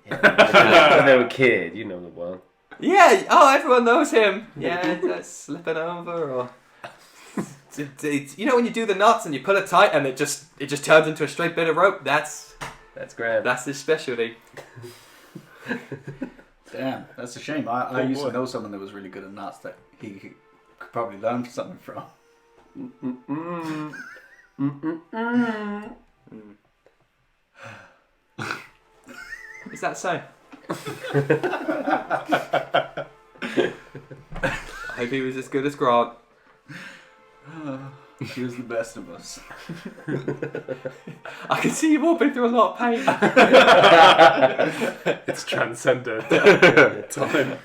S2: Yeah, when they were a kid, you know the one.
S1: Yeah, everyone knows him. Yeah, that's slipping over or... You know when you do the knots and you pull it tight and it just turns into a straight bit of rope? That's
S2: Grant.
S1: That's his specialty.
S5: Damn, that's a shame. I used to know someone that was really good at knots that he could probably learn something from.
S1: Is that so? I hope he was as good as Grant.
S5: He was the best of us.
S1: I can see you've all been through a lot of pain.
S3: It's transcended time.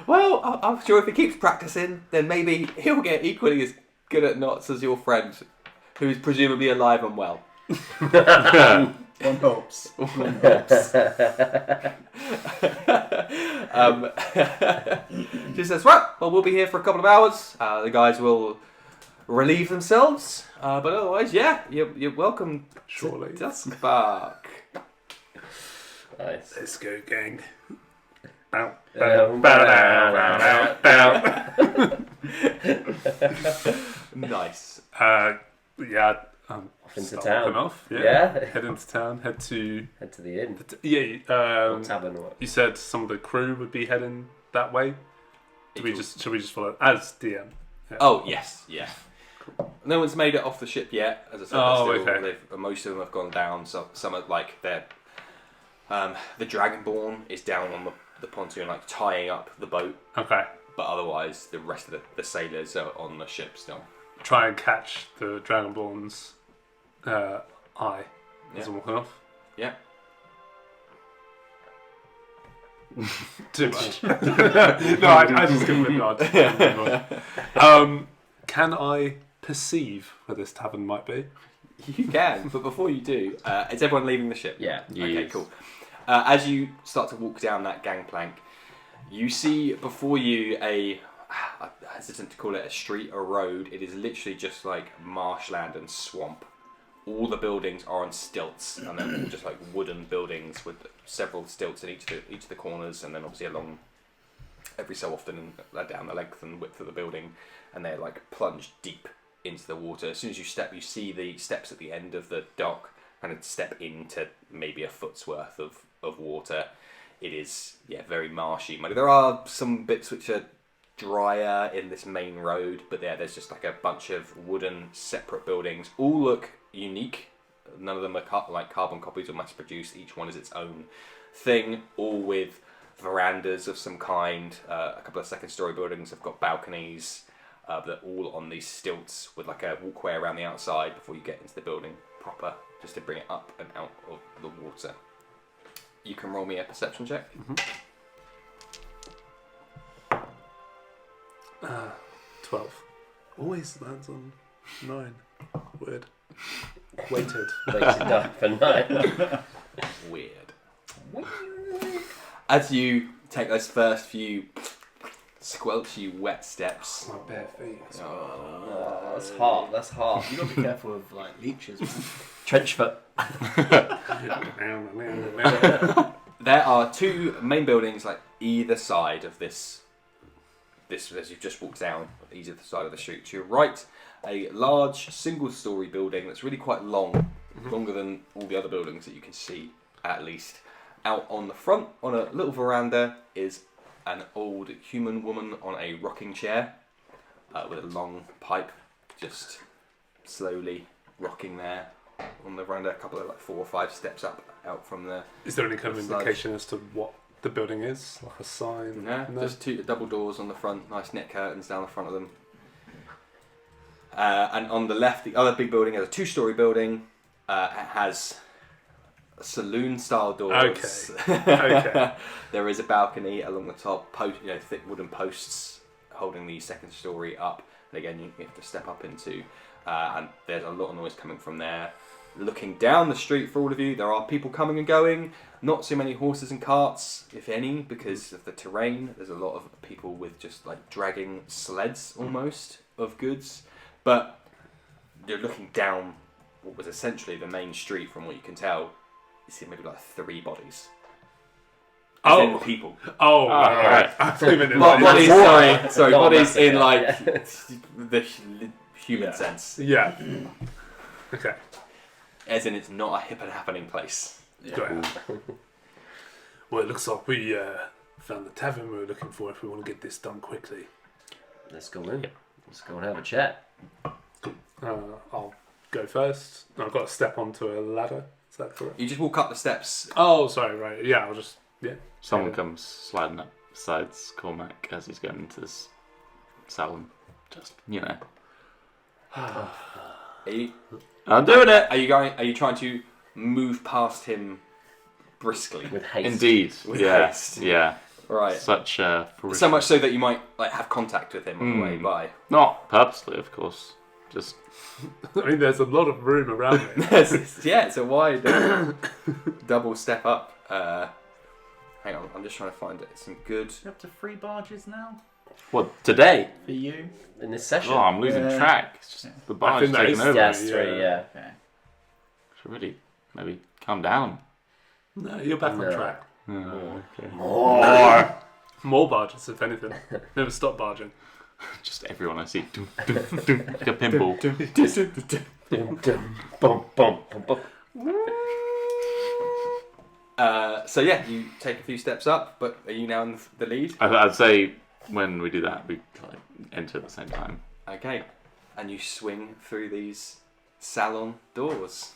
S1: Well, I'm sure if he keeps practicing, then maybe he'll get equally as good at knots as your friend, who is presumably alive and well.
S5: One hopes.
S1: She says, right, well, we'll be here for a couple of hours. The guys will relieve themselves. But otherwise, yeah, you're welcome
S3: Surely.
S1: to Duskbark.
S2: Nice.
S3: Let's go, gang.
S1: Nice.
S3: Yeah.
S2: Off into
S3: start
S2: town.
S3: walking off.
S2: Yeah.
S3: Head into town. Head to
S2: the inn.
S3: yeah.
S2: Or tavern or what?
S3: You said some of the crew would be heading that way. Should we just follow as DM? Yeah.
S1: Oh, yes, yeah. No one's made it off the ship yet. As I said,
S3: okay.
S1: Most of them have gone down. So some are like they're the Dragonborn is down on the pontoon, like tying up the boat.
S3: Okay.
S1: But otherwise, the rest of the sailors are on the ship still.
S3: Try and catch the Dragonborn's eye as I'm walking off.
S1: Yeah.
S3: Too much. No, I just give him a nod. Can I perceive where this tavern might be?
S1: You can, but before you do, is everyone leaving the ship?
S2: Yeah.
S1: Okay, cool. As you start to walk down that gangplank, you see before you I'm hesitant to call it a street or road. It is literally just like marshland and swamp. All the buildings are on stilts, and they're all just like wooden buildings with several stilts in each of the corners, and then obviously along every so often down the length and width of the building, and they're like plunged deep into the water. As soon as you step, you see the steps at the end of the dock, and step into maybe a foot's worth of water. It is very marshy. There are some bits which are drier in this main road, but there's just like a bunch of wooden separate buildings. All look unique. None of them are like carbon copies or mass produced. Each one is its own thing, all with verandas of some kind. A couple of second story buildings have got balconies. They're all on these stilts with like a walkway around the outside before you get into the building proper, just to bring it up and out of the water. You can roll me a perception check.
S3: 12. Always lands on 9. Weird. Weighted.
S2: Makes it dark for 9.
S1: Weird. As you take those first few squelchy wet steps.
S3: My bare feet.
S2: Oh, that's hot. That's hot.
S5: You gotta be careful of like leeches, man.
S2: Trench foot.
S1: There are two main buildings like either side of this as you've just walked down either side of the street. To your right, a large single-story building that's really quite long, longer than all the other buildings that you can see at least. Out on the front, on a little veranda, is an old human woman on a rocking chair with a long pipe, just slowly rocking there on the veranda, a couple of like 4 or 5 steps up out from the.
S3: Is there any kind of
S1: Sludge.
S3: indication as to what the building is? Like a sign?
S1: No, there's 2 double doors on the front, nice net curtains down the front of them. And on the left, the other big building is a 2-story building. It has saloon-style doors.
S3: Okay.
S1: There is a balcony along the top, thick wooden posts holding the second story up. And again, you have to step up into, and there's a lot of noise coming from there. Looking down the street for all of you, there are people coming and going. Not so many horses and carts, if any, because of the terrain. There's a lot of people with just like dragging sleds almost of goods. But you're looking down what was essentially the main street from what you can tell. You see maybe like 3 bodies. As in people.
S3: Oh, right. I thought you meant
S1: Bodies, sorry,
S2: Not
S1: bodies in
S2: massacre,
S1: like the human sense.
S3: Yeah. Okay.
S1: As in it's not a hip and happening place.
S3: Got it. Well, it looks like we found the tavern we were looking for if we want to get this done quickly.
S2: Let's go in. Let's go and have a chat.
S3: I'll go first. I've got to step onto a ladder. Is that correct?
S1: You just walk up the steps.
S3: Oh, sorry, right. Yeah, I'll just... Yeah.
S4: Someone comes sliding up besides Cormac as he's going into this salon. Just,
S1: Are you,
S4: I'm doing it!
S1: are you trying to move past him briskly?
S2: With haste.
S4: Indeed.
S1: With
S4: Yeah.
S1: haste.
S4: Yeah.
S1: Right.
S4: Such fruition.
S1: So much so that you might like have contact with him on the way by.
S4: Not purposely, of course. Just
S3: I mean, there's a lot of room around it.
S1: Yeah, it's a wide double step up. Hang on, I'm just trying to find it. Some good.
S5: You're up to 3 barges now
S4: what today?
S5: for you.
S2: In this session.
S4: Oh, I'm losing
S5: Yeah.
S4: track. It's just
S5: Yeah.
S4: the
S3: I
S4: bar's
S3: think that
S4: taking
S3: is-
S4: over.
S2: Yeah, it's 3, yeah.
S5: Okay.
S4: Should really maybe calm down.
S3: No, you're back
S2: No.
S3: on track.
S4: Okay.
S3: More barges, if anything. Never stop barging.
S4: Just everyone I see, like a pinball.
S2: Dum, dum, bum, bum, bum, bum.
S1: So yeah, you take a few steps up, but are you now in the lead?
S4: I'd say when we do that, we like enter at the same time.
S1: Okay, and you swing through these salon doors,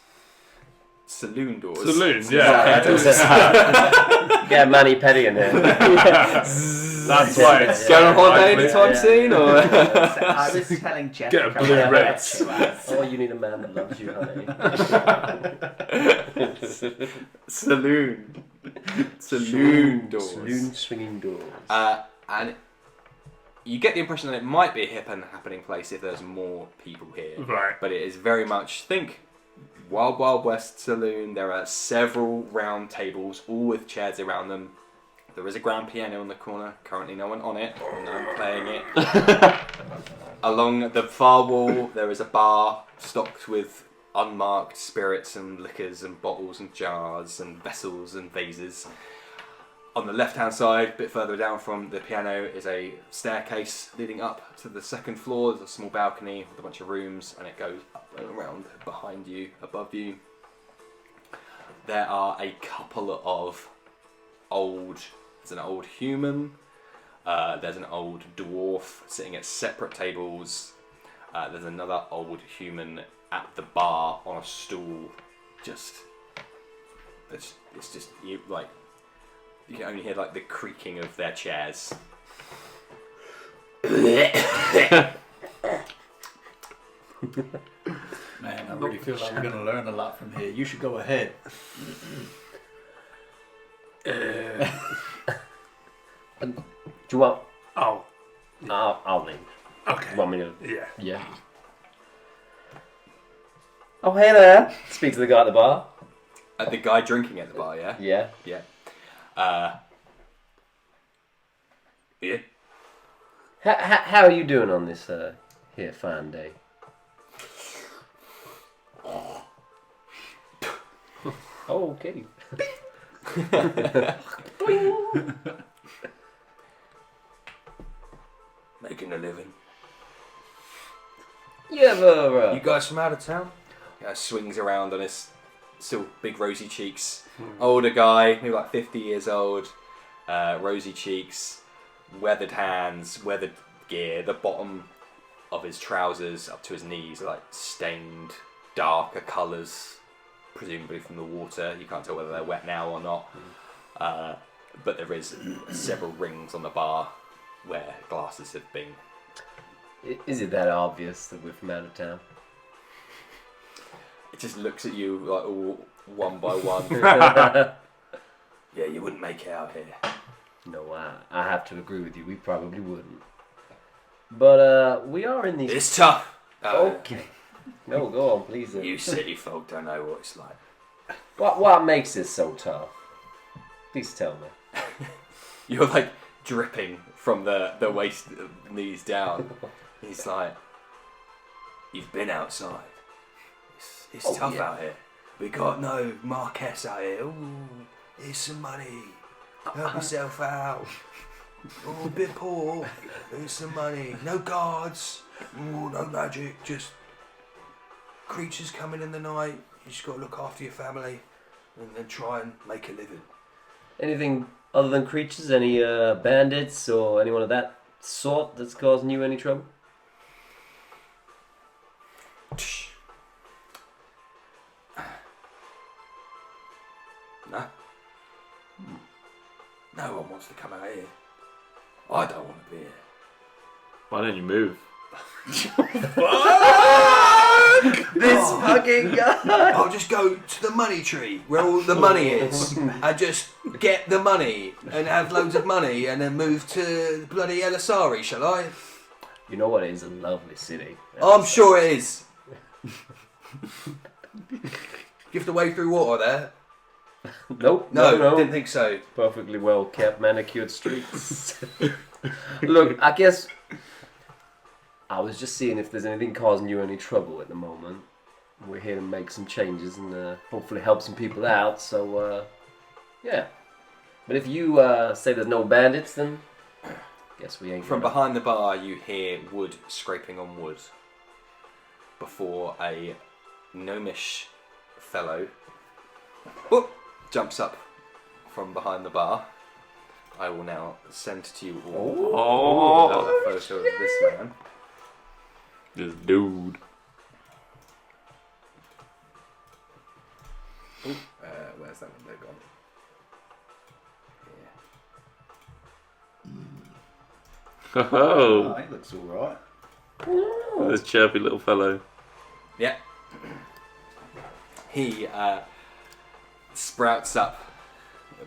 S1: saloon doors.
S3: Saloons, yeah.
S2: Get Manny Petty in here.
S3: That's why it's
S1: Going on holiday
S3: likely.
S1: anytime soon, or
S5: I was telling Jeff
S3: Get a
S5: to come
S3: blue
S5: and
S3: Reds.
S5: fetch you as.
S2: Oh, you need a man that loves you, honey.
S1: saloon doors.
S2: Saloon swinging doors.
S1: And you get the impression that it might be a hip and happening place if there's more people here.
S3: Right.
S1: But it is very much, think Wild Wild West saloon. There are several round tables, all with chairs around them. There is a grand piano in the corner. Currently no one on it. No one playing it. Along the far wall there is a bar stocked with unmarked spirits and liquors and bottles and jars and vessels and vases. On the left-hand side, a bit further down from the piano, is a staircase leading up to the second floor. There's a small balcony with a bunch of rooms, and it goes up and around behind you, above you. There are a couple of there's an old human, there's an old dwarf sitting at separate tables, there's another old human at the bar on a stool, it's just, you can only hear like the creaking of their chairs.
S5: Man, I really feel like we're going to learn a lot from here. You should go ahead.
S2: Do you want...
S3: Oh,
S2: I'll leave.
S3: okay.
S2: You want me to...
S3: Yeah.
S2: Yeah. Oh, hey there. Speak to the guy at the bar.
S1: The guy drinking at the bar, yeah?
S2: Yeah.
S1: Yeah. Yeah.
S2: How are you doing on this here fine day? Oh, okay.
S1: Making a living.
S2: You ever...
S1: You guys from out of town? Swings around on his still big rosy cheeks. Older guy, maybe like 50 years old. Rosy cheeks, weathered hands, weathered gear. The bottom of his trousers up to his knees are like stained darker colours, presumably from the water. You can't tell whether they're wet now or not. But there is several rings on the bar where glasses have been.
S2: Is it that obvious that we're from out of town?
S1: It just looks at you like all one by one. Yeah, you wouldn't make it out here.
S2: No, I have to agree with you. We probably wouldn't. But we are in these.
S1: It's tough.
S2: Okay. No, go on, please.
S1: You city folk don't know what it's like.
S2: What makes it so tough? Please tell me.
S1: You're like dripping from the waist knees down. He's like, you've been outside. It's tough out here. We got no Marquess out here. Ooh, here's some money. Help yourself out. Oh, a bit poor. Here's some money. No guards. Ooh, no magic. Just creatures coming in the night. You just got to look after your family and then try and make a living.
S2: Anything other than creatures? Any bandits or anyone of that sort that's causing you any trouble?
S1: No. No one wants to come out here. I don't want to be here.
S4: Why don't you move?
S2: This fucking guy!
S1: I'll just go to the money tree where all the money is and just get the money and have loads of money and then move to bloody Elisari, shall I?
S2: You know what? It is a lovely city.
S1: I'm sure it is. Give the way through water there.
S2: Nope.
S1: No,
S2: No.
S1: didn't think so.
S2: Perfectly well kept, manicured streets. Look, I guess I was just seeing if there's anything causing you any trouble at the moment. We're here to make some changes and hopefully help some people out. So, yeah. But if you say there's no bandits, then I guess we ain't.
S1: From
S2: gonna-
S1: behind the bar, you hear wood scraping on wood before a gnomish fellow jumps up from behind the bar. I will now send to you all another photo of this man.
S4: This dude.
S1: Where's that window gone?
S4: Oh,
S5: He looks alright.
S4: this chirpy little fellow.
S1: Yeah. He sprouts up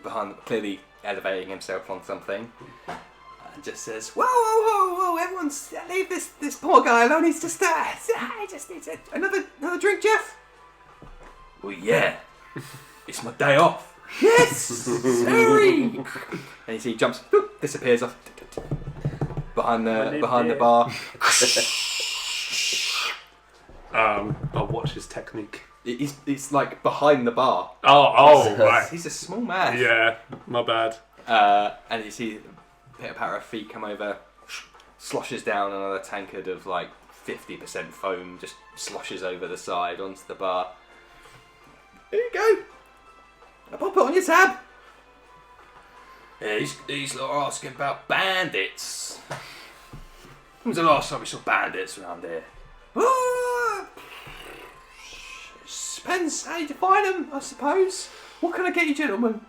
S1: behind, clearly elevating himself on something, and just says, "Whoa, whoa, whoa, whoa! Everyone's leave this poor guy alone. He's just he just needs another drink, Jeff." Well, yeah, it's my day off. Yes, hurry! And he jumps, disappears off behind the bar.
S3: I'll watch his technique.
S1: It's like behind the bar.
S3: Oh, right.
S1: He's a small man.
S3: Yeah, my bad.
S1: And you see a pitter patter of feet come over, sloshes down another tankard of like 50% foam, just sloshes over the side onto the bar. Here you go. I'll pop it on your tab. Yeah, these lot are asking about bandits. When was the last time we saw bandits around here? Depends how you define them, I suppose. What can I get you, gentlemen?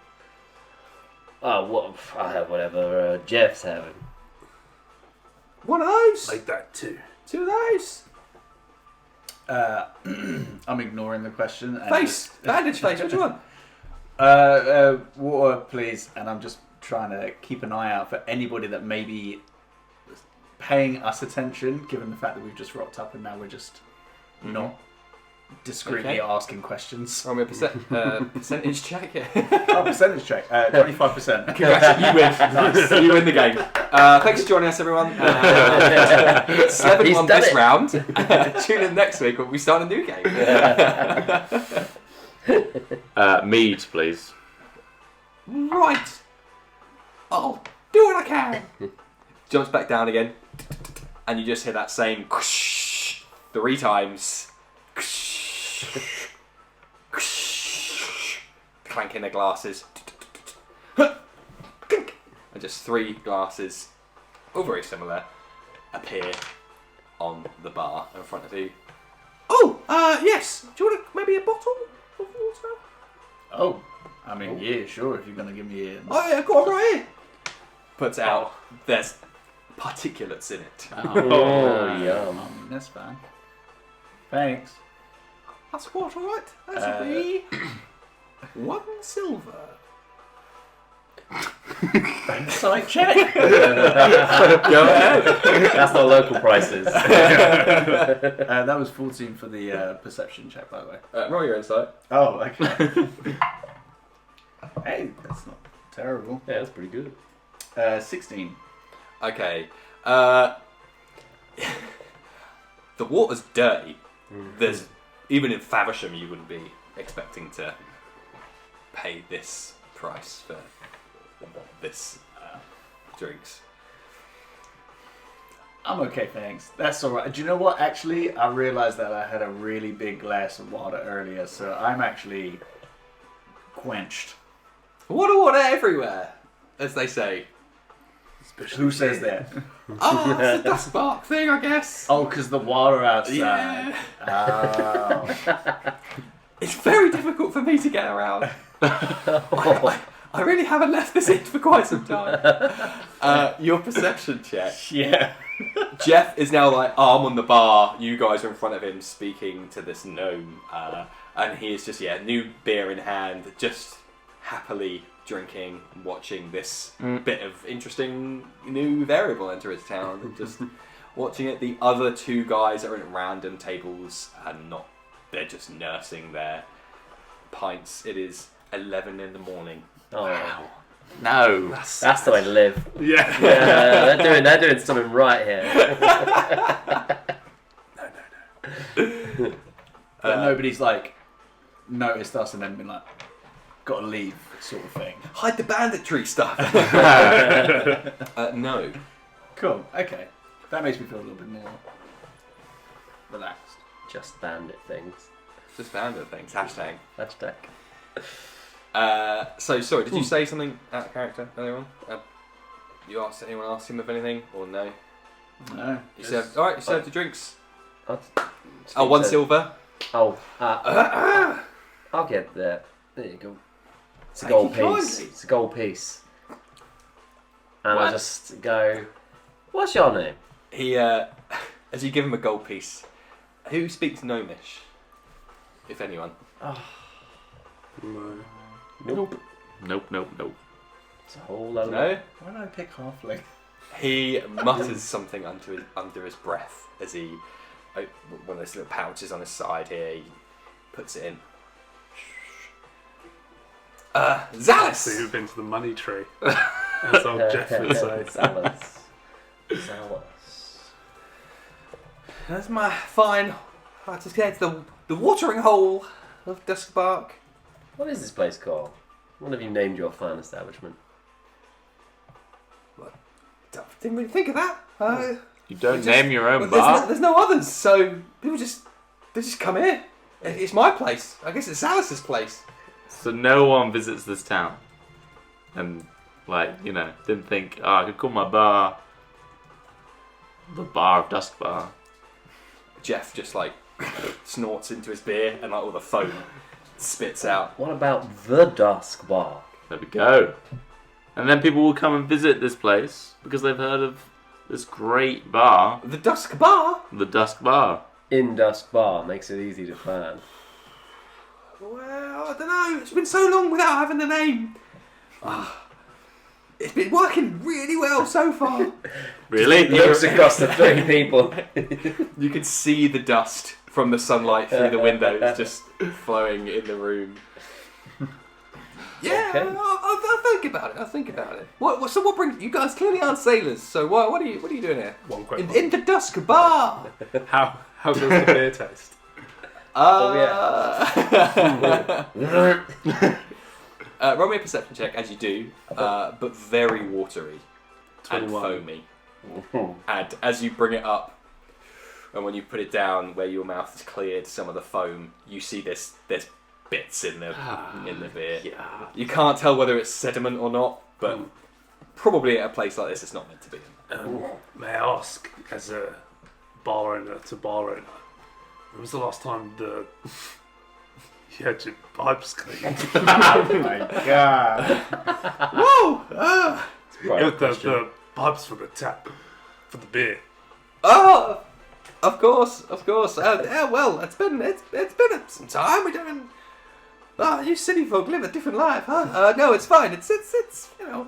S2: Oh, I have whatever Jeff's having.
S1: One of those.
S3: Like that too.
S1: Two of those.
S5: I'm ignoring the question. And
S1: Face. Bandage face. What do you want?
S5: Water, please. And I'm just trying to keep an eye out for anybody that may be paying us attention, given the fact that we've just rocked up and now we're just not discreetly asking questions.
S1: Roll me a percentage check.
S5: Oh, percentage check. 25%.
S1: Congrats, you win. Nice. You win the game. Thanks for joining us, everyone. 7-1 this round. Tune in next week when we start a new game.
S4: Mead, please.
S1: Right. I'll do what I can. Jumps back down again, and you just hear that same 3 times. Clanking the glasses. And just 3 glasses, all very similar, appear on the bar in front of you. Oh, Yes. Do you want maybe a bottle of water?
S5: Oh, I mean, yeah, sure. If you're gonna give me a.
S1: Oh yeah, I've got one right here. Puts out. There's particulates in it.
S2: Oh, yum.
S5: That's fine. Thanks.
S1: That's quite all right. That'll be 1 silver.
S5: Side check.
S1: Go ahead.
S2: That's not local prices.
S5: That was 14 for the perception check, by the way.
S1: Roll your insight.
S5: Oh, okay. Hey, that's not terrible.
S2: Yeah, that's pretty good.
S5: 16.
S1: Okay. The water's dirty. There's even in Faversham you wouldn't be expecting to pay this price for this drinks.
S5: I'm okay, thanks. That's alright. Do you know what? Actually, I realized that I had a really big glass of water earlier, so I'm actually quenched.
S1: Water everywhere, as they say.
S5: Who says that?
S1: Oh, it's the Duskbark thing, I guess.
S5: Oh, because the water outside.
S1: Yeah.
S5: Oh.
S1: It's very difficult for me to get around. I really haven't left this in for quite some time. Your perception check.
S5: Yeah.
S1: Jeff is now like arm on the bar. You guys are in front of him speaking to this gnome. And he is just, new beer in hand, just happily drinking, watching this bit of interesting new variable enter his town. And just watching it. The other two guys are at random tables and they're just nursing their pints. It is 11 in the morning.
S2: Oh, wow.
S4: No.
S2: That's the way to live.
S3: Yeah.
S2: Yeah, they're doing something right here.
S5: No. But nobody's like noticed us and then been like, gotta leave, sort of thing.
S1: Hide the banditry stuff. No.
S5: Cool. Okay. That makes me feel a little bit more relaxed.
S2: Just bandit things.
S1: Just bandit things. Hashtag.
S2: Hashtag.
S1: So sorry, did you say something out of character earlier on? Anyone asked him of anything or no?
S5: No.
S1: You served. All right, you served the drinks.
S2: Oh,
S1: 1 silver.
S2: Oh, I'll get that. There you go. It's a
S1: Thank
S2: gold
S1: you
S2: piece.
S1: kindly.
S2: It's a gold piece. And
S1: What?
S2: I just go, what's your name?
S1: He, as you give him a gold piece, who speaks Gnomish, if anyone?
S3: No.
S2: Nope.
S4: Nope.
S2: It's a whole load.
S1: No.
S5: Why did I pick halfling?
S1: He mutters something under his breath as he one of those little pouches on his side here. He puts it in.
S3: So
S1: Zalus.
S3: you've been to the money tree, as old Jeff would say.
S2: Zalus.
S1: That's my fine. I just get to the watering hole of Duskbark.
S2: What is this place called? What have you named your fine establishment?
S1: Didn't really think of that.
S4: You don't name your own
S1: Well,
S4: bar.
S1: there's no others, so people they just come here. It's my place. I guess it's Alice's place.
S4: So no one visits this town. And, didn't think, I could call my bar the Bar of Duskbar.
S1: Jeff just snorts into his beer and all the foam spits out.
S2: What about the Duskbark?
S4: There we go. And then people will come and visit this place because they've heard of this great bar,
S1: The Dusk Bar?
S4: the Dusk Bar.
S2: In Duskbar makes it easy to find.
S1: Well, I don't know. It's been so long without having the name. It's been working really well so far.
S4: Really?
S2: He looks across the three people.
S1: You can see the dust from the sunlight through the windows just flowing in the room. Yeah,
S2: Okay.
S1: I'll think about it. I'll think about it. So what brings you guys? Clearly aren't sailors. So what are you doing here?
S3: One quick
S1: In the Dusk Bar.
S3: How does the beer taste?
S1: Roll me a perception check, as you do, but very watery
S3: 21.
S1: and foamy. And as you bring it up, and when you put it down where your mouth is cleared, some of the foam, you see there's bits in the beer.
S2: Yeah.
S1: You can't tell whether it's sediment or not, but probably at a place like this, it's not meant to be.
S3: May I ask, as a bar owner to bar owner, When was the last time you had your pipes cleaned?
S5: Oh my god.
S1: Whoa!
S3: The pipes for the tap, for the beer.
S1: Oh, of course. Yeah, well, it's been some time. We don't. You city folk live a different life, huh? No, it's fine. It's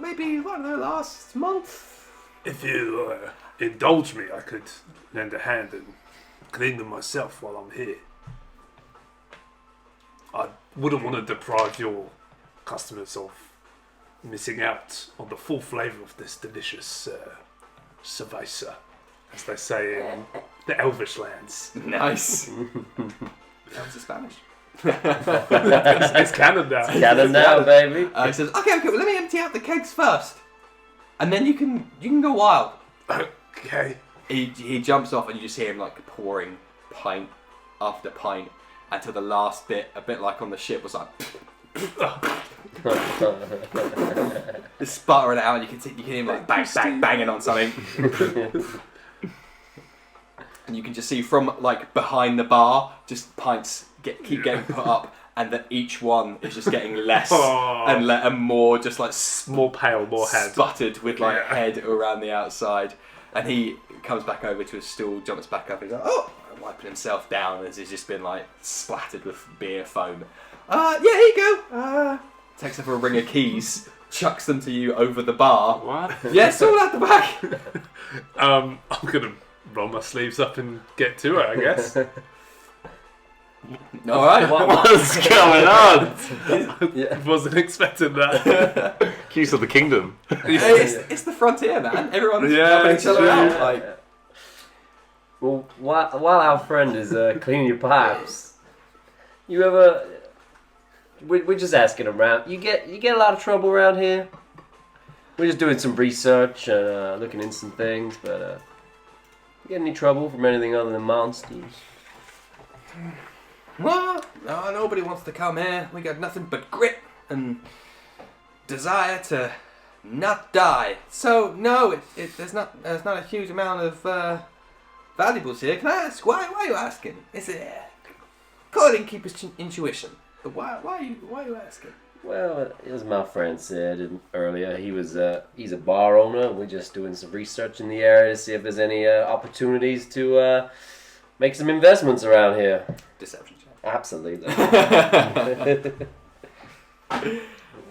S1: maybe the last month.
S3: If you indulge me, I could lend a hand and clean them myself while I'm here. I wouldn't want to deprive your customers of missing out on the full flavour of this delicious cerveza, as they say in the Elvish lands.
S1: Nice. That was Spanish.
S3: It's canon now.
S2: Canon now, baby.
S1: He says, okay, well, let me empty out the kegs first, and then you can go wild.
S3: Okay.
S1: He jumps off, and you just hear him like pouring pint after pint until the last bit, a bit like on the ship, was like just sputtering out, and you can hear him like banging on something. And you can just see from like behind the bar, just pints keep getting put up, and that each one is just getting less and more, just like
S3: More pale, more head.
S1: sputtered with like head around the outside. And he comes back over to his stool, jumps back up, and he's like, oh, wiping himself down as he's just been like splattered with beer foam. Yeah, here you go. Takes up a ring of keys, chucks them to you over the bar.
S4: What?
S1: Yes, all at the back.
S3: I'm gonna roll my sleeves up and get to it, I guess.
S1: All right.
S4: What's going on?
S3: Wasn't expecting that.
S4: Keys of the kingdom.
S1: It's the frontier, man. Everyone's helping each other
S3: true.
S1: out. Like,
S2: Well, while our friend is cleaning your pipes, you ever? We're just asking around. You get a lot of trouble around here. We're just doing some research and looking into some things, but you get any trouble from anything other than monsters?
S1: well, no, nobody wants to come here. We got nothing but grit and desire to not die. So no, there's not a huge amount of valuables here. Can I ask why are you asking? Is it according to keeper's intuition? But why are you asking?
S2: Well, as my friend said earlier, he's a bar owner. We're just doing some research in the area to see if there's any opportunities to make some investments around here.
S1: Deception check.
S2: Absolutely.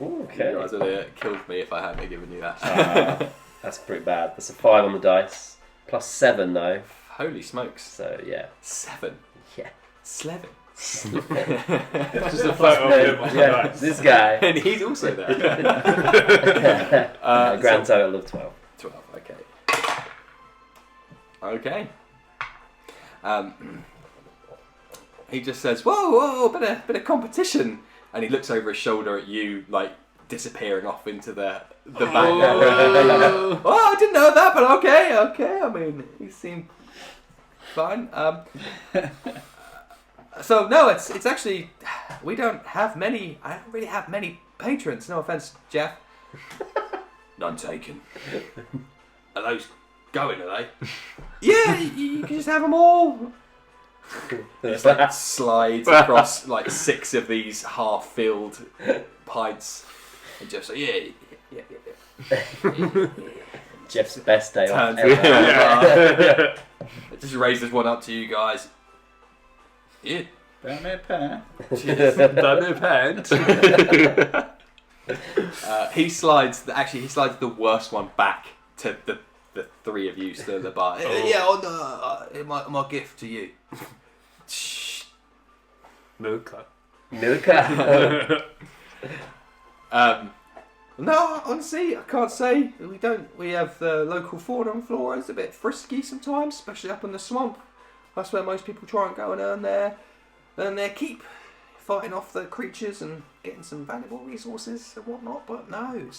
S2: Okay.
S1: You guys would have killed me if I hadn't given you that.
S2: That's pretty bad. That's a 5 on the dice. Plus 7 though.
S1: Holy smokes.
S2: So yeah.
S1: 7.
S2: Yeah.
S1: Slevin.
S3: Just a photo of him on the
S2: Yeah,
S3: dice.
S2: this guy.
S1: And he's also there.
S2: Grand total of 12.
S1: 12, okay. He just says, whoa, bit of competition. And he looks over his shoulder at you, like, disappearing off into the back. Oh, I didn't know that, but okay. I mean, he seemed fine. So, no, it's actually, we don't have many, I don't really have many patrons. No offense, Jeff. None taken. Are those going, are they? Yeah, you can just have them all. Just like slides across like 6 of these half-filled pints, and Jeff's like, yeah.
S2: Jeff's best day off
S1: Turns
S2: ever.
S1: It just raises one up to you guys. Yeah.
S5: Don't me a pair.
S3: Done it, hand.
S1: He slides the worst one back to the 3 of you still at the bar. Yeah, my gift to you.
S3: Milka.
S2: Milka.
S1: No, honestly, I can't say. We have the local fauna and flora. It's a bit frisky sometimes, especially up in the swamp. That's where most people try and go and earn their keep, fighting off the creatures and getting some valuable resources and whatnot. But no,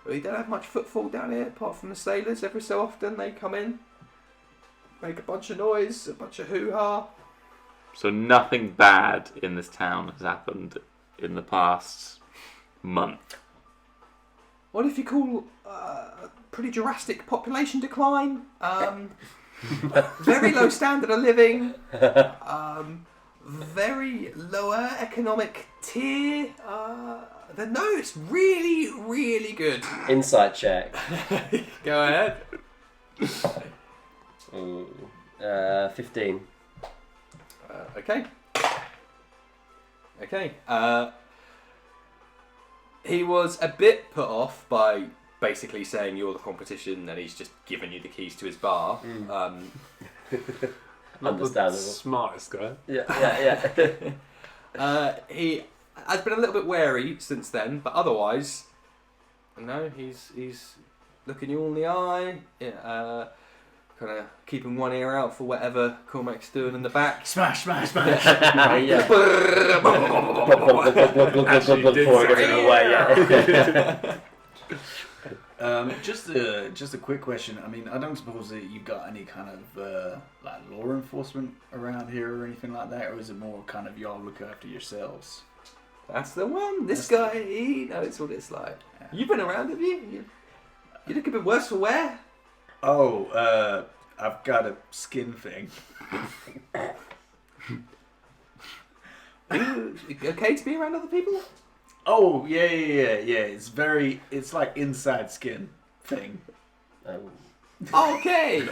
S1: we don't have much footfall down here apart from the sailors. Every so often they come in, make a bunch of noise, a bunch of hoo-ha.
S4: So nothing bad in this town has happened in the past month.
S1: What if you call pretty drastic population decline? very low standard of living, very lower economic tier. No, it's really, really good.
S2: Insight check.
S1: Go ahead.
S2: 15.
S1: Okay. Okay. He was a bit put off by basically saying you're the competition and he's just given you the keys to his bar.
S3: Not
S2: Understandable.
S3: the smartest guy.
S2: Yeah.
S1: He has been a little bit wary since then, but otherwise, no, he's looking you all in the eye, kind of keeping one ear out for whatever Cormac's doing in the back.
S5: Smash.
S2: Yeah.
S3: Actually, did
S2: Before it
S3: say
S2: goes away, yeah.
S5: Just a quick question. I mean, I don't suppose that you've got any kind of like law enforcement around here or anything like that, or is it more kind of y'all look after yourselves?
S1: That's the one. This guy, he knows what it's like.
S5: Yeah.
S1: You've been around, have you? You look a bit worse for wear.
S5: Oh, I've got a skin thing.
S1: Are you okay to be around other people?
S5: Oh, yeah. It's like inside skin thing.
S1: Okay.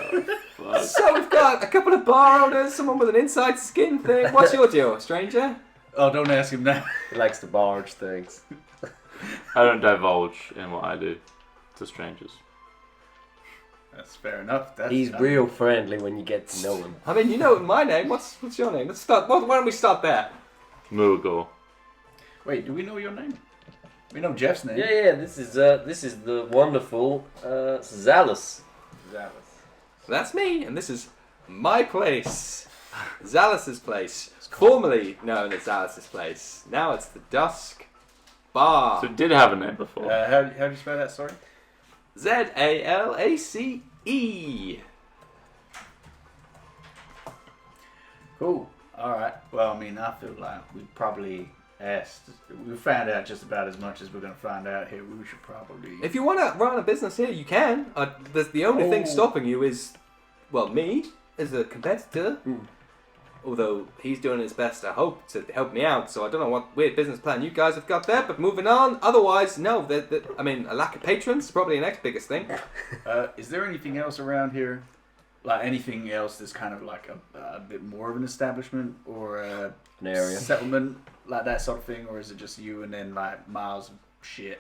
S1: So we've got a couple of bar owners, someone with an inside skin thing. What's your deal, stranger?
S5: Oh, don't ask him now.
S2: He likes to barge things.
S4: I don't divulge in what I do to strangers.
S5: That's fair enough.
S2: He's real friendly when you get to know him.
S1: I mean, you know my name. What's your name? Let's start. Why don't we start there?
S4: Muighor.
S5: Wait, do we know your name? We know Jeff's name.
S2: Yeah. This is the wonderful Zalus.
S1: That's me, and this is my place, Zalus's place, formerly known as Zalus's place. Now it's the Duskbark.
S4: So it did have a name before.
S5: How do you spell that? Sorry.
S1: Zalace.
S5: Cool. All right. Well, I mean, I feel like we probably we found out just about as much as we're going to find out here. We should probably.
S1: If you want to run a business here, you can. The only thing stopping you is, well, me as a competitor. Although he's doing his best, I hope, to help me out. So I don't know what weird business plan you guys have got there. But moving on. Otherwise, no. I mean, a lack of patrons is probably the next biggest thing.
S5: Is there anything else around here? Like anything else that's kind of like a bit more of an establishment or an
S2: area
S5: settlement, like that sort of thing, or is it just you and then like miles of shit?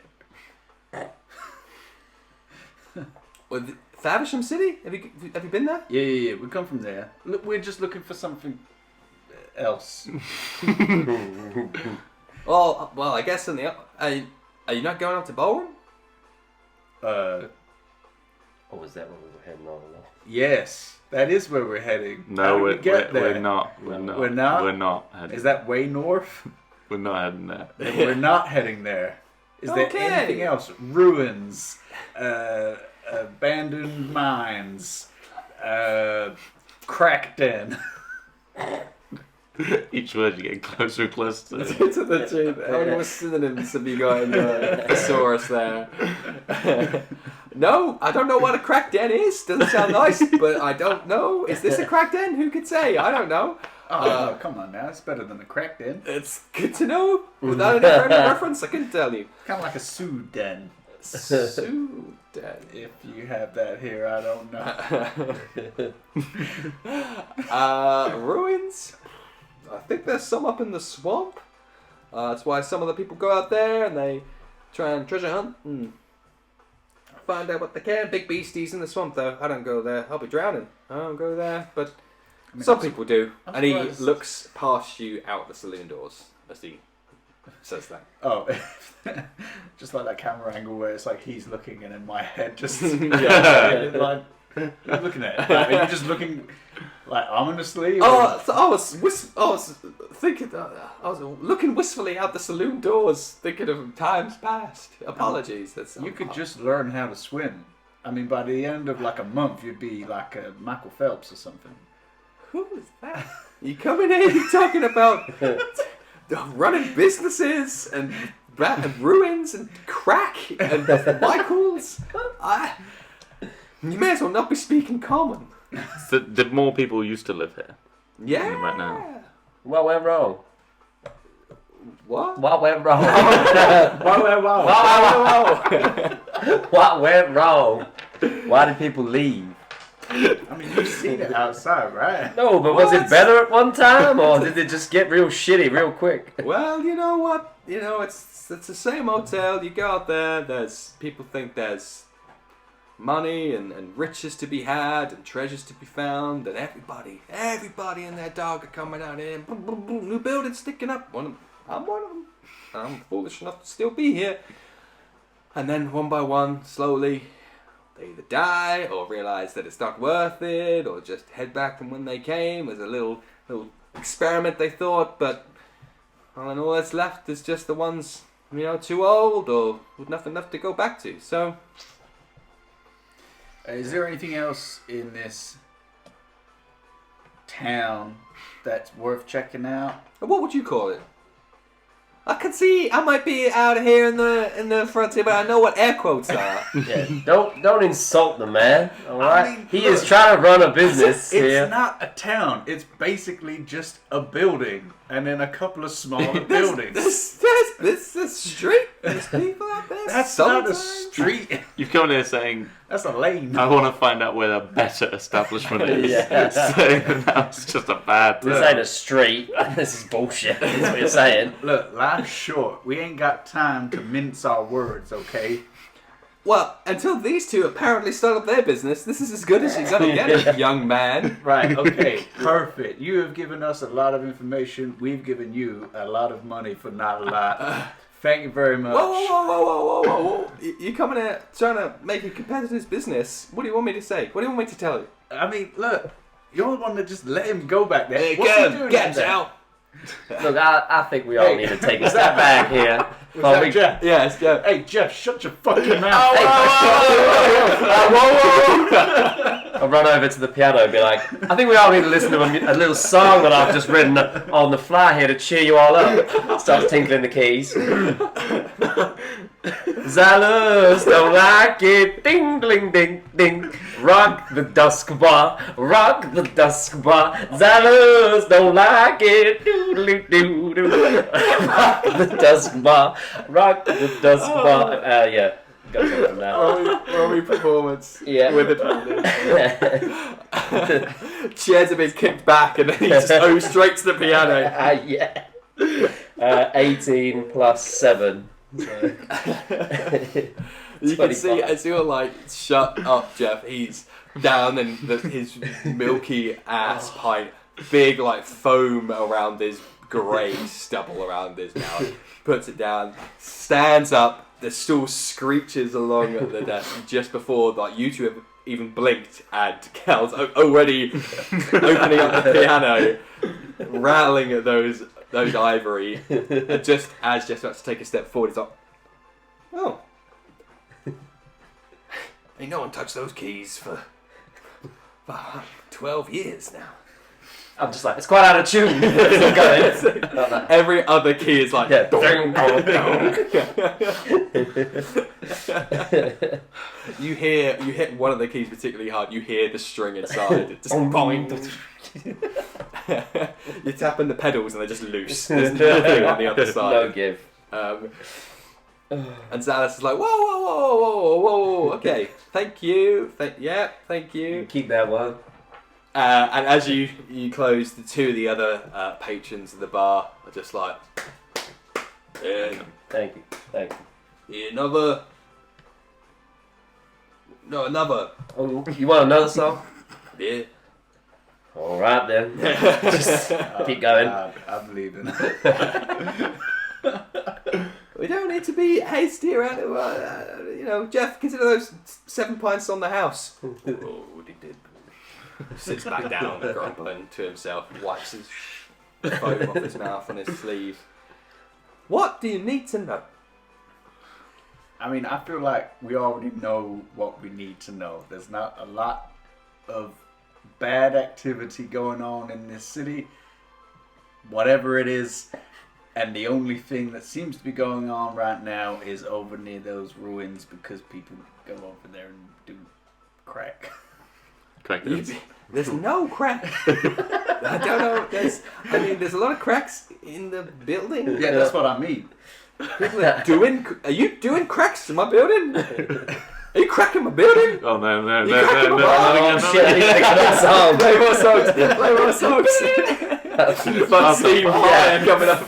S1: Well, Faversham City? Have you been there?
S5: Yeah. We come from there. Look, we're just looking for something else.
S1: Well, I guess in the are you not going up to Ballroom?
S2: Oh, was that where we were heading all along?
S5: Yes, that is where we're heading. How
S4: No,
S5: did we get there?
S4: we're not. We're not.
S5: We're not?
S4: We're not heading.
S5: Is that way north?
S4: We're not heading there.
S5: Then we're not heading there. Is there
S1: Okay.
S5: anything else? Ruins, abandoned mines, crack den.
S4: Each word you get closer and closer to.
S1: To the truth. How many more synonyms have you got in your thesaurus there? No, I don't know what a crack den is. Doesn't sound nice, but I don't know. Is this a crack den? Who could say? I don't know.
S5: Oh, no, come on now. It's better than a crack den.
S1: It's good to know. Without any frame of reference, I couldn't tell you.
S5: Kind of like a Sioux den.
S1: Sue den.
S5: If you have that here, I don't know.
S1: Ruins. I think there's some up in the swamp. That's why some of the people go out there and they try and treasure hunt and find out what they can. Big beasties in the swamp, though. I don't go there. I'll be drowning. I don't go there. But
S5: I mean,
S1: some people do.
S5: I'm
S1: And he
S5: surprised.
S1: looks past you out the saloon doors as he says that.
S5: Oh, just like that camera angle where it's like he's looking and in my head just
S1: Yeah.
S5: like you're looking at it. Like, are you just looking like ominously? Or...
S1: Oh, so I was thinking. I was looking wistfully out the saloon doors, thinking of times past. Apologies. That's
S5: You could just learn how to swim. I mean, by the end of like a month, you'd be like a Michael Phelps or something.
S1: Who is that? You coming in? You talking about running businesses and ruins and crack and Michaels? You may as well not be speaking common.
S4: So, did more people used to live here?
S1: Yeah.
S4: Right now.
S2: What went wrong?
S1: What?
S2: What went wrong?
S5: Wow.
S2: What went wrong? Why did people leave?
S5: I mean, you've seen it outside, right?
S2: No, but was it better at one time, or did it just get real shitty real quick?
S1: Well, you know what? You know, it's the same hotel. You go out there. There's people think there's money and riches to be had and treasures to be found, and everybody and their dog are coming out here. Boom, boom, boom, new buildings sticking up. I'm one of them. I'm foolish enough to still be here. And then one by one, slowly, they either die or realise that it's not worth it, or just head back from when they came as a little experiment they thought. But and all that's left is just the ones, you know, too old or with nothing left to go back to. So,
S5: Is there anything else in this town that's worth checking out?
S1: what would you call it? I can see I might be out here in the frontier, but I know what air quotes are.
S2: Yeah, don't insult the man. All right,
S5: I mean,
S2: he
S5: look,
S2: is trying to run a business
S5: It's
S2: here.
S5: not a town. It's basically just a building and then a couple of smaller buildings.
S1: This is street. There's people out there.
S5: That's not a
S1: sometimes.
S5: street.
S4: You've come here saying,
S5: That's a lane.
S4: I want to find out where the better establishment is.
S2: Yeah.
S4: So that's just a bad
S2: This ain't a street. This is bullshit. That's what you're saying.
S5: Look, life's short. We ain't got time to mince our words, okay?
S1: Well, until these two apparently start up their business, this is as good as you're gonna get it, young man.
S5: Right, okay, perfect. You have given us a lot of information. We've given you a lot of money for not a lot. Thank you very much.
S1: Whoa. You coming here trying to make a competitor's business. What do you want me to say? What do you want me to tell you?
S5: I mean, look, you're the one that just let him go back there.
S1: Hey,
S5: What's he doing
S1: get
S5: there?
S1: out.
S2: Look, I think we all need to take a step back here.
S5: Was
S2: Well,
S5: that
S2: we-
S5: Jeff?
S1: Yes, yeah.
S5: Hey, Jeff, shut your fucking mouth.
S2: I'll run over to the piano and be like, I think we all need to listen to a little song that I've just written on the fly here to cheer you all up. Starts tinkling the keys. Zalus don't like it. Ding, ding, ding, ding. Rock the Duskbark. Rock the Duskbark. Zalus don't like it. Doodly doo doo. Rock the Duskbark. Rock the Duskbark. Yeah. Got something now.
S1: Romy performance.
S2: Yeah.
S1: With it. Chairs have been kicked back and then he just goes straight to the piano.
S2: Yeah. 18 plus 7. So.
S1: You can see as you're like, shut up, Jeff. He's down in his milky ass pint, big like foam around his grey stubble around his mouth. Puts it down, stands up. The stool screeches along at the desk just before like you two have even blinked, and Cal's already opening up the piano, rattling at those ivory. And just as Jeff's about to take a step forward, he's like, "Oh, ain't no one touched those keys for 12 years now."
S2: I'm just like, it's quite out of tune. It's not going.
S1: Every other key is like,
S2: Yeah.
S1: you hit one of the keys particularly hard. You hear the string inside. It just boing. You're tapping the pedals and they're just loose. There's nothing on the other side.
S2: No give.
S1: And Zalus is like, whoa, okay, thank you, thank you.
S2: Keep that one.
S1: And as you close, the two of the other patrons of the bar are just like,
S2: Thank you.
S1: another.
S2: Oh, you want another song?
S1: Yeah.
S2: All right then. Just keep going.
S5: I'm leaving.
S1: We don't need to be hasty around it. Jeff, consider those 7 pints on the house. What he did. Sits back down, grumbling to himself, wipes his foam off his mouth on his sleeve. What do you need to know?
S5: I mean, I feel like we already know what we need to know. There's not a lot of bad activity going on in this city, whatever it is, and the only thing that seems to be going on right now is over near those ruins because people go over there and do crack.
S4: collectors.
S1: There's no crack. I don't know. There's a lot of cracks in the building.
S5: Yeah, that's what I mean.
S1: People are you doing cracks in my building? Are you cracking my building?
S4: Oh no,
S1: You cracking my bar?
S2: Oh shit, I need to make another song.
S1: Play more songs. Play more songs. Fun steam fire coming up.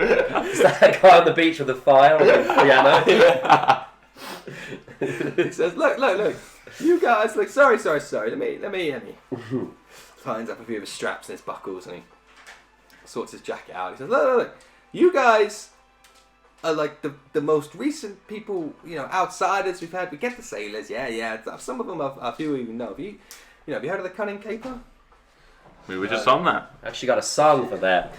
S2: Is that guy on the beach with a fire on the piano?
S1: He says, look. You guys, look. Sorry. Let me. Tightens up a few of his straps and his buckles, and he sorts his jacket out. He says, look. You guys are like the most recent people, outsiders we've had. We get the sailors, yeah. Some of them a few even know. Have you heard of the Cunning Caper?
S4: We were just on that.
S2: Actually got a song for that.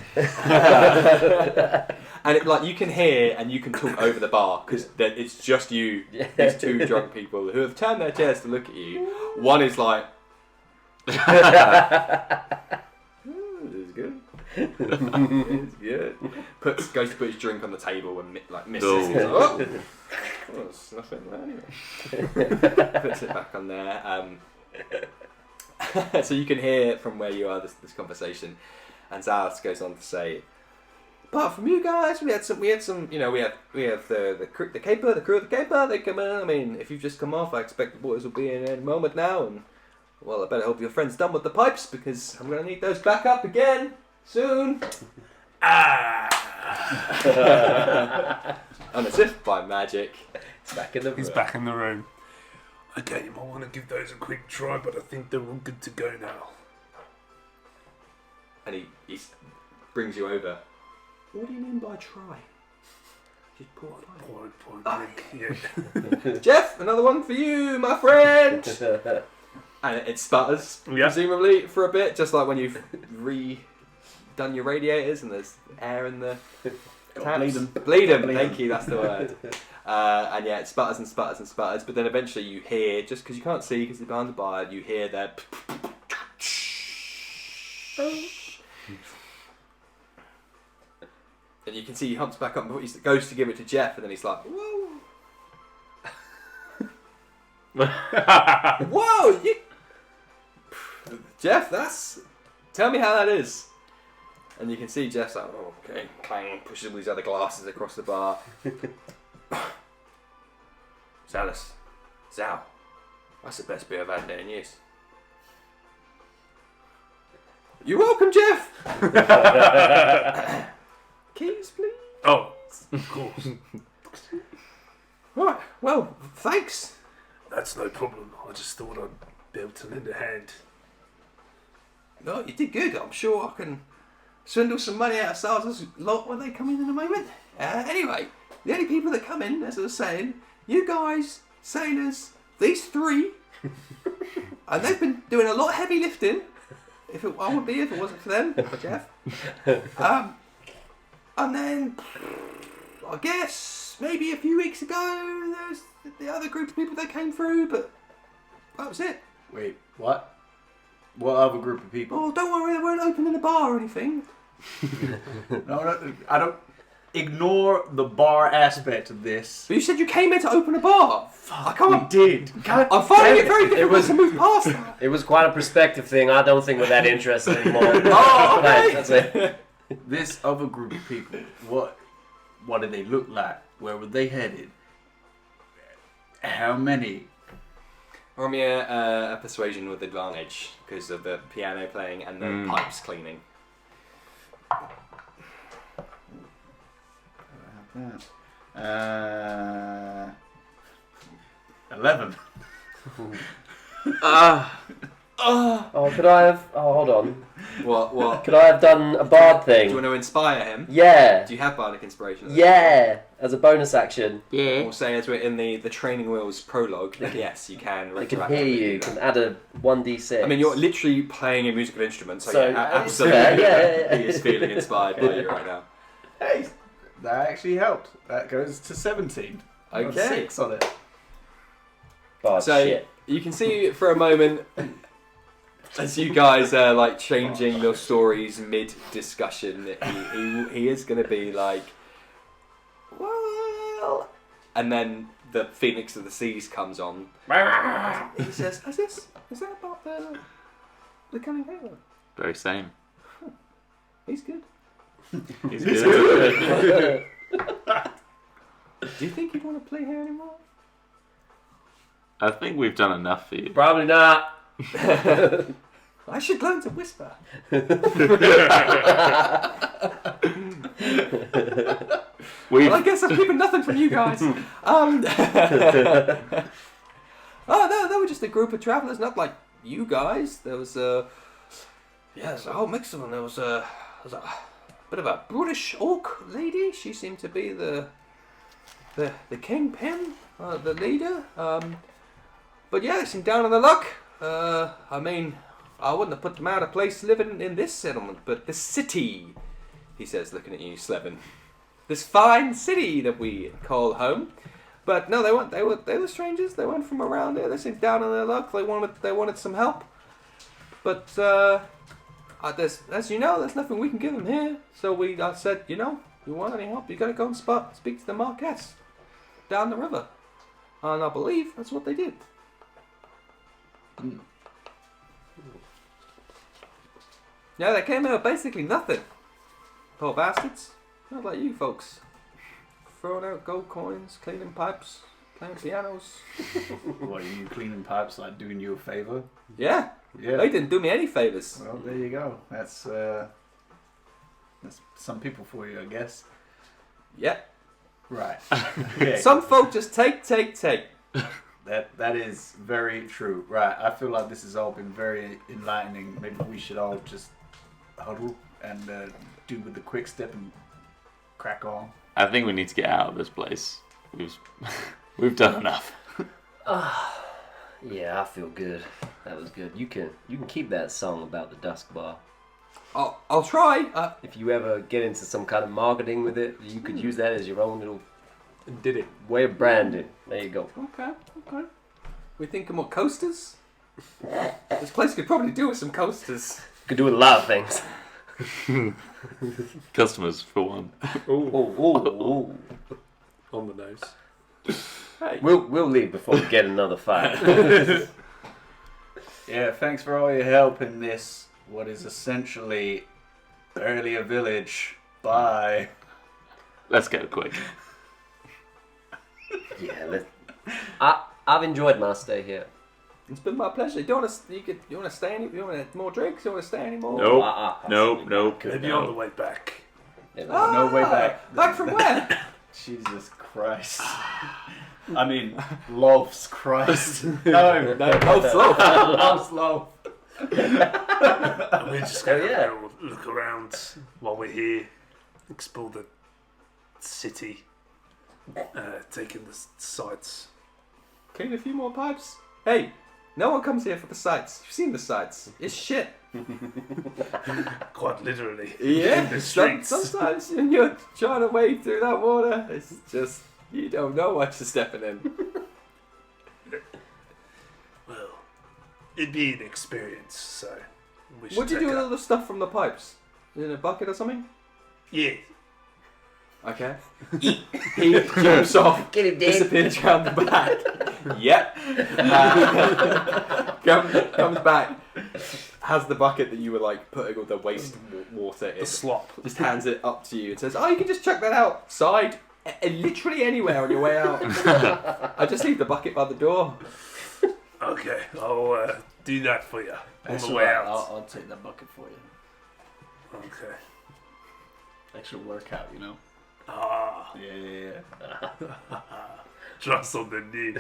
S1: And you can hear and you can talk over the bar because it's just you, these two drunk people who have turned their chairs to look at you. One is like, this is good. It's good. Goes to put his drink on the table and misses. He's like, oh, there's nothing there anyway. Puts it back on there. So you can hear from where you are this conversation, and Zalas goes on to say, apart from you guys, we have the caper, the crew of the caper. They come in. I mean, if you've just come off, I expect the boys will be in any moment now. And well, I better hope your friend's done with the pipes because I'm going to need those back up again soon. And as if by magic,
S2: It's back in the room.
S3: He's back in the room. Okay, you might want to give those a quick try, but I think they're all good to go now.
S1: and he brings you over. What do you mean by try? Just pour it.
S3: Yeah.
S1: Jeff, another one for you, my friend. And it sputters, presumably, for a bit, just like when you've redone your radiators and there's air in the taps. Bleed 'em, thank you, that's the word. And yeah, it sputters and sputters and sputters, but then eventually you hear, just because you can't see because it's behind the bar, you hear that. And you can see he humps back up, he goes to give it to Jeff, and then he's like, whoa. Whoa! Jeff, tell me how that is. And you can see Jeff's like, oh, okay, clang, pushes all these other glasses across the bar. Zalas, Zao, that's the best beer I've had in years. You're welcome, Jeff. Keys, please.
S3: Oh, of course.
S1: Right, well, thanks.
S3: That's no problem. I just thought I'd be able to lend a hand.
S1: No, you did good. I'm sure I can swindle some money out of Sal's lot when they come in a moment. Anyway, the only people that come in, as I was saying, you guys, sailors, these three, and they've been doing a lot of heavy lifting. I would be if it wasn't for them, Jeff. And then, I guess, maybe a few weeks ago, there's the other group of people that came through, but that was it.
S5: Wait, what? What other group of people?
S1: Oh, don't worry, they weren't opening the bar or anything.
S5: No, I don't. Ignore the bar aspect of this.
S1: But you said you came here to open a bar. I can't.
S5: We did.
S1: I'm finding it very difficult to move past that.
S2: It was quite a perspective thing. I don't think we're that interested anymore.
S1: Oh, okay.
S2: That's it.
S5: This other group of people, what did they look like? Where were they headed? How many?
S1: Roll me a persuasion with advantage because of the piano playing and the pipes cleaning.
S5: 11.
S2: Oh, could I have... Oh, hold on.
S1: What?
S2: Could I have done a bard
S1: Do you
S2: thing?
S1: want to inspire him?
S2: Yeah.
S1: Do you have bardic inspiration?
S2: Yeah. As a bonus action.
S4: Yeah.
S1: We'll say as we're in the training wheels prologue, yes, you can.
S2: I can hear you. Can add a 1d6.
S1: I mean, you're literally playing a musical instrument, so yeah,
S2: it's
S1: absolutely.
S2: fair, yeah.
S1: He is feeling inspired by you right now.
S5: Hey, that actually helped. That goes to 17. I got
S1: Okay.
S5: 6 on it.
S2: Bard
S1: So
S2: shit.
S1: you can see for a moment as you guys are like changing your stories mid-discussion, he is going to be like, well, and then the Phoenix of the Seas comes on. He says, is that about the cunning halo?
S4: Very same.
S1: He's good.
S4: He's good.
S1: Do you think you'd want to play here anymore?
S4: I think we've done enough for you.
S2: Probably not.
S1: I should learn to whisper. Well, I guess I'm keeping nothing from you guys. Oh no, they were just a group of travellers, not like you guys. There was a whole mix of them. There was a bit of a brutish orc lady. She seemed to be the kingpin, the leader. But yeah, they seemed down on their luck. I mean, I wouldn't have put them out of place living in this settlement, but this city, he says, looking at you, Slevin. This fine city that we call home. But no, they weren't. They were strangers. They weren't from around here. They seemed down on their luck. They wanted some help. But as you know, there's nothing we can give them here. So I said, you want any help? You gotta go and speak to the Marquess down the river. And I believe that's what they did. Yeah, they came here with basically nothing. Poor bastards. Not like you folks. Throwing out gold coins, cleaning pipes, playing pianos.
S5: What, are you cleaning pipes, like doing you a favour?
S1: Yeah. They didn't do me any favours.
S5: Well, there you go. That's some people for you, I guess.
S1: Yeah.
S5: Right. Okay.
S1: Some folk just take.
S5: That is very true. Right. I feel like this has all been very enlightening. Maybe we should all just huddle and do with the quick step and crack on.
S4: I think we need to get out of this place. We've done enough.
S2: Yeah, I feel good. That was good. You can keep that song about the Duskbark.
S1: I'll try.
S2: If you ever get into some kind of marketing with it, you could use that as your own little
S3: And did it.
S2: way of branding. There you go.
S1: Okay. We thinking more coasters? This place could probably do with some coasters.
S2: Could do with a lot of things.
S4: Customers, for one.
S2: Ooh.
S3: On the nose.
S1: Hey.
S2: We'll leave before we get another fight.
S5: Yeah, thanks for all your help in this, what is essentially earlier village. Bye.
S4: Let's go quick.
S2: Yeah, I've enjoyed my stay here.
S1: It's been my pleasure. You want to stay? You want more drinks? You want to stay anymore?
S4: Nope.
S3: Maybe on the way back.
S5: No way back.
S1: Back from where?
S5: Jesus Christ. I mean, loves Christ. No,
S1: Love's love.
S5: loves love.
S3: We're just going to
S2: yeah.
S3: look around while we're here, explore the city, taking the sights.
S1: Clean a few more pipes. Hey, no one comes here for the sights. You've seen the sights. It's shit.
S3: Quite literally.
S1: Yeah.
S3: In the streets.
S1: Sometimes when you're trying to wade through that water, it's just you don't know what you're stepping in.
S3: Well, it'd be an experience, so we should
S1: What'd you do
S3: take
S1: with
S3: it
S1: all
S3: up.
S1: the stuff from the pipes? In a bucket or something?
S3: Yeah.
S1: Okay. He jumps off,
S2: Get him, Dave.
S1: disappears around the back. Yep. Comes back, has the bucket that you were like putting all the waste water in.
S3: The slop.
S1: Just hands it up to you and says, "Oh, you can just chuck that outside, literally anywhere on your way out. I just leave the bucket by the door."
S3: Okay, I'll do that for you on
S5: That's
S3: the way
S5: alright,
S3: out.
S5: I'll take that bucket for you.
S3: Okay.
S5: Extra workout, you know?
S3: Ah,
S5: Yeah.
S3: trust on the knee.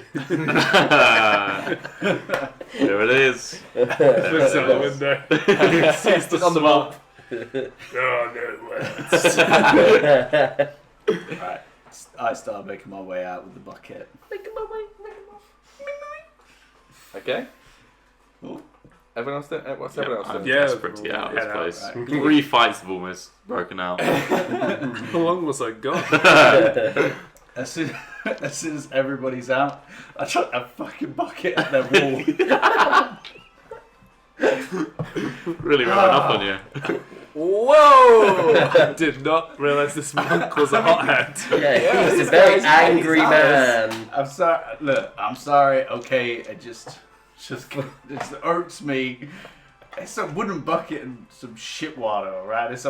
S4: There it is.
S3: Looks out the window. Sees the
S1: on the
S3: slop. Oh, no words.
S5: Right. I start making my way out with the bucket.
S1: Okay.
S5: Oh.
S1: Everyone else doing? What's everyone else
S4: I'm
S1: doing?
S3: Yeah,
S4: desperate to get out of this
S3: head out,
S4: place.
S5: right.
S4: 3 fights have almost broken out.
S3: How long was I gone?
S5: As soon as everybody's out, I chuck a fucking bucket at their wall.
S4: Really rubbing up on you.
S1: Whoa!
S3: I did not realise this monk was a hot hand.
S2: Yeah, he's a
S1: this
S2: very
S1: guy's
S2: angry
S1: nice.
S2: man.
S5: I I'm sorry. Look, I'm sorry. Okay, it just irks me. It's a wooden bucket and some shit water, alright? It's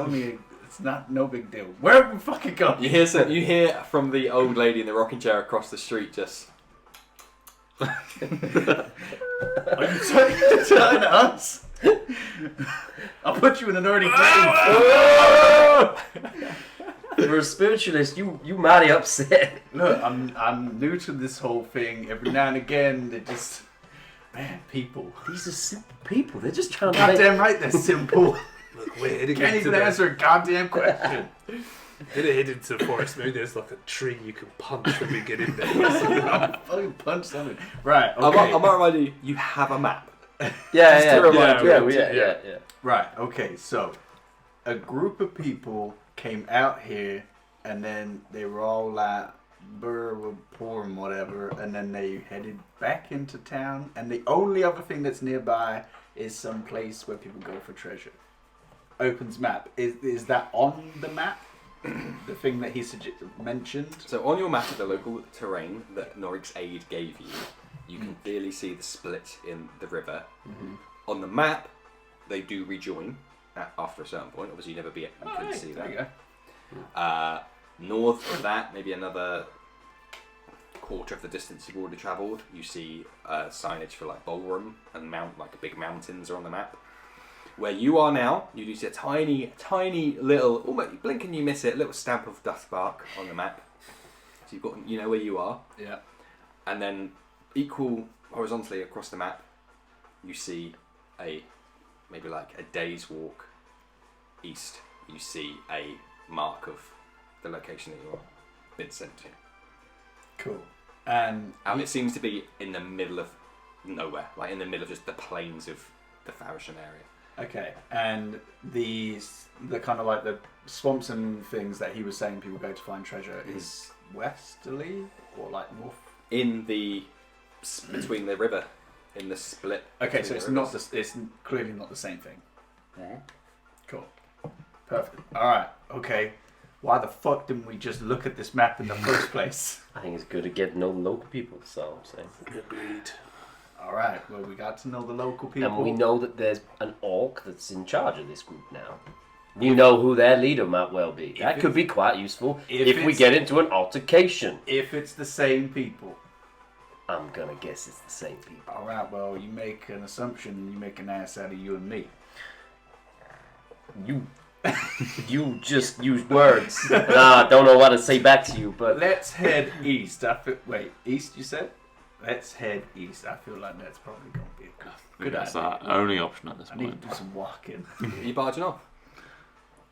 S5: not no big deal. Where are we fucking going?
S1: You hear from the old lady in the rocking chair across the street just.
S5: Are you telling us? I'll put you in an early grave.
S2: For a spiritualist, you mighty upset.
S5: Look, I'm new to this whole thing. Every now and again, they just, man, people.
S2: These are simple people. They're just trying to
S5: Goddamn right, they're simple.
S3: Look, we're heading
S5: Can't
S3: into
S5: even answer a goddamn question.
S3: head into the forest. Maybe there's like a tree you can punch when we get in there.
S5: I'll fucking punch something. Right, okay.
S1: I might remind you, you have a map.
S2: Yeah.
S1: to remind you.
S2: Yeah.
S5: Right, okay, so a group of people came out here and then they were all like, were poor and whatever, and then they headed back into town, and the only other thing that's nearby is some place where people go for treasure. Opens map. Is that on the map? The thing that he mentioned?
S1: So on your map of the local terrain that Norig's aid gave you, you can clearly see the split in the river. Mm-hmm. On the map, they do rejoin after a certain point. Obviously, you couldn't see that.
S5: There you go.
S1: North of that, maybe another quarter of the distance you've already travelled, you see signage for like ballroom and like big mountains are on the map. Where you are now, you do see a tiny little, almost blink and you miss it, little stamp of Duskbark on the map. So you know where you are.
S5: Yeah.
S1: And then equal horizontally across the map, you see maybe like a day's walk east. You see a mark of the location that you've been sent to.
S5: Cool. And
S1: it seems to be in the middle of nowhere, like in the middle of just the plains of the Farishan area.
S5: okay, and the kind of like the swamps and things that he was saying people go to find treasure is westerly or like north?
S1: In the between the river, in the split.
S5: Okay, so
S1: between
S5: it's
S1: the rivers.
S5: it's clearly not the same thing.
S1: Yeah.
S5: Cool. Perfect. Alright, okay. Why the fuck didn't we just look at this map in the first place?
S2: I think it's good to get to know the local people, that's all I'm saying.
S3: Agreed.
S5: Alright, well we got to know the local people.
S2: And we know that there's an orc that's in charge of this group now. You know who their leader might well be. That could be quite useful if we get into an altercation.
S5: If it's the same people.
S2: I'm gonna guess it's the same people.
S5: Alright, well you make an assumption and you make an ass out of you and me.
S2: You just used words. I don't know what to say back to you, but
S5: Let's head east. Wait, east you said? Let's head east. I feel like that's probably going to be a good
S4: That's
S5: idea.
S4: our only option at this
S5: I need
S4: point.
S5: to do some walking.
S1: Are you barging off?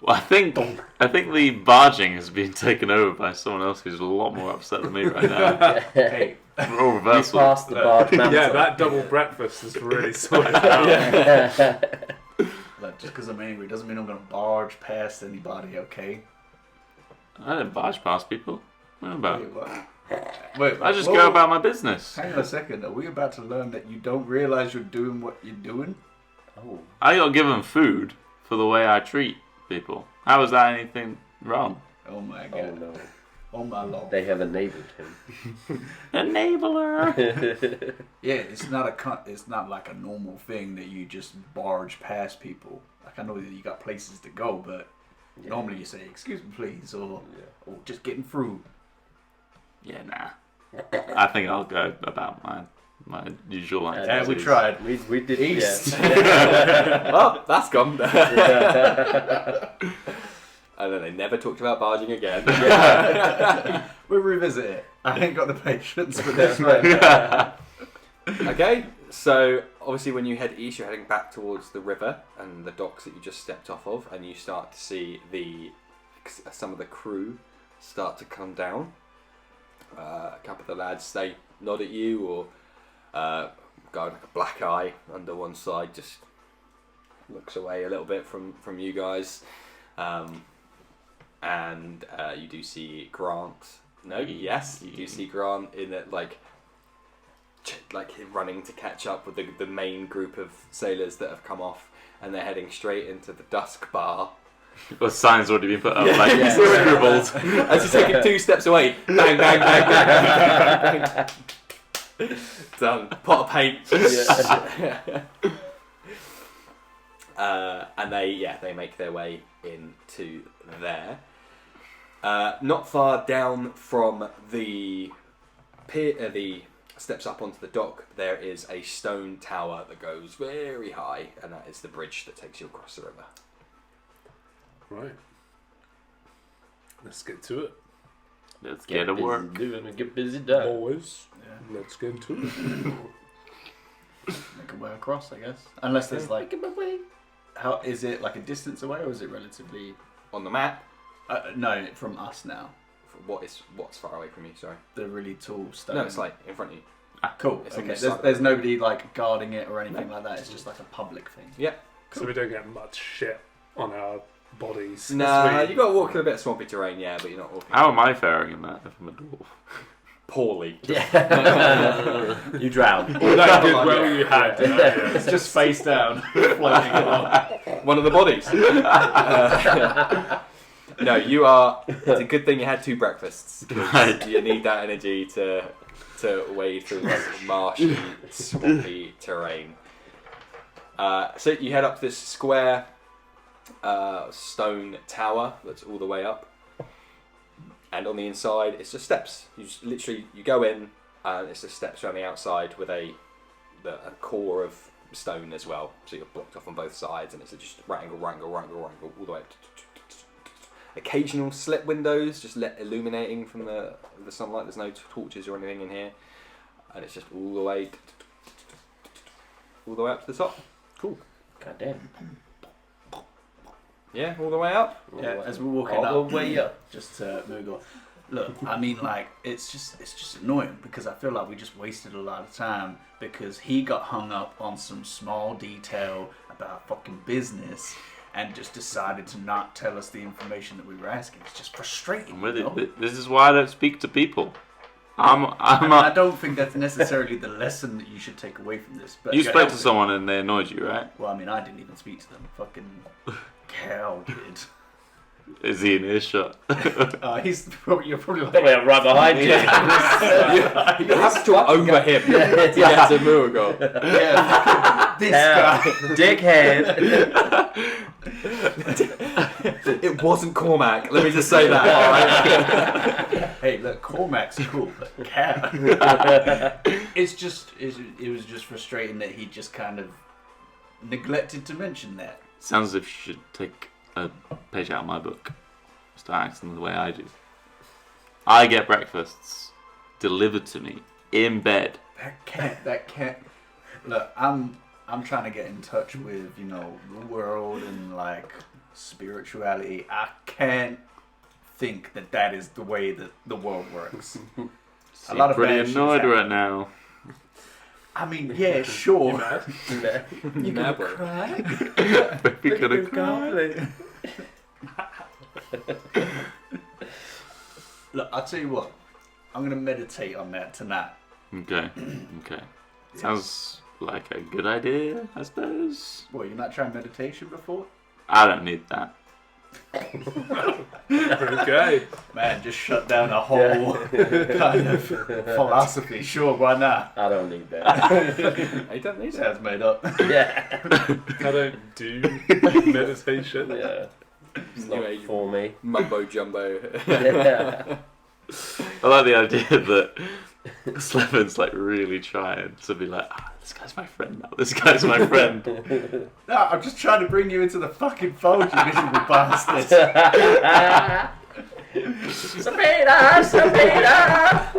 S4: Well, I think the barging has been taken over by someone else who's a lot more upset than me right now.
S5: Hey,
S4: We're all
S2: you
S4: reversal.
S2: passed the barge mantle.
S3: Yeah, that double breakfast is really sorted out.
S5: look, just because I'm angry doesn't mean I'm going to barge past anybody, okay?
S4: I didn't barge past people. What about?
S5: Wait, what? Wait,
S4: I just
S5: whoa,
S4: go
S5: whoa.
S4: about my business.
S5: Hang on a second. Are we about to learn that you don't realize you're doing what you're doing?
S2: Oh.
S4: I got given food for the way I treat people. How is that anything wrong?
S5: Oh my
S2: Oh
S5: god.
S2: no.
S5: Oh my lord.
S2: They have enabled him.
S4: Enabler.
S5: Yeah, it's not like a normal thing that you just barge past people. Like I know that you got places to go, but normally you say, "Excuse me, please," or just getting through.
S4: Yeah, nah. I think I'll go about my usual
S5: Yeah,
S4: activities.
S5: we tried.
S2: We did
S5: East.
S2: Yeah.
S1: Well, that's gone. And then they never talked about barging again.
S5: We'll revisit it. I ain't got the patience for this right.
S1: Okay, so obviously when you head east, you're heading back towards the river and the docks that you just stepped off of, and you start to see some of the crew start to come down. A couple of the lads, they nod at you or go like a black eye under one side, just looks away a little bit from you guys. And you do see Grant. No, yes, you do see Grant in it, like running to catch up with the main group of sailors that have come off, and they're heading straight into the Duskbark.
S4: Well, sign's already been put up, like scribbled.
S1: As you take it 2 steps away, bang, bang, bang, bang, bang, bang. Done. Pot of paint. And they make their way into there. Not far down from the pier, the steps up onto the dock, there is a stone tower that goes very high, and that is the bridge that takes you across the river.
S3: Right. Let's get to it.
S4: Let's get to work.
S2: Get busy done.
S3: Boys, let's get into it.
S5: Make a way across, I guess. Unless there's like, how is it like a distance away, or is it relatively?
S1: On the map,
S5: No, from us now.
S1: what's far away from you? Sorry.
S5: The really tall stone.
S1: No, it's like in front of you.
S5: Cool.
S1: It's on
S5: Okay.
S1: the side.
S5: There's nobody like guarding it or anything like that. It's just like a public thing.
S1: Yeah.
S3: So we don't get much shit on our bodies.
S1: Nah,
S3: Sweet.
S1: you got to walk in a bit of swampy terrain, yeah, but you're not walking.
S4: How am I faring in that if I'm a dwarf?
S1: Poorly.
S2: Yeah. You drown.
S3: All that goodwill you had.
S5: It's just face down, floating along.
S1: One of the bodies. No, you are. It's a good thing you had 2 breakfasts. 'Cause
S4: Right.
S1: you need that energy to wade through this marshy, swampy terrain. So you head up to this square stone tower that's all the way up, and on the inside it's just steps. You just literally go in, and it's just steps around the outside with a core of stone as well. So you're blocked off on both sides, and it's just wrangle all the way up. Occasional slit windows, just illuminating from the sunlight. There's no torches or anything in here, and it's just all the way up to the top.
S2: God damn.
S1: Yeah, all the way up.
S5: Yeah, as we're walking
S2: All
S5: up,
S2: the way up.
S5: just to Muighor. Look, I mean, like it's just annoying because I feel like we just wasted a lot of time because he got hung up on some small detail about fucking business and just decided to not tell us the information that we were asking. It's just frustrating.
S4: I'm with
S5: you know?
S4: it. This is why I don't speak to people. I'm
S5: I don't think that's necessarily the lesson that you should take away from this. But
S4: You spoke to someone and they annoyed you, right?
S5: Well, I mean, I didn't even speak to them. Fucking Cal did.
S4: Is he in earshot?
S5: You're probably like,
S2: Probably right behind you.
S1: You have to talk over him.
S2: Yeah.
S1: To Muighor.
S5: yeah, this guy.
S2: Dickhead.
S1: It wasn't Cormac. Let me just say that. All right?
S5: Hey, look, Cormac's cool, but Cal. It was just frustrating that he just kind of neglected to mention that.
S4: Sounds as if you should take a page out of my book. Start acting the way I do. I get breakfasts delivered to me in bed.
S5: That can't. Look, I'm trying to get in touch with, the world and like spirituality. I can't think that is the way that the world works.
S4: Seem
S5: lot of
S4: pretty
S5: bad shit's
S4: annoyed
S5: happening.
S4: right now.
S5: I mean, yeah, sure.
S1: You
S5: gonna
S1: bro.
S5: cry?
S4: Baby gonna cry.
S5: Look, I'll tell you what. I'm gonna meditate on that tonight.
S4: Okay. Sounds like a good idea, I suppose.
S5: Well, you've not tried meditation before?
S4: I don't need that.
S3: Okay.
S5: Man, just shut down a whole kind of philosophy. Sure, why not?
S2: I don't need that.
S1: I don't need that.
S5: Sounds made up.
S2: Yeah.
S3: I don't do meditation.
S2: Yeah. It's
S1: New
S2: not
S1: age
S2: for me.
S1: mumbo jumbo.
S2: Yeah.
S4: I like the idea that Slevin's like really trying to be like, this guy's my friend now. This guy's my friend.
S5: No, I'm just trying to bring you into the fucking fold, you miserable bastards.
S2: Sabina! Sabina!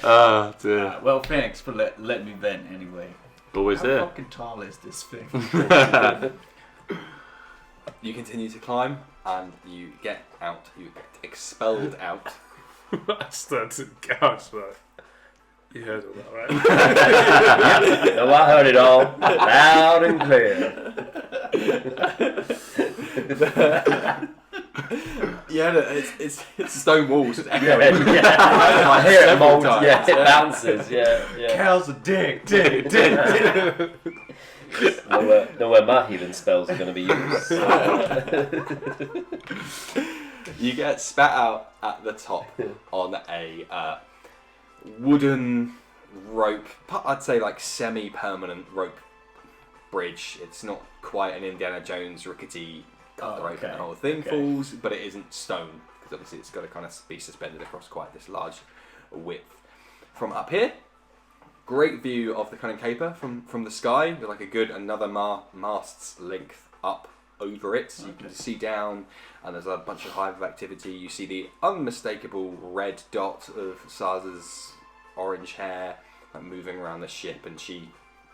S4: Oh dear.
S5: Well, thanks for letting me vent anyway.
S4: Always
S5: How
S4: there.
S5: fucking tall is this thing?
S1: You continue to climb, and you get out. You get expelled out.
S3: I started to gouge, but you heard all that, right?
S2: No, I heard it all. Loud and clear.
S1: Yeah, no, it's stone walls. Just
S2: Yeah,
S1: echoing.
S2: I hear it
S1: Several
S2: mold.
S1: times,
S2: Yeah, it
S1: yeah.
S2: bounces. Yeah.
S5: Cows are dick.
S2: Know where my healing spells are going to be used.
S1: You get spat out at the top on a wooden rope, I'd say like semi-permanent rope bridge. It's not quite an Indiana Jones rickety cut the rope and the whole thing falls, but it isn't stone, because obviously it's got to kind of be suspended across quite this large width. From up here, great view of the Cunning Caper from the sky, with like a good another mast's length up over it, so you can see down, and there's a bunch of hive of activity. You see the unmistakable red dot of Saza's orange hair like, moving around the ship, and she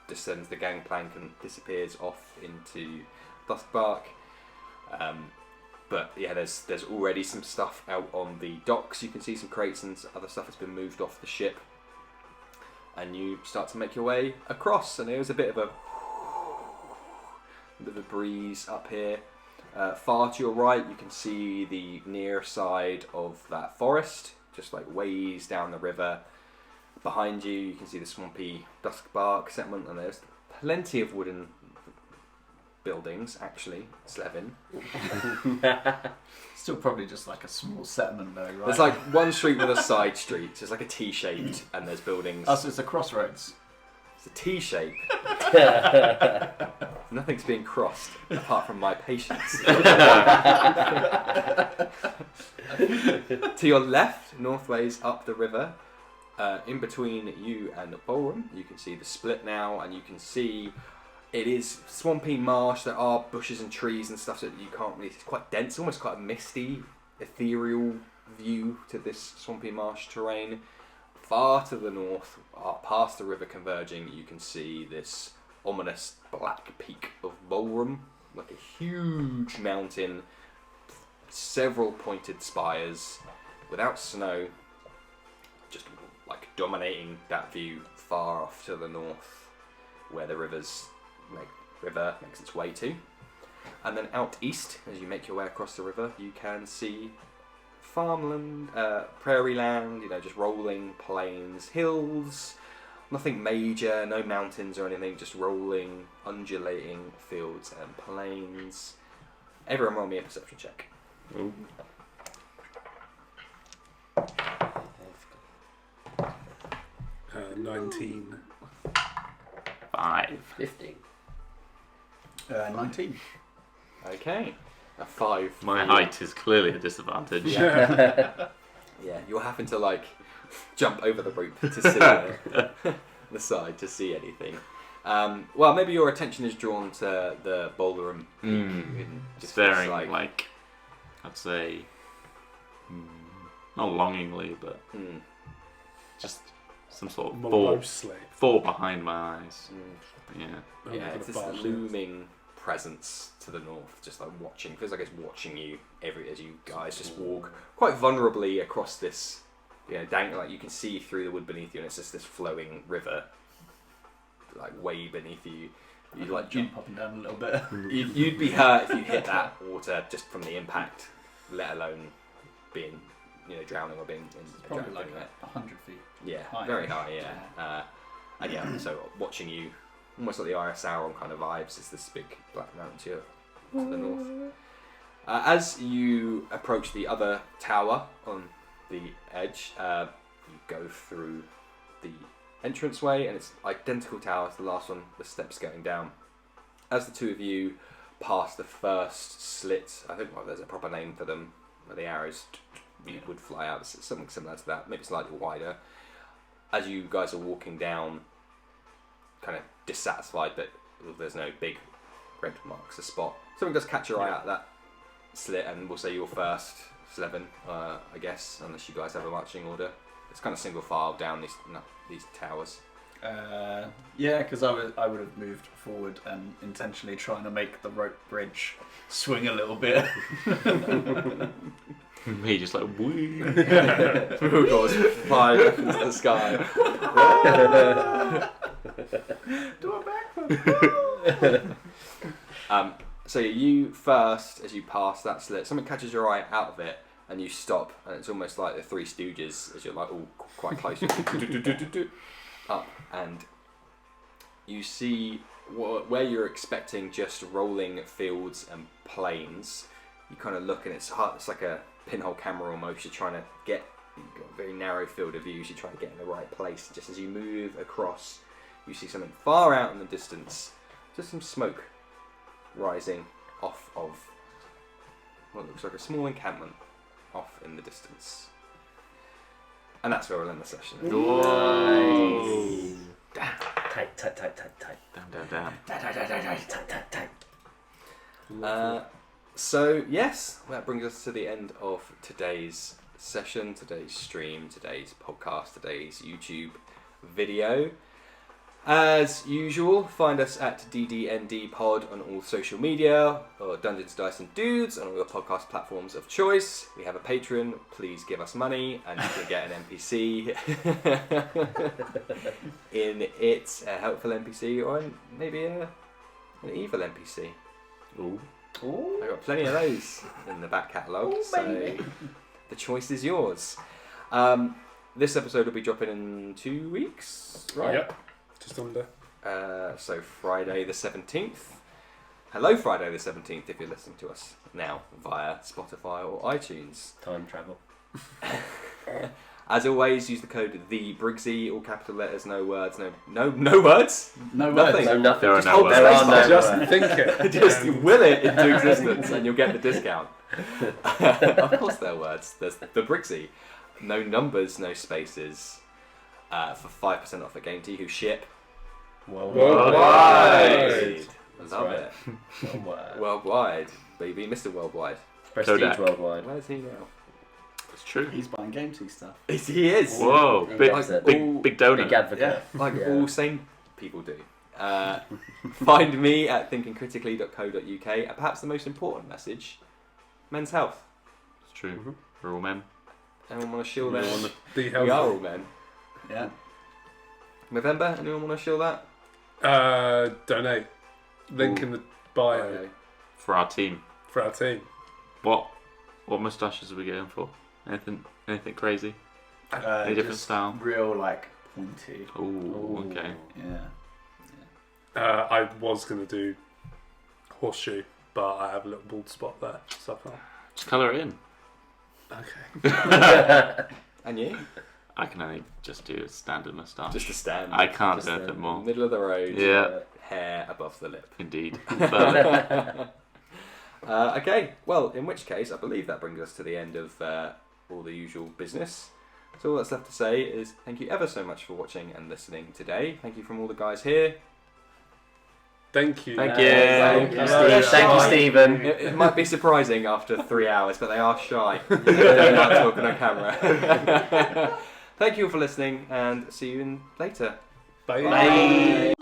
S1: descends the gangplank and disappears off into Duskbark. But yeah, there's already some stuff out on the docks. You can see some crates and other stuff has been moved off the ship, and you start to make your way across, and there's a bit of a breeze up here. Far to your right, you can see the near side of that forest, just like ways down the river. Behind you, you can see the swampy Duskbark settlement, and there's plenty of wooden buildings, actually, Slevin.
S5: Still probably just like a small settlement though, right?
S1: There's like one street with a side street, so it's like a T-shaped, and there's buildings.
S5: Oh, so it's a crossroads.
S1: It's a T-shape. Nothing's being crossed, apart from my patience. To your left, northways up the river, in between you and Ballroom, you can see the split now, and you can see it is swampy marsh. There are bushes and trees and stuff that you can't really. It's quite dense, almost quite a misty, ethereal view to this swampy marsh terrain. Far to the north, past the river converging, you can see this ominous black peak of Ballroom, like a huge mountain, several pointed spires, without snow, just like dominating that view far off to the north, where the river makes its way to. And then out east, as you make your way across the river, you can see farmland, prairie land, just rolling plains, hills, nothing major, no mountains or anything, just rolling, undulating fields and plains. Everyone roll me a perception check.
S2: Ooh.
S3: 19.
S4: 5.
S2: 15.
S5: 19.
S1: Okay. A 5.
S4: My height is clearly a disadvantage.
S1: Yeah, you're having to jump over the rope to see the side to see anything. Well, maybe your attention is drawn to the Ballroom.
S4: Just staring, I'd say, not longingly, but just some sort of
S3: Morosely.
S4: fall behind my eyes. Yeah.
S1: Yeah, it's this looming presence to the north, just like watching. Feels like it's watching you as you guys just walk quite vulnerably across this. Like you can see through the wood beneath you, and it's just this flowing river, like way beneath you. You'd
S5: jump up and down a little bit.
S1: You'd be hurt if you hit that water just from the impact, let alone being, drowning or being
S5: Probably
S1: drowning.
S5: like 100 feet.
S1: Yeah,
S5: high.
S1: very high. Yeah, and yeah. So watching you, almost like the Iris Sauron kind of vibes. It's this big black mountain to the north. As you approach the other tower on the edge, you go through the entranceway, and it's identical tower to the last one. The steps going down. As the two of you pass the first slit, I think there's a proper name for them, where the arrows would fly out. It's something similar to that, maybe slightly wider. As you guys are walking down, kind of dissatisfied that there's no big red marks a spot, something does catch your eye out that slit, and we'll say you're first, Slevin, I guess, unless you guys have a marching order. It's kind of single file down these towers.
S5: Yeah, because I would have moved forward and intentionally trying to make the rope bridge swing a little bit.
S4: Me just like, wee.
S1: Goes flying up into the sky.
S5: Do a backflip.
S1: So you first, as you pass that slit, something catches your eye out of it, and you stop, and it's almost like the Three Stooges, as you're like all quite close, up, and you see where you're expecting just rolling fields and plains. You kind of look, and it's hard. It's like a pinhole camera almost. You're trying to get, you've got a very narrow field of view. So you're trying to get in the right place. Just as you move across, you see something far out in the distance. Just some smoke rising off of what looks like a small encampment off in the distance. And that's where we'll end the session.
S4: Whoa.
S2: Tight.
S4: Damn.
S1: So yes, that brings us to the end of today's session, today's stream, today's podcast, today's YouTube video. As usual, find us at DDND Pod on all social media, or Dungeons, Dice and Dudes on all your podcast platforms of choice. We have a Patreon. Please give us money, and you can get an NPC in it, a helpful NPC, or maybe an evil NPC.
S2: Ooh.
S1: I've got plenty of those in the back catalogue, so the choice is yours. This episode will be dropping in 2 weeks, right?
S3: Yep. Just under.
S1: So Friday the 17th. Hello, Friday the 17th, if you're listening to us now via Spotify or iTunes.
S2: Time travel.
S1: As always, use the code THEBRIGGSY, all capital letters, no words, no words?
S5: No
S1: Nothing.
S5: words.
S2: No, nothing.
S4: There are
S1: Just
S4: no
S1: hold
S4: words.
S1: the
S2: There are
S1: space
S2: no
S1: bar.
S3: Just
S2: words.
S3: think it.
S1: Just
S3: and-
S1: will it into existence and you'll get the discount. Of course there are words. There's the Briggsy. No numbers, no spaces. For 5% off at Game Tea, who ship
S3: Worldwide.
S1: Love
S2: right.
S1: it.
S2: Wow.
S1: Worldwide, baby, Mr. Worldwide.
S2: Prestige
S4: Kodak.
S2: worldwide.
S1: Where's he now?
S4: It's true.
S5: He's buying Game Tea stuff.
S1: He is.
S4: Whoa,
S2: He
S4: big,
S2: gets it.
S4: big donor.
S2: Big advocate.
S5: Yeah.
S1: Like
S2: Yeah.
S1: all sane people do. Find me at thinkingcritically.co.uk, and perhaps the most important message: men's health.
S4: It's true. We're all men.
S1: Anyone want to shield
S4: We all
S1: that?
S4: wanna-
S3: Be
S1: We are all
S3: healthy.
S1: men.
S5: Yeah.
S1: November, anyone want to shield that?
S3: Donate. Link in the bio
S1: Okay.
S4: For our team.
S3: for our team.
S4: What moustaches are we going for? Anything crazy? Any different
S5: Just
S4: style?
S5: Real, like, pointy.
S4: Ooh, okay.
S5: Yeah.
S3: I was going to do horseshoe, but I have a little bald spot there, so I can't.
S4: Just colour it in.
S3: Okay.
S1: And you?
S4: I can only just do a standard moustache.
S1: Just a stand.
S4: I can't
S2: Just
S4: do
S2: a
S4: anything more.
S1: Middle of the road.
S4: Yeah.
S1: Hair above the lip.
S4: Indeed. But
S1: Okay, well, in which case, I believe that brings us to the end of all the usual business. So all that's left to say is thank you ever so much for watching and listening today. Thank you from all the guys here.
S3: Thank you.
S4: Thank you.
S2: Thank you,
S3: Hello.
S2: Steve. Thank you, Stephen.
S1: It might be surprising after 3 hours, but they are shy. They don't like talking on camera. Thank you all for listening, and see you later.
S3: Bye.
S2: Bye.